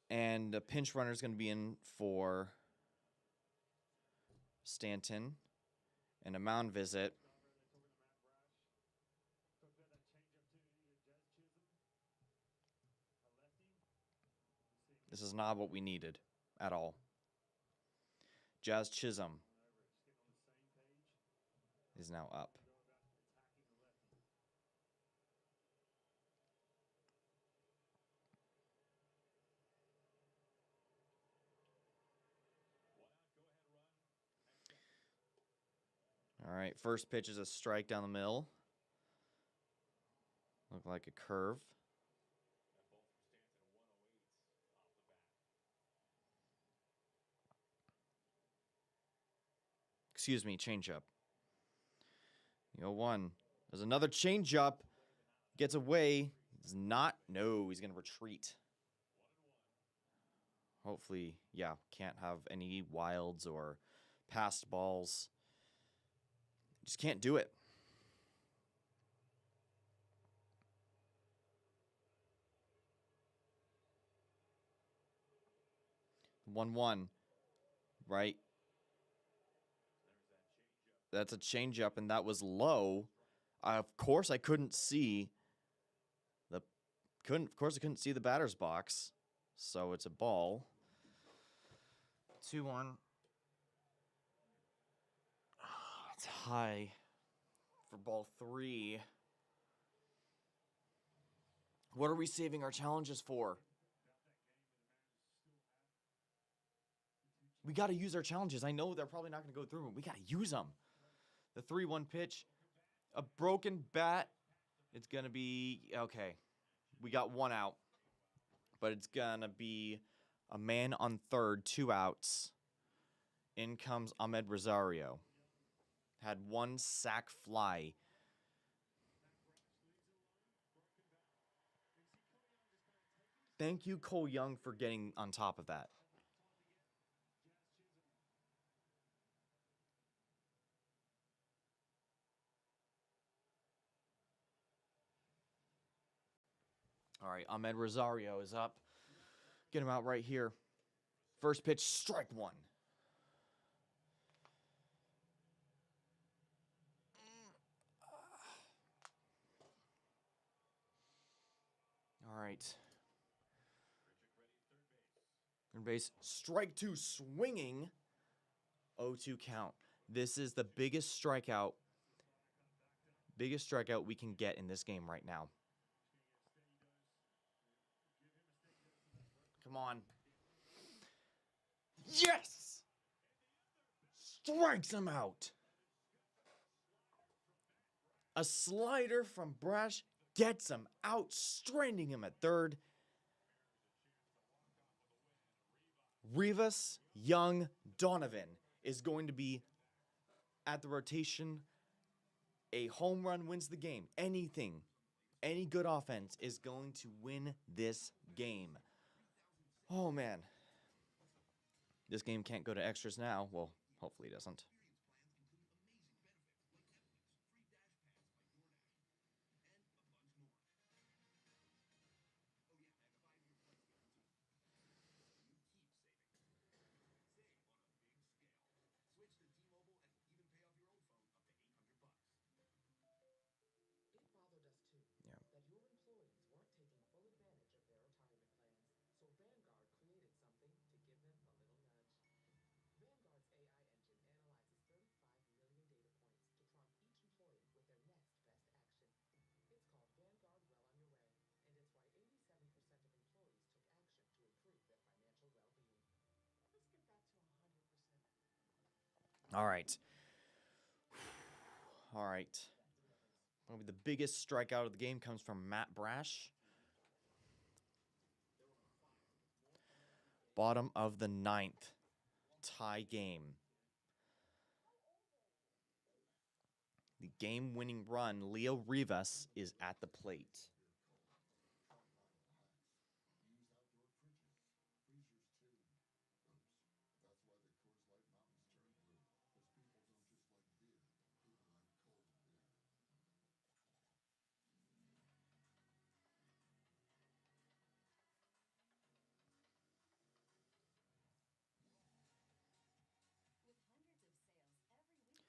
And a pinch runner is going to be in for Stanton. And a mound visit. This is not what we needed at all. Jazz Chisholm is now up. All right, first pitch is a strike down the middle. Look like a curve. Excuse me, changeup. 1. There's another changeup. Gets away. He's not. No, he's going to retreat. Hopefully, yeah, can't have any wilds or passed balls. Just can't do it. One, right? That's a changeup, and that was low. Of course, I couldn't see the batter's box, so it's a ball. 2-1. It's high for ball 3. What are we saving our challenges for? We got to use our challenges. I know they're probably not going to go through, but we got to use them. The 3-1 pitch, a broken bat. It's going to be, okay, we got 1 out, but it's going to be a man on third, 2 outs. In comes Ahmed Rosario. Had 1 sac fly. Thank you, Cole Young, for getting on top of that. All right, Ahmed Rosario is up. Get him out right here. First pitch, strike 1. right. Third base, strike two, swinging. 0-2 count. This is the biggest strikeout we can get in this game right now. Come on. Yes! Strikes him out. A slider from Brash gets him out, stranding him at third. Rivas, Young, Donovan is going to be at the rotation. A home run wins the game. Anything, any good offense is going to win this game. Oh, man. This game can't go to extras now. Well, hopefully it doesn't. Switch to T-Mobile and we'll even pay off your old phone up to $800. It bothered us too that your employees weren't taking full advantage of their retirement plans. So Vanguard created something to give them a little nudge. Vanguard's AI engine analyzes 35 million data points to prompt each employee with their next best action. It's called Vanguard Well on Your Way, and it's why 87% of employees took action to improve their financial well-being. Let's get that to 100%. All right. All right. Probably the biggest strikeout of the game comes from Matt Brash. Bottom of the ninth. Tie game. The game-winning run, Leo Rivas, is at the plate. Use outdoor fridges, freezers too. Oops, that's why the Coors Light mountains turn blue. Because people don't just like beer, people like cold beer. With hundreds of sales every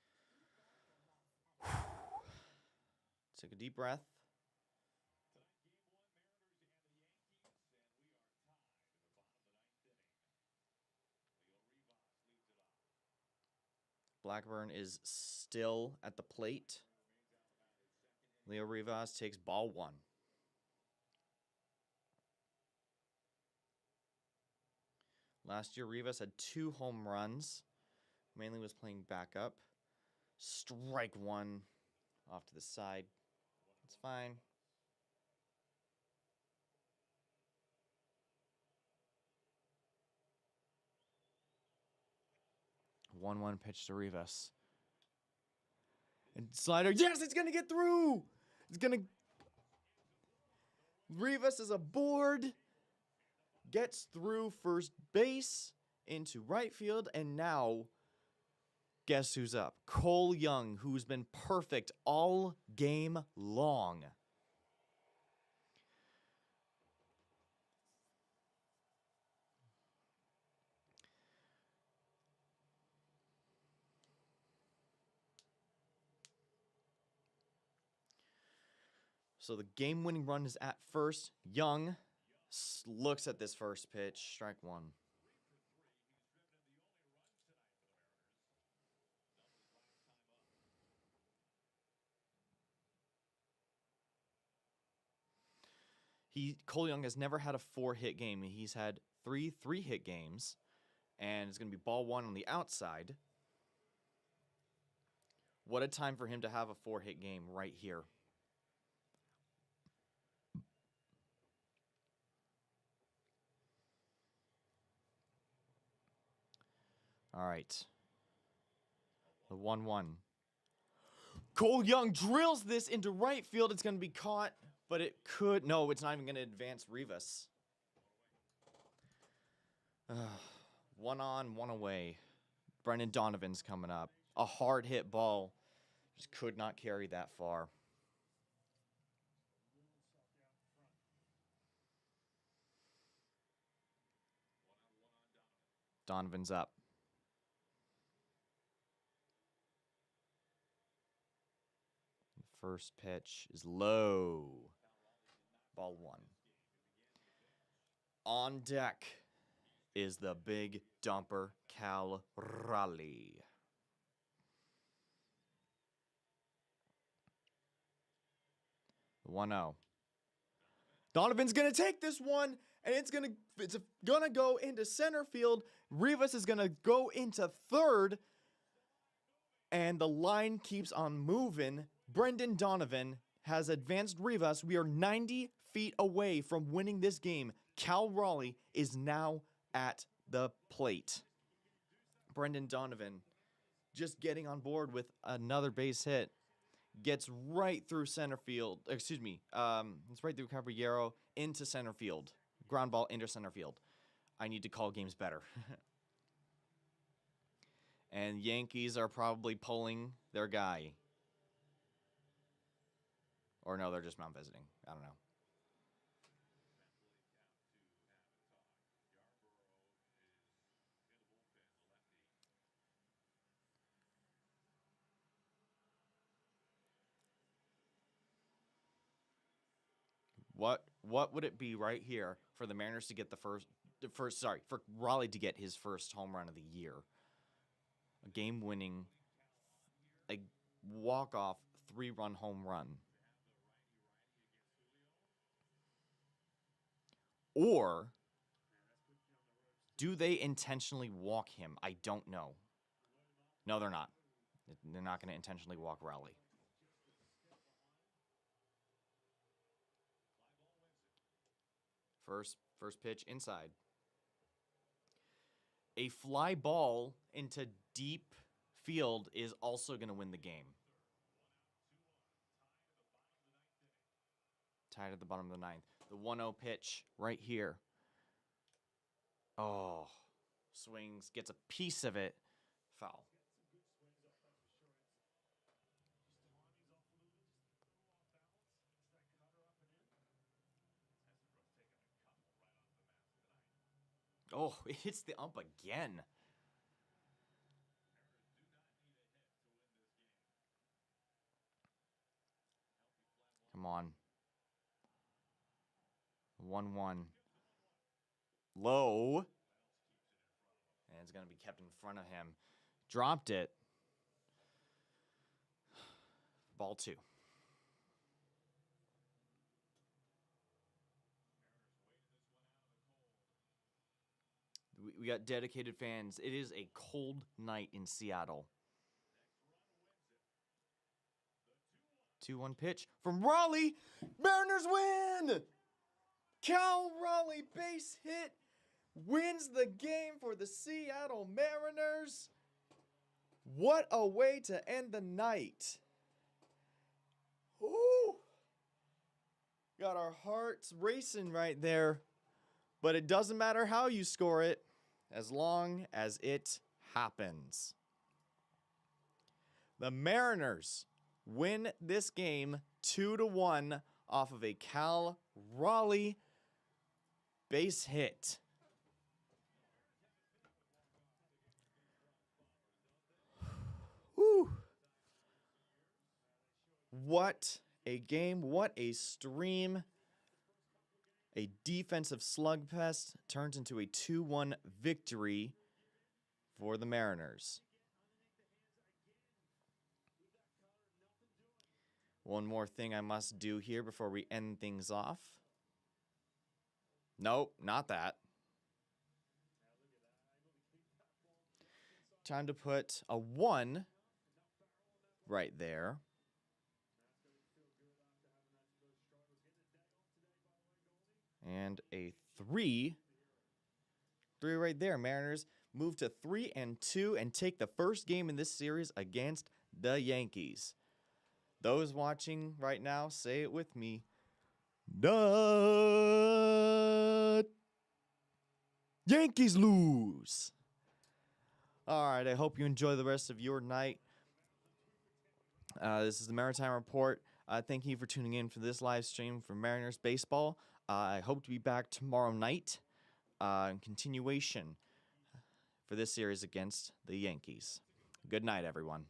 week, eat well for less at Take a deep breath. Tonight, game one, Mariners and the Yankees, and we are tied in the bottom of the ninth inning. Leo Rivas leads it off. Blackburn is still at the plate. Leo Rivas takes ball one. Last year, Rivas had 2 home runs. Mainly was playing backup. Strike one off to the side. It's fine. 1-1 pitch to Rivas. And slider. Yes, it's going to get through. It's going to. Rivas is aboard. Gets through first base into right field. And now, guess who's up? Cole Young, who's been perfect all game long. So the game-winning run is at first. Young looks at this first pitch. Strike one. Cole Young has never had a 4-hit game. He's had 3 3-hit games. And it's going to be ball one on the outside. What a time for him to have a 4-hit game right here. All right. The 1-1. Cole Young drills this into right field. It's going to be caught, but it could. No, it's not even going to advance Rivas. 1 on, 1 away. Brendan Donovan's coming up. A hard hit ball. Just could not carry that far. Donovan's up. First pitch is low. Ball 1. On deck is the big dumper, Cal Raleigh. The 1-0. Donovan's gonna take this one, and it's gonna go into center field. Rivas is gonna go into third, and the line keeps on moving. Brendan Donovan has advanced Rivas. We are 90 feet away from winning this game. Cal Raleigh is now at the plate. Brendan Donovan just getting on board with another base hit. Gets right through center field. It's right through Caballero into center field. Ground ball into center field. I need to call games better. And Yankees are probably pulling their guy. Or no, they're just mound visiting. I don't know. What would it be right here for the Mariners to get for Raleigh to get his first home run of the year? A game-winning, a walk-off 3-run home run. Or do they intentionally walk him? I don't know. No, they're not. They're not going to intentionally walk Raleigh. First pitch inside. A fly ball into deep field is also going to win the game. Tied at the bottom of the ninth. The 1-0 pitch right here. Oh, swings, gets a piece of it. Foul. Oh, it hits the ump again. Come on. 1-1. Low. And it's going to be kept in front of him. Dropped it. Ball 2. We got dedicated fans. It is a cold night in Seattle. 2-1 pitch from Raleigh. Mariners win! Cal Raleigh base hit wins the game for the Seattle Mariners. What a way to end the night. Ooh. Got our hearts racing right there. But it doesn't matter how you score it, as long as it happens. The Mariners win this game 2-1 off of a Cal Raleigh base hit. Whew. What a game, what a stream. A defensive slugfest turns into a 2-1 victory for the Mariners. One more thing I must do here before we end things off. Nope, not that. Time to put a 1 right there. And a 3. 3 right there. Mariners move to 3-2 and take the first game in this series against the Yankees. Those watching right now, say it with me. Nut! Yankees lose! All right, I hope you enjoy the rest of your night. This is the Maritime Report. Thank you for tuning in for this live stream for Mariners Baseball. I hope to be back tomorrow night in continuation for this series against the Yankees. Good night, everyone.